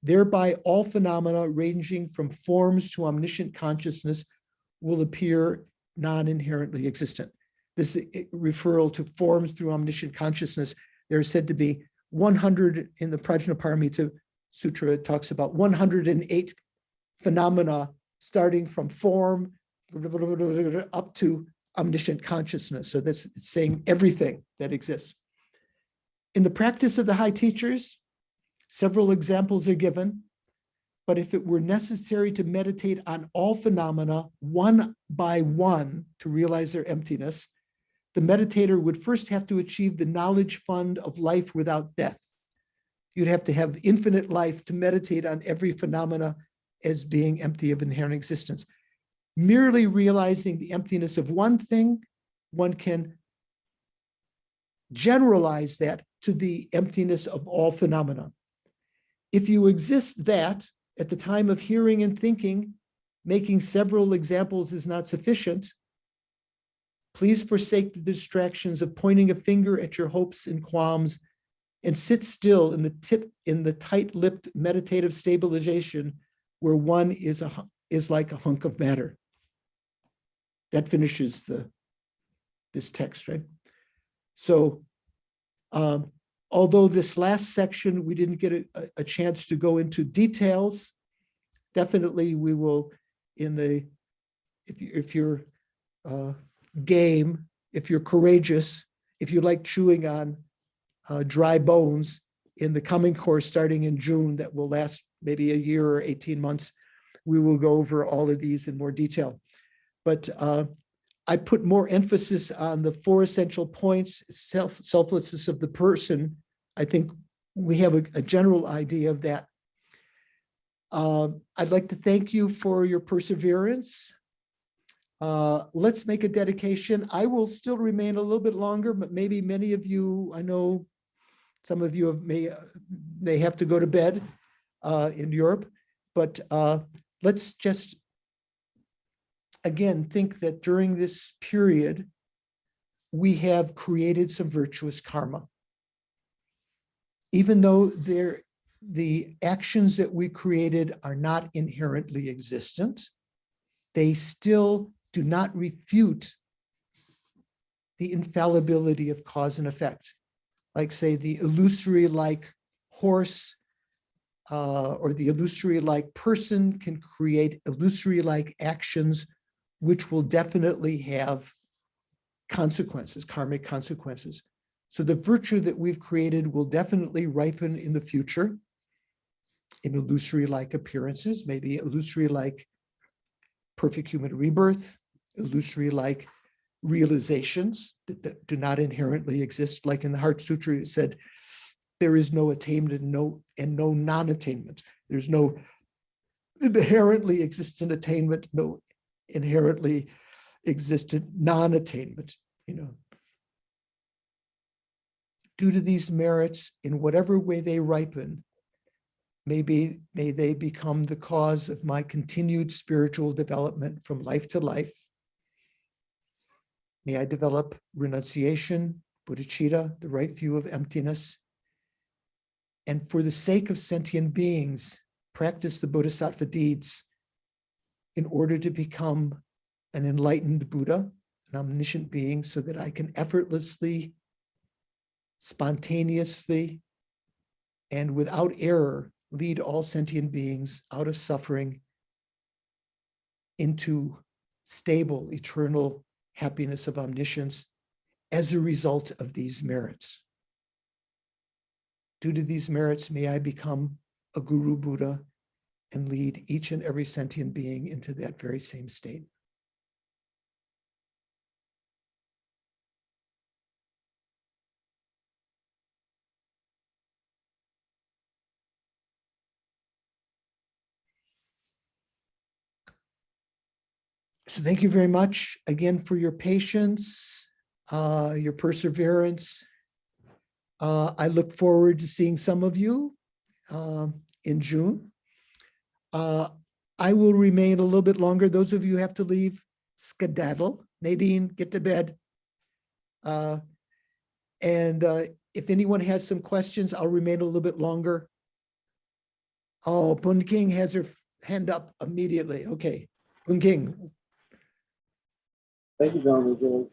S1: Thereby, all phenomena ranging from forms to omniscient consciousness will appear non-inherently existent. This referral to forms through omniscient consciousness, there are said to be 100 in the Prajnaparamita Sutra. It talks about 108 phenomena starting from form up to omniscient consciousness. So that's saying everything that exists. In the practice of the high teachers, several examples are given, but if it were necessary to meditate on all phenomena one by one to realize their emptiness, the meditator would first have to achieve the knowledge fund of life without death. You'd have to have infinite life to meditate on every phenomena as being empty of inherent existence. Merely realizing the emptiness of one thing, one can generalize that to the emptiness of all phenomena. If you exist that, at the time of hearing and thinking, making several examples is not sufficient. Please forsake the distractions of pointing a finger at your hopes and qualms and sit still in the tight-lipped meditative stabilization where one is like a hunk of matter. That finishes this text, right? So although this last section, we didn't get a chance to go into details, definitely we will if you're game, if you're courageous, if you like chewing on dry bones, in the coming course starting in June that will last maybe a year or 18 months, we will go over all of these in more detail. but I put more emphasis on the 4 essential points, selflessness of the person. I think we have a general idea of that. I'd like to thank you for your perseverance. Let's make a dedication. I will still remain a little bit longer, but maybe many of you, I know some of you may have to go to bed in Europe, but let's just again think that during this period, we have created some virtuous karma. Even though the actions that we created are not inherently existent, they still do not refute the infallibility of cause and effect. Like say the illusory-like horse or the illusory-like person can create illusory-like actions which will definitely have consequences, karmic consequences. So the virtue that we've created will definitely ripen in the future in illusory-like appearances, maybe illusory-like perfect human rebirth, illusory-like realizations that do not inherently exist. Like in the Heart Sutra, it said, there is no attainment and no non-attainment. There's no inherently existent attainment, no inherently existent non-attainment, Due to these merits, in whatever way they ripen, may they become the cause of my continued spiritual development from life to life. May I develop renunciation, bodhicitta, the right view of emptiness, and for the sake of sentient beings, practice the bodhisattva deeds in order to become an enlightened Buddha, an omniscient being, so that I can effortlessly, spontaneously, and without error, lead all sentient beings out of suffering into stable, eternal happiness of omniscience as a result of these merits. Due to these merits, may I become a Guru Buddha and lead each and every sentient being into that very same state. So thank you very much again for your patience, your perseverance. I look forward to seeing some of you in June. I will remain a little bit longer. Those of you who have to leave, skedaddle. Nadine, get to bed. If anyone has some questions, I'll remain a little bit longer. Oh, Bun King has her hand up immediately. Okay, Bun King.
S8: Thank you, Venerable.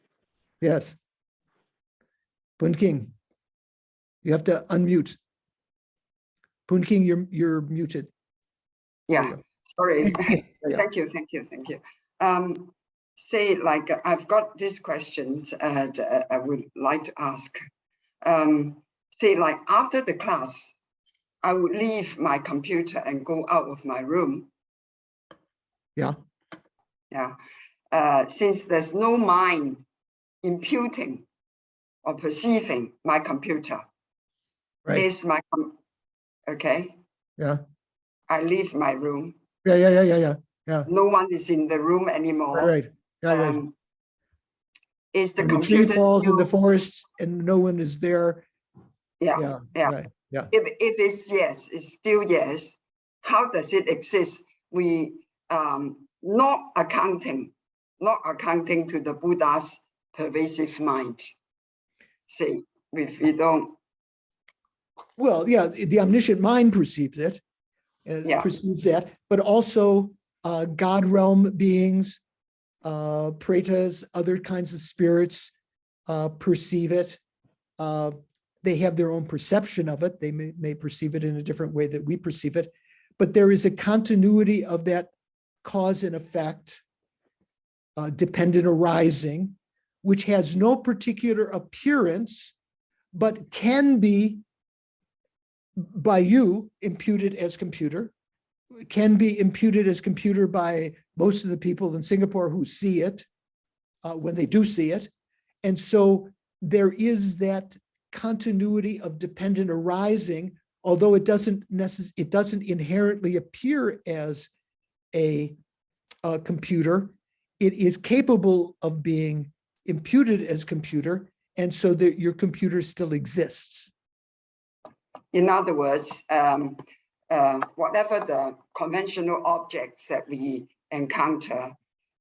S1: Yes. Bun King, you have to unmute. Bun King, you're muted.
S9: Yeah, sorry.
S1: Yeah.
S9: Thank you. Say, like, I've got these questions I would like to ask. Say, like, after the class, I would leave my computer and go out of my room.
S1: Yeah.
S9: Yeah. Since there's no mind imputing or perceiving my computer.
S1: Right.
S9: Is my, okay?
S1: Yeah.
S9: I leave my room.
S1: Yeah.
S9: No one is in the room anymore.
S1: Right. Right.
S9: Is the
S1: when
S9: computer
S1: the tree falls
S9: still...
S1: in the forest and no one is there.
S9: Yeah.
S1: Right. Yeah.
S9: If it's yes, it's still yes. How does it exist? We not accounting to the Buddha's pervasive mind. See, if we don't.
S1: Well, yeah, the omniscient mind perceives it, perceives that, but also God realm beings, pretas, other kinds of spirits perceive it. They have their own perception of it. They may perceive it in a different way that we perceive it, but there is a continuity of that cause and effect, dependent arising, which has no particular appearance, but can be by you imputed as computer, can be imputed as computer by most of the people in Singapore who see it when they do see it. And so there is that continuity of dependent arising, although it doesn't inherently appear as a computer. It is capable of being imputed as computer, and so that your computer still exists.
S9: In other words, whatever the conventional objects that we encounter,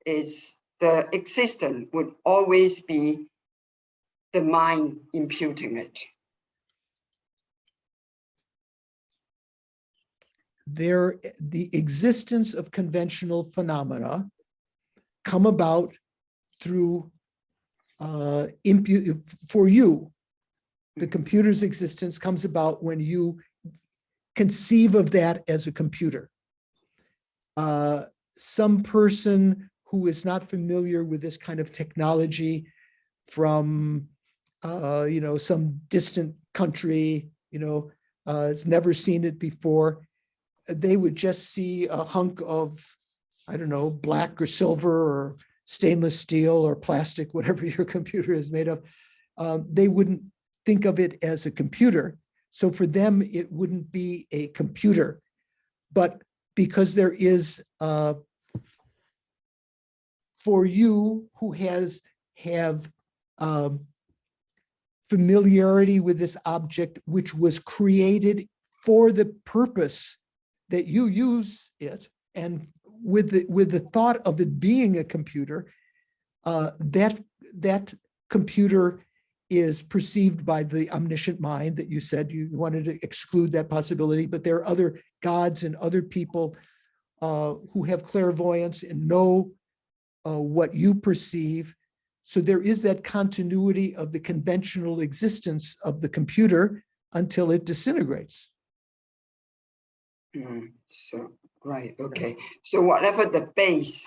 S9: is the existent would always be the mind imputing it.
S1: The existence of conventional phenomena come about through for you. The computer's existence comes about when you conceive of that as a computer. Some person who is not familiar with this kind of technology from some distant country, has never seen it before, they would just see a hunk of, I don't know, black or silver or stainless steel or plastic, whatever your computer is made of. They wouldn't think of it as a computer. So for them, it wouldn't be a computer. But because there is, for you who have familiarity with this object, which was created for the purpose that you use it, and with the thought of it being a computer, that computer is perceived by the omniscient mind that you said you wanted to exclude that possibility, but there are other gods and other people who have clairvoyance and know what you perceive. So there is that continuity of the conventional existence of the computer until it disintegrates.
S9: So, right, okay. So whatever the basis,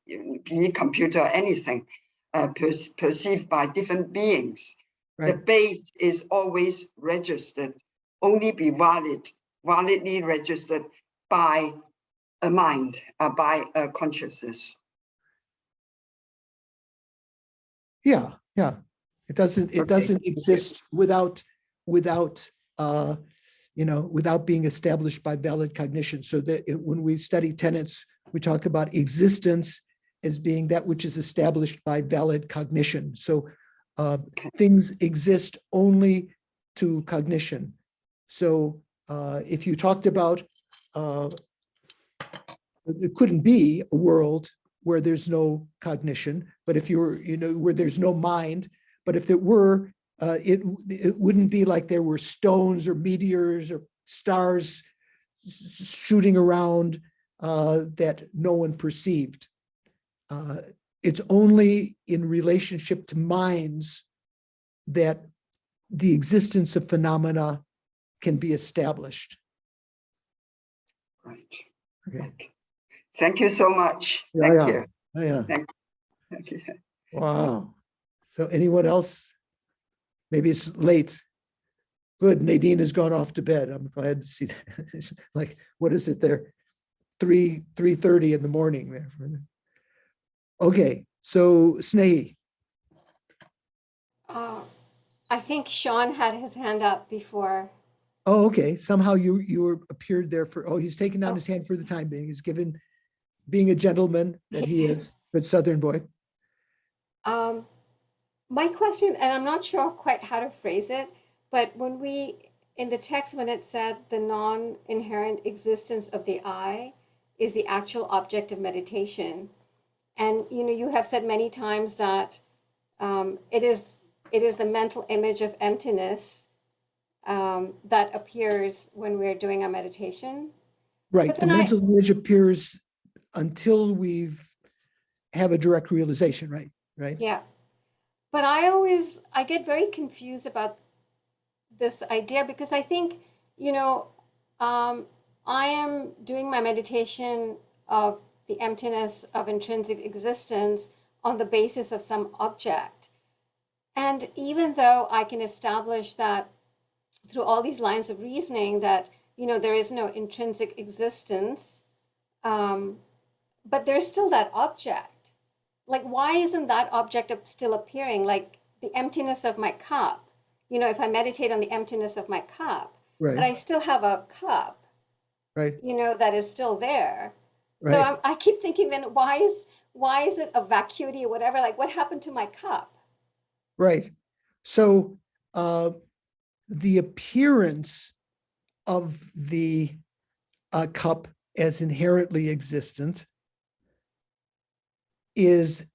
S9: be it computer or anything, perceived by different beings,
S1: right.
S9: The base is always registered, only be validly registered by a mind, by a consciousness.
S1: Yeah. It doesn't exist without being established by valid cognition. So that when we study tenets, we talk about existence as being that which is established by valid cognition. So things exist only to cognition. So if you talked about, it couldn't be a world where there's no cognition, but if you're, where there's no mind, but if it were, it wouldn't be like there were stones or meteors or stars shooting around that no one perceived. It's only in relationship to minds that the existence of phenomena can be established.
S9: Right.
S1: Okay.
S9: Thank you so much.
S1: Yeah,
S9: Thank
S1: yeah.
S9: you.
S1: Yeah.
S9: Thank you.
S1: Wow. So anyone else? Maybe it's late. Good, Nadine has gone off to bed. I'm glad to see that. It's like, what is it there? 3:30 in the morning there. Okay, so Snehi.
S4: I think Sean had his hand up before.
S1: Oh, okay. Somehow you appeared there for, he's taken down his hand for the time being. He's given, being a gentleman that he is, good Southern boy.
S4: My question, and I'm not sure quite how to phrase it, but when in the text, when it said the non-inherent existence of the I is the actual object of meditation. And, you have said many times that it is the mental image of emptiness that appears when we're doing our meditation.
S1: Right, the mental image appears until we have a direct realization, right?
S4: Yeah, but I get very confused about this idea because I think, I am doing my meditation of the emptiness of intrinsic existence on the basis of some object. And even though I can establish that through all these lines of reasoning that there is no intrinsic existence, but there's still that object. Like, why isn't that object still appearing? Like the emptiness of my cup. If I meditate on the emptiness of my cup, but I still have a cup,
S1: right,
S4: that is still there.
S1: right.
S4: So I keep thinking, then why is it a vacuity or whatever? Like, what happened to my cup?
S1: Right. So the appearance of the cup as inherently existent is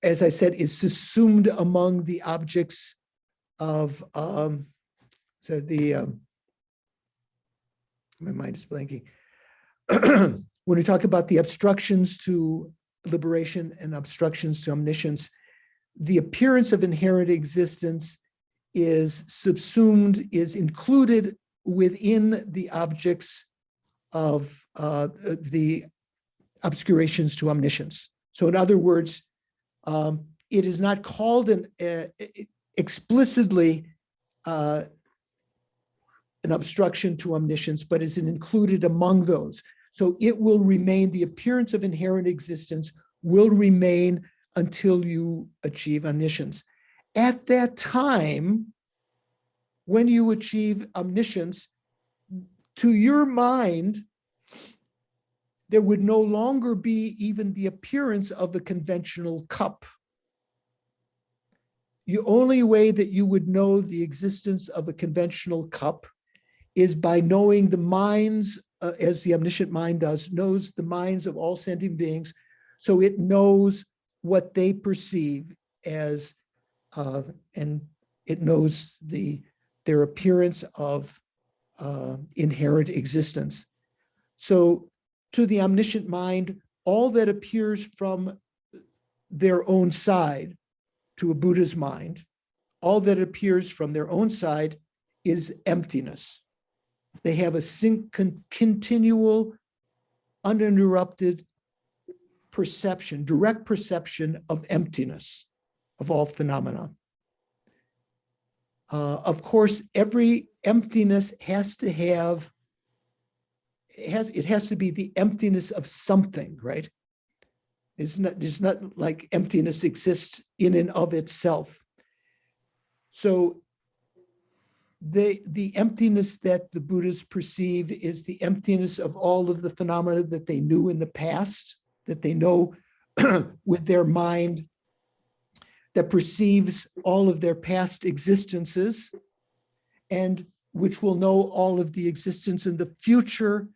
S1: as I said, is subsumed among the objects of my mind is blanking. When we talk about the obstructions to liberation and obstructions to omniscience, the appearance of inherent existence is subsumed, is included within the objects of the obscurations to omniscience. So in other words, it is not called explicitly an obstruction to omniscience, but is included among those. So it will remain, the appearance of inherent existence will remain until you achieve omniscience. At that time, when you achieve omniscience, to your mind, there would no longer be even the appearance of a conventional cup. The only way that you would know the existence of a conventional cup is by knowing the minds, as the omniscient mind does, knows the minds of all sentient beings. So it knows what they perceive as, and it knows their appearance of inherent existence. So to the omniscient mind, all that appears from their own side, to a Buddha's mind, all that appears from their own side is emptiness. They have a continual, uninterrupted perception, direct perception of emptiness of all phenomena. Of course, every emptiness has to have, it has to be the emptiness of something, right? It's not like emptiness exists in and of itself. So the emptiness that the Buddhists perceive is the emptiness of all of the phenomena that they knew in the past, that they know with their mind, that perceives all of their past existences, and which will know all of the existence in the future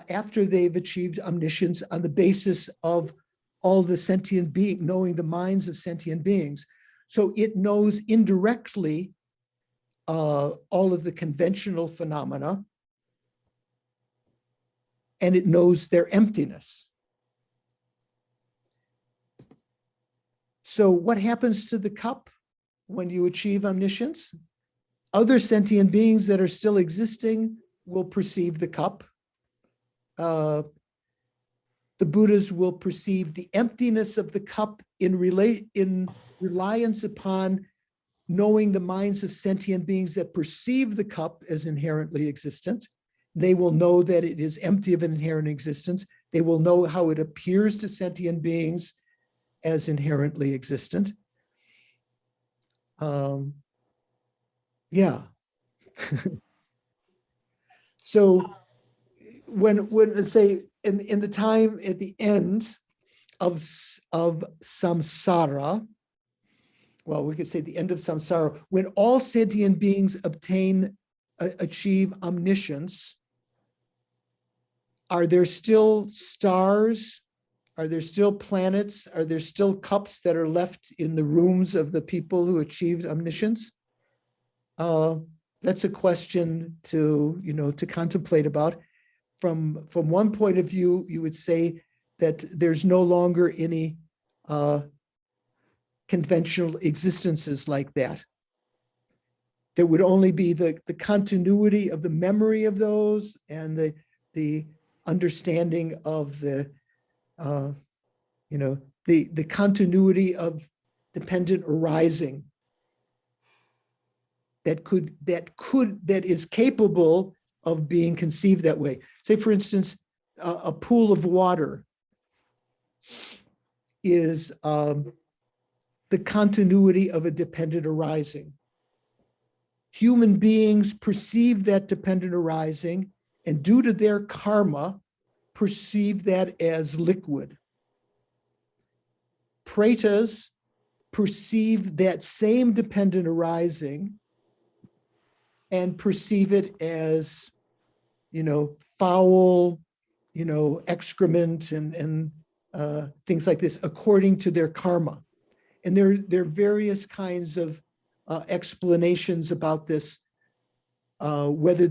S1: after they've achieved omniscience on the basis of all the sentient being, knowing the minds of sentient beings. So it knows indirectly all of the conventional phenomena, and it knows their emptiness. So what happens to the cup when you achieve omniscience? Other sentient beings that are still existing will perceive the cup. The Buddhas will perceive the emptiness of the cup in reliance upon knowing the minds of sentient beings that perceive the cup as inherently existent. They will know that it is empty of an inherent existence. They will know how it appears to sentient beings as inherently existent. Yeah. So when let's say in the time at the end of samsara, well, we could say the end of samsara, when all sentient beings achieve omniscience, are there still stars? Are there still planets? Are there still cups that are left in the rooms of the people who achieved omniscience? That's a question to contemplate about. From one point of view, you would say that there's no longer any conventional existences like that. There would only be the continuity of the memory of those and the understanding of the continuity of dependent arising. that is capable of being conceived that way. Say, for instance, a pool of water is the continuity of a dependent arising. Human beings perceive that dependent arising, and due to their karma, perceive that as liquid. Pretas perceive that same dependent arising and perceive it as, foul, excrement and things like this, according to their karma. And there are various kinds of explanations about this, whether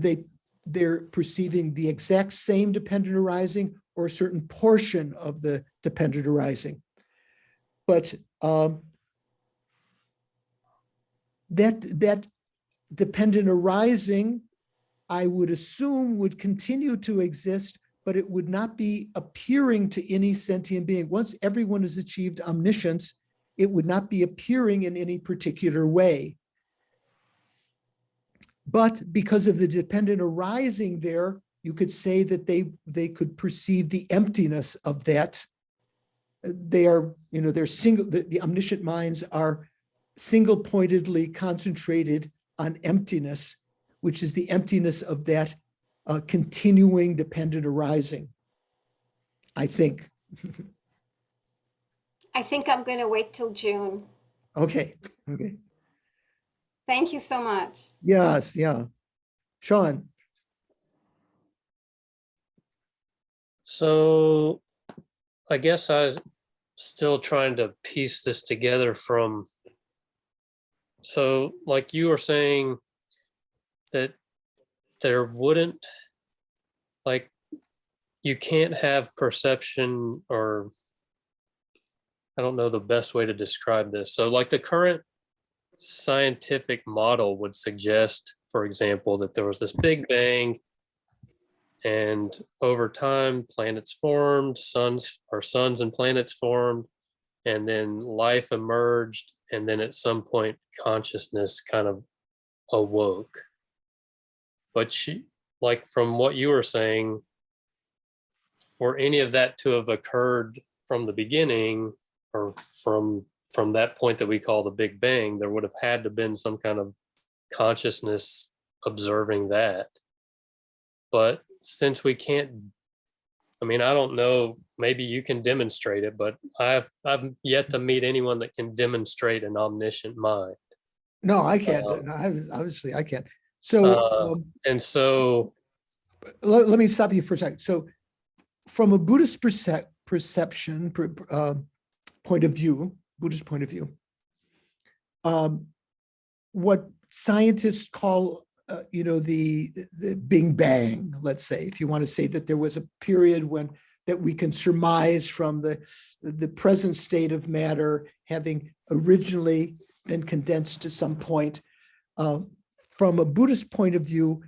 S1: they're perceiving the exact same dependent arising or a certain portion of the dependent arising. But that dependent arising, I would assume, would continue to exist, but it would not be appearing to any sentient being. Once everyone has achieved omniscience, it would not be appearing in any particular way. But because of the dependent arising there, you could say that they could perceive the emptiness of that. They are, they're single, the omniscient minds are single-pointedly concentrated on emptiness, which is the emptiness of that continuing dependent arising, I think.
S4: I think I'm going to wait till June.
S1: Okay.
S4: Thank you so much.
S1: Yes, yeah. Sean.
S5: So I guess I was still trying to piece this together from, so like you were saying that there wouldn't, like, you can't have perception, or I don't know the best way to describe this. So like the current scientific model would suggest, for example, that there was this big bang, and over time planets formed, suns and planets formed, and then life emerged, and then at some point consciousness kind of awoke. But like from what you were saying, for any of that to have occurred from the beginning, or from that point that we call the Big Bang, there would have had to been some kind of consciousness observing that. But since we can't, I mean, I don't know, maybe you can demonstrate it, but I've yet to meet anyone that can demonstrate an omniscient mind.
S1: No, I can't. Obviously, I can't. So,
S5: and so,
S1: let me stop you for a second. So, from a Buddhist perception point of view, Buddhist point of view, what scientists call, the Big Bang, let's say, if you want to say that there was a period that we can surmise from the present state of matter having originally been condensed to some point. From a Buddhist point of view,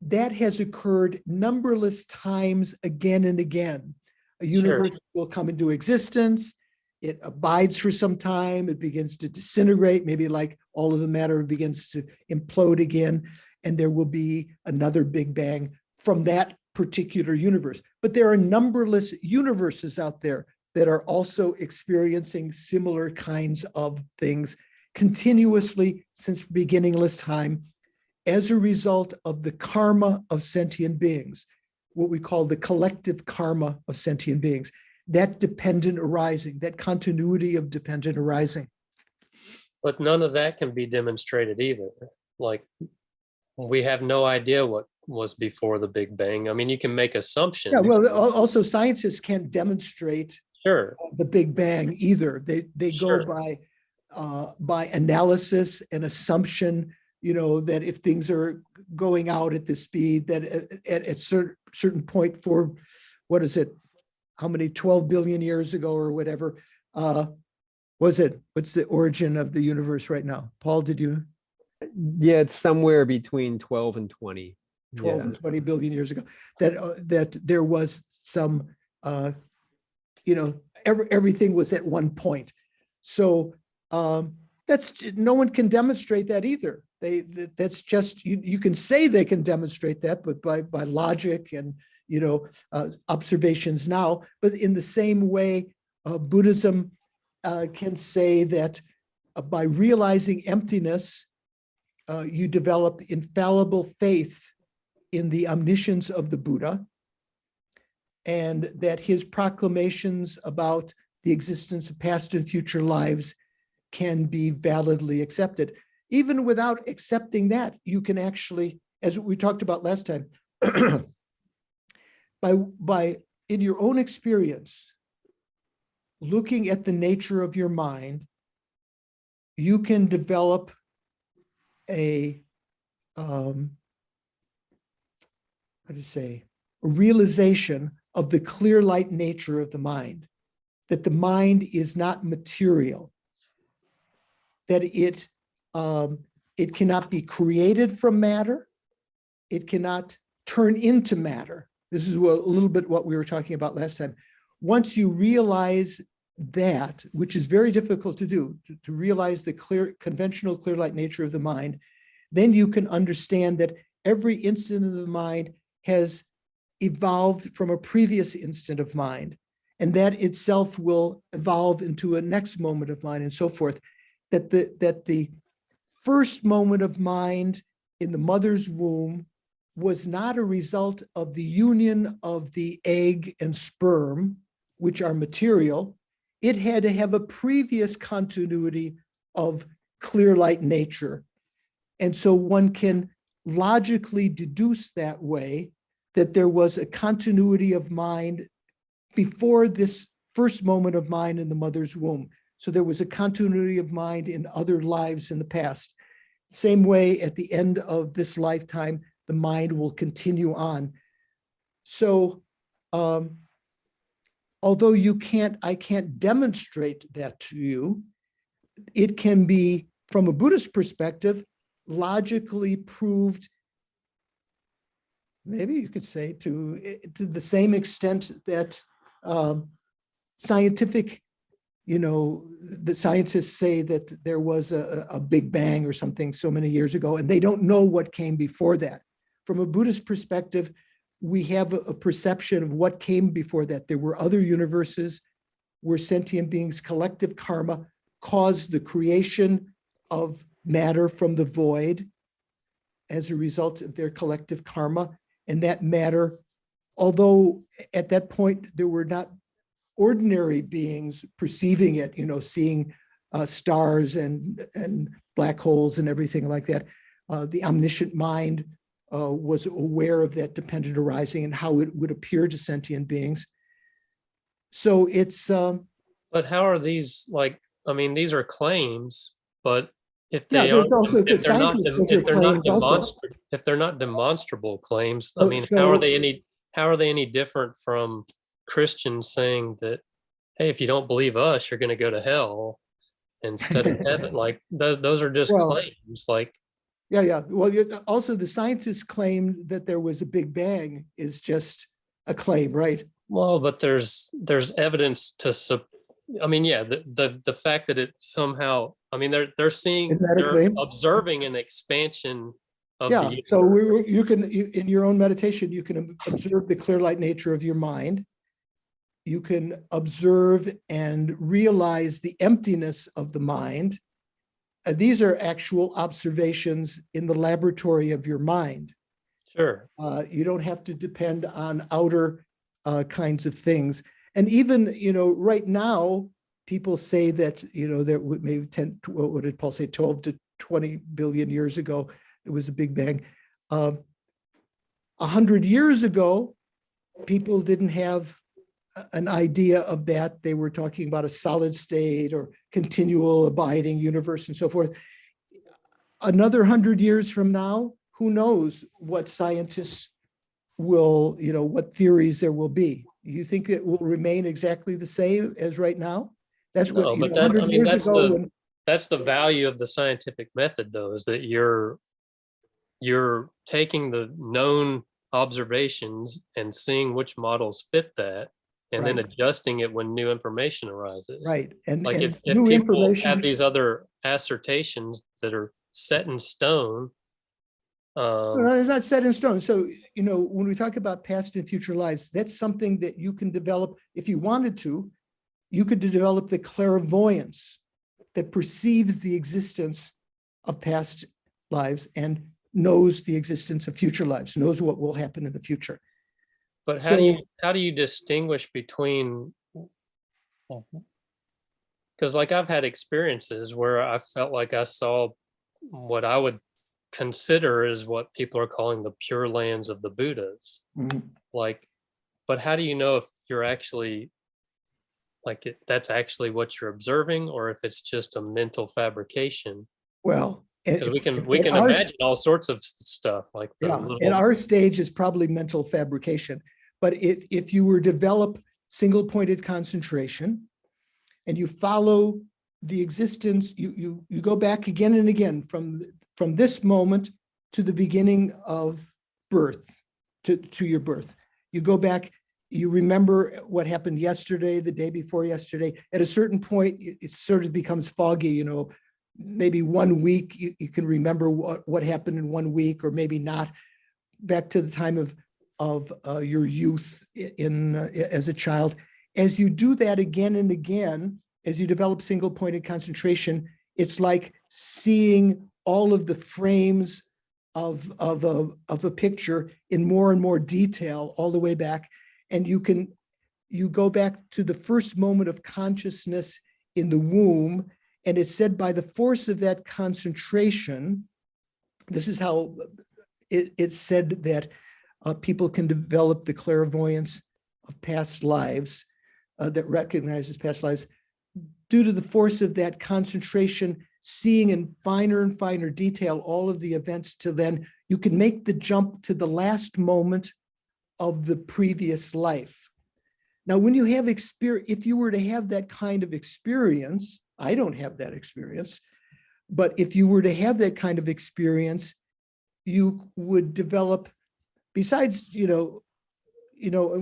S1: that has occurred numberless times again and again. A universe will come into existence, it abides for some time, it begins to disintegrate, maybe like all of the matter begins to implode again, and there will be another Big Bang from that particular universe. But there are numberless universes out there that are also experiencing similar kinds of things continuously since beginningless time, as a result of the karma of sentient beings, what we call the collective karma of sentient beings, that dependent arising, that continuity of dependent arising.
S5: But none of that can be demonstrated either. Like, we have no idea what was before the Big Bang. I mean, you can make assumptions.
S1: Yeah, well, also scientists can't demonstrate the Big Bang either. They go by analysis and assumption, that if things are going out at the speed that at a certain point for, what is it, how many 12 billion years ago or whatever, what's the origin of the universe right now? Paul, did you?
S6: Yeah, it's somewhere between 12 and 20.
S1: 12 and 20 billion years ago, that there was some, everything was at one point. So that's, no one can demonstrate that either. That's just, you can say they can demonstrate that, but by logic and, observations now. But in the same way, Buddhism can say that by realizing emptiness, you develop infallible faith in the omniscience of the Buddha, and that his proclamations about the existence of past and future lives can be validly accepted. Even without accepting that, you can actually, as we talked about last time, by in your own experience, looking at the nature of your mind, you can develop a realization of the clear light nature of the mind, that the mind is not material, that it cannot be created from matter, it cannot turn into matter. This is a little bit what we were talking about last time. Once you realize that, which is very difficult to do, to realize the conventional clear light nature of the mind, then you can understand that every instant of the mind has evolved from a previous instant of mind, and that itself will evolve into a next moment of mind, and so forth. That the first moment of mind in the mother's womb was not a result of the union of the egg and sperm, which are material. It had to have a previous continuity of clear light nature. And so one can logically deduce that way that there was a continuity of mind before this first moment of mind in the mother's womb. So there was a continuity of mind in other lives in the past. Same way at the end of this lifetime, the mind will continue on. So although I can't demonstrate that to you, it can be, from a Buddhist perspective, logically proved, maybe you could say to the same extent that scientific, the scientists say that there was a Big Bang or something so many years ago, and they don't know what came before that. From a Buddhist perspective, we have a perception of what came before that. There were other universes where sentient beings' collective karma caused the creation of matter from the void as a result of their collective karma. And that matter, although at that point there were not ordinary beings perceiving it, seeing stars and black holes and everything like that, the omniscient mind was aware of that dependent arising and how it would appear to sentient beings. So it's
S5: But how are these these are claims, but if they
S1: there's also
S5: if they're not
S1: scientists, those are claims also.
S5: if they're not demonstrable claims,
S1: So-
S5: how are they any different from Christians saying that, hey, if you don't believe us, you're going to go to hell instead of heaven? Like those are just claims. Like
S1: Yeah. Well, also the scientists claimed that there was a Big Bang is just a claim, right?
S5: well, but there's evidence to the fact that it somehow, they're seeing,
S1: Isn't that a
S5: they're
S1: claim?
S5: observing an expansion of
S1: Yeah.
S5: the
S1: So
S5: universe.
S1: you can, in your own meditation, you can observe the clear light nature of your mind. You can observe and realize the emptiness of the mind. These are actual observations in the laboratory of your mind.
S5: Sure.
S1: You don't have to depend on outer kinds of things. And even, right now, people say that, there maybe 10, what did Paul say, 12 to 20 billion years ago, there was a Big Bang. 100 years ago, people didn't have an idea of that. They were talking about a solid state or continual abiding universe and so forth. Another 100 years from now, who knows what scientists will, what theories there will be. You think it will remain exactly the same as right now? That's what,
S5: No, but
S1: 100 years ago.
S5: That's the value of the scientific method, though, is that you're taking the known observations and seeing which models fit that, and then
S1: Right.
S5: adjusting it when new information arises.
S1: Right. And
S5: Like if
S1: new
S5: people
S1: information.
S5: have these other assertions that are set in stone.
S1: No, it's not set in stone. So, when we talk about past and future lives, that's something that you can develop. If you wanted to, you could develop the clairvoyance that perceives the existence of past lives and knows the existence of future lives, knows what will happen in the future.
S5: But how do you distinguish between? Because like I've had experiences where I felt like I saw what I would consider is what people are calling the pure lands of the Buddhas. Like, but how do you know if you're actually like that's actually what you're observing, or if it's just a mental fabrication?
S1: Well,
S5: because we can imagine all sorts of stuff like
S1: at our stage is probably mental fabrication. But if you were develop single pointed concentration and you follow the existence, you go back again and again from this moment to the beginning of birth, to your birth. You go back, you remember what happened yesterday, the day before yesterday. At a certain point, it sort of becomes foggy, maybe 1 week, you can remember what happened in 1 week, or maybe not, back to the time of your youth as a child. As you do that again and again, as you develop single pointed concentration, it's like seeing all of the frames of a picture in more and more detail all the way back. And you go back to the first moment of consciousness in the womb. And it's said by the force of that concentration, this is how it's said that people can develop the clairvoyance of past lives, that recognizes past lives, due to the force of that concentration, seeing in finer and finer detail all of the events, till then you can make the jump to the last moment of the previous life. Now, when you have experience, if you were to have that kind of experience, I don't have that experience, but if you were to have that kind of experience, you would develop, besides, and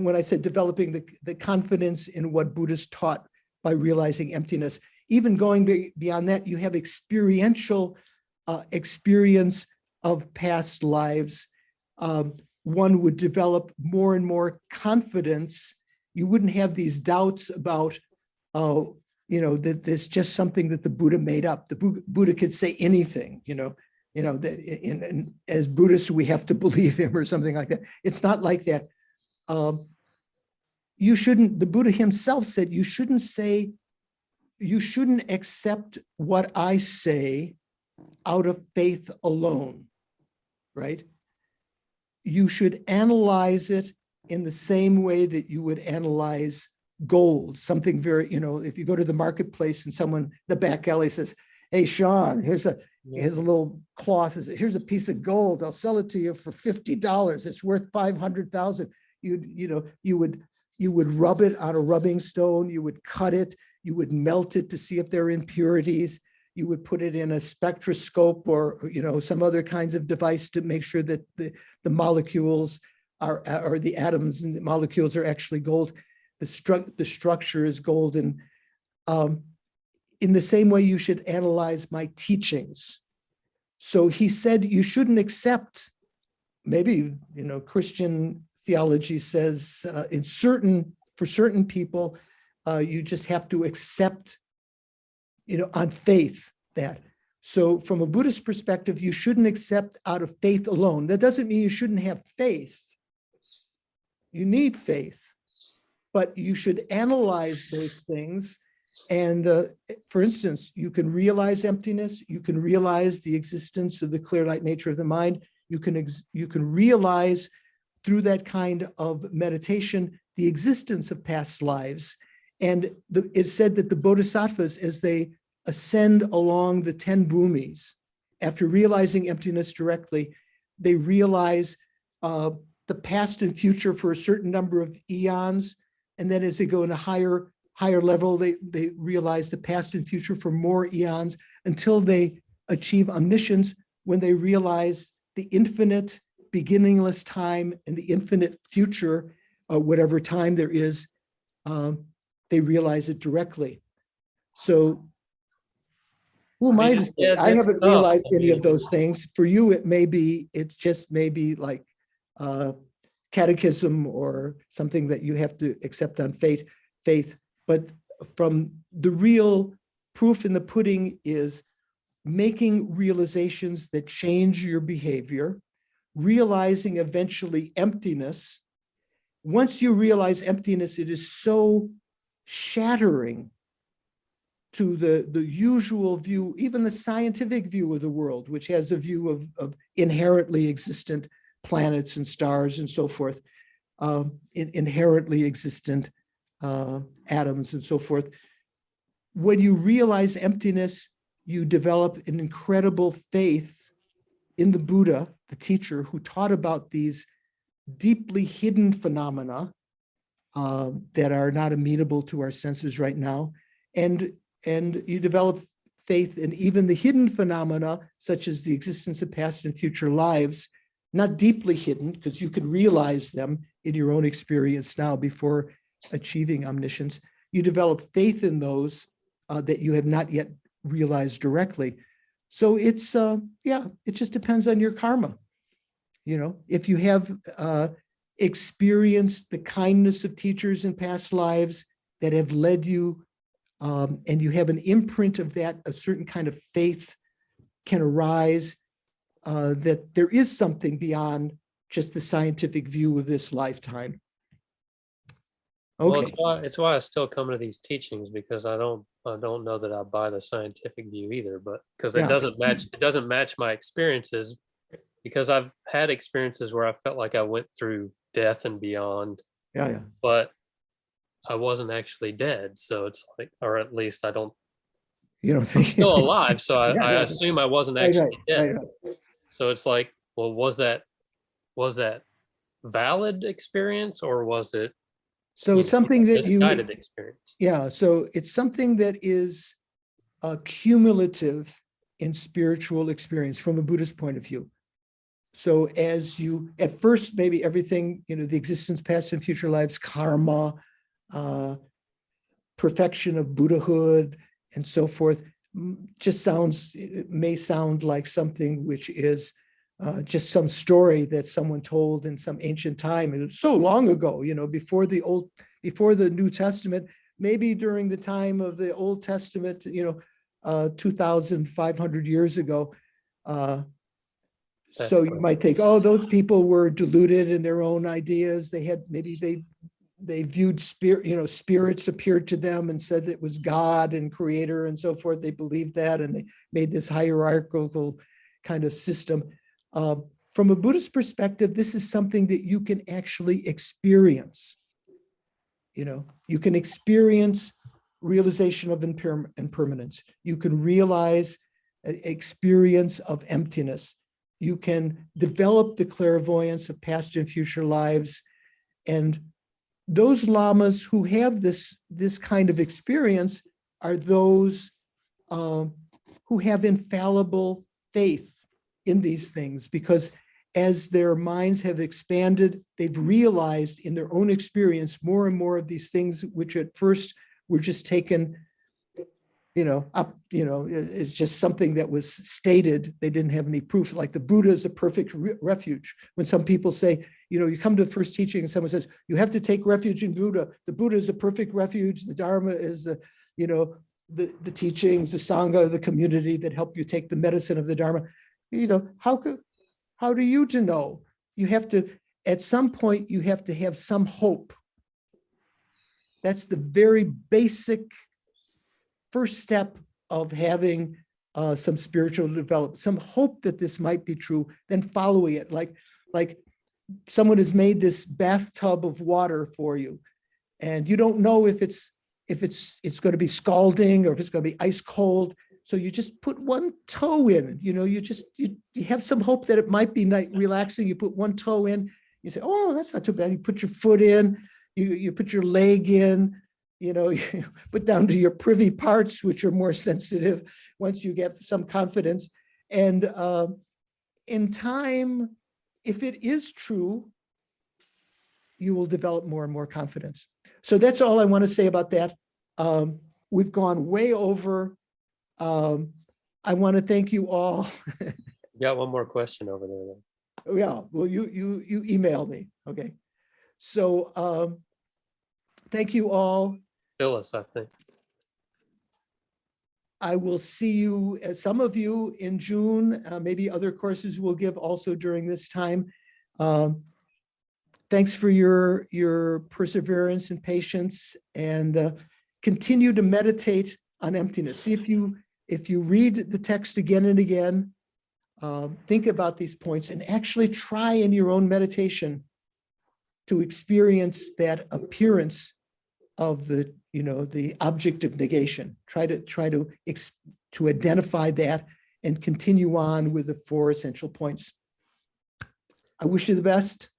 S1: when I said developing the confidence in what Buddhists taught by realizing emptiness, even going beyond that, you have experiential experience of past lives. One would develop more and more confidence. You wouldn't have these doubts about, that there's just something that the Buddha made up. The Buddha could say anything, that as Buddhists, we have to believe him or something like that. It's not like that. The Buddha himself said, you shouldn't accept what I say out of faith alone, right? You should analyze it in the same way that you would analyze gold, something very, if you go to the marketplace and someone, the back alley says, hey, Sean, here's a little cloth, here's a piece of gold, I'll sell it to you for $50, it's worth 500,000. You would rub it on a rubbing stone, you would cut it, you would melt it to see if there are impurities, you would put it in a spectroscope or some other kinds of device to make sure that the molecules or the atoms and the molecules are actually gold. The structure is golden. In the same way, you should analyze my teachings. So he said you shouldn't accept, maybe Christian theology says for certain people, you just have to accept, on faith that. So from a Buddhist perspective, you shouldn't accept out of faith alone. That doesn't mean you shouldn't have faith. You need faith, but you should analyze those things. And for instance, you can realize emptiness. You can realize the existence of the clear light nature of the mind. You can realize through that kind of meditation the existence of past lives. And it's said that the bodhisattvas, as they ascend along the 10 bhumis, after realizing emptiness directly, they realize the past and future for a certain number of eons. And then as they go in a higher level, they realize the past and future for more eons until they achieve omniscience, when they realize the infinite beginningless time and the infinite future, whatever time there is, they realize it directly. So Who am I to say?
S5: Yeah,
S1: I
S5: that's
S1: haven't
S5: tough.
S1: realized
S5: I
S1: any of
S5: mean-
S1: those things. For you, it's just maybe like catechism or something that you have to accept on faith. But from the real proof in the pudding is making realizations that change your behavior, realizing eventually emptiness. Once you realize emptiness, it is so shattering to the usual view, even the scientific view of the world, which has a view of inherently existent planets and stars and so forth, inherently existent atoms and so forth. When you realize emptiness, you develop an incredible faith in the Buddha, the teacher who taught about these deeply hidden phenomena that are not amenable to our senses right now. And you develop faith in even the hidden phenomena, such as the existence of past and future lives, not deeply hidden, because you can realize them in your own experience now before achieving omniscience. You develop faith in those that you have not yet realized directly. So it's, it just depends on your karma. You know, if you have experienced the kindness of teachers in past lives that have led you, and you have an imprint of that, a certain kind of faith can arise that there is something beyond just the scientific view of this lifetime.
S5: Well,
S1: Okay.
S5: it's why I still come to these teachings, because I don't know that I buy the scientific view either, but because
S1: Yeah.
S5: it doesn't match my experiences, because I've had experiences where I felt like I went through death and beyond,
S1: Yeah.
S5: but I wasn't actually dead. So it's like, or at least I don't,
S1: You don't think
S5: still alive. So I
S1: Yeah.
S5: assume I wasn't
S1: Right,
S5: actually dead.
S1: right.
S5: So it's like, well, was that valid experience, or was it
S1: So it's something that
S5: misguided experience?
S1: Yeah, so it's something that is cumulative in spiritual experience from a Buddhist point of view. So as you, at first, maybe everything, the existence, past and future lives, karma, perfection of Buddhahood, and so forth, it may sound like something which is just some story that someone told in some ancient time. It was so long ago, before the New Testament, maybe during the time of the Old Testament, 2,500 years ago. So you might think, oh, those people were deluded in their own ideas. They viewed spirits appeared to them and said it was God and creator and so forth. They believed that, and they made this hierarchical kind of system. From a Buddhist perspective, this is something that you can actually experience. You can experience realization of impermanence. You can realize experience of emptiness. You can develop the clairvoyance of past and future lives. And those lamas who have this kind of experience are those who have infallible faith in these things, because as their minds have expanded, they've realized in their own experience more and more of these things, which at first were just taken, it's just something that was stated. They didn't have any proof. Like the Buddha is a perfect refuge. When some people say, you come to the first teaching and someone says, you have to take refuge in Buddha. The Buddha is a perfect refuge. The Dharma is the teachings, the Sangha, the community that help you take the medicine of the Dharma. How do you to know? You have to, at some point, you have to have some hope. That's the very basic first step of having some spiritual development, some hope that this might be true, then following it. Like someone has made this bathtub of water for you, and you don't know if it's going to be scalding or if it's going to be ice cold. So you just put one toe in, you have some hope that it might be relaxing. You put one toe in, you say, oh, that's not too bad. You put your foot in, you put your leg in, you put down to your privy parts, which are more sensitive once you get some confidence. And in time, if it is true, you will develop more and more confidence. So that's all I want to say about that. We've gone way over. I want to thank you all.
S5: Got one more question over there. Though.
S1: Oh, yeah, well, you email me, okay? So thank you all.
S5: Phyllis, I think.
S1: I will see you, some of you in June, maybe other courses we'll give also during this time. Thanks for your perseverance and patience, and continue to meditate on emptiness. See if you read the text again and again, think about these points and actually try in your own meditation to experience that appearance of the object of negation. Try to identify that and continue on with the 4 essential points. I wish you the best.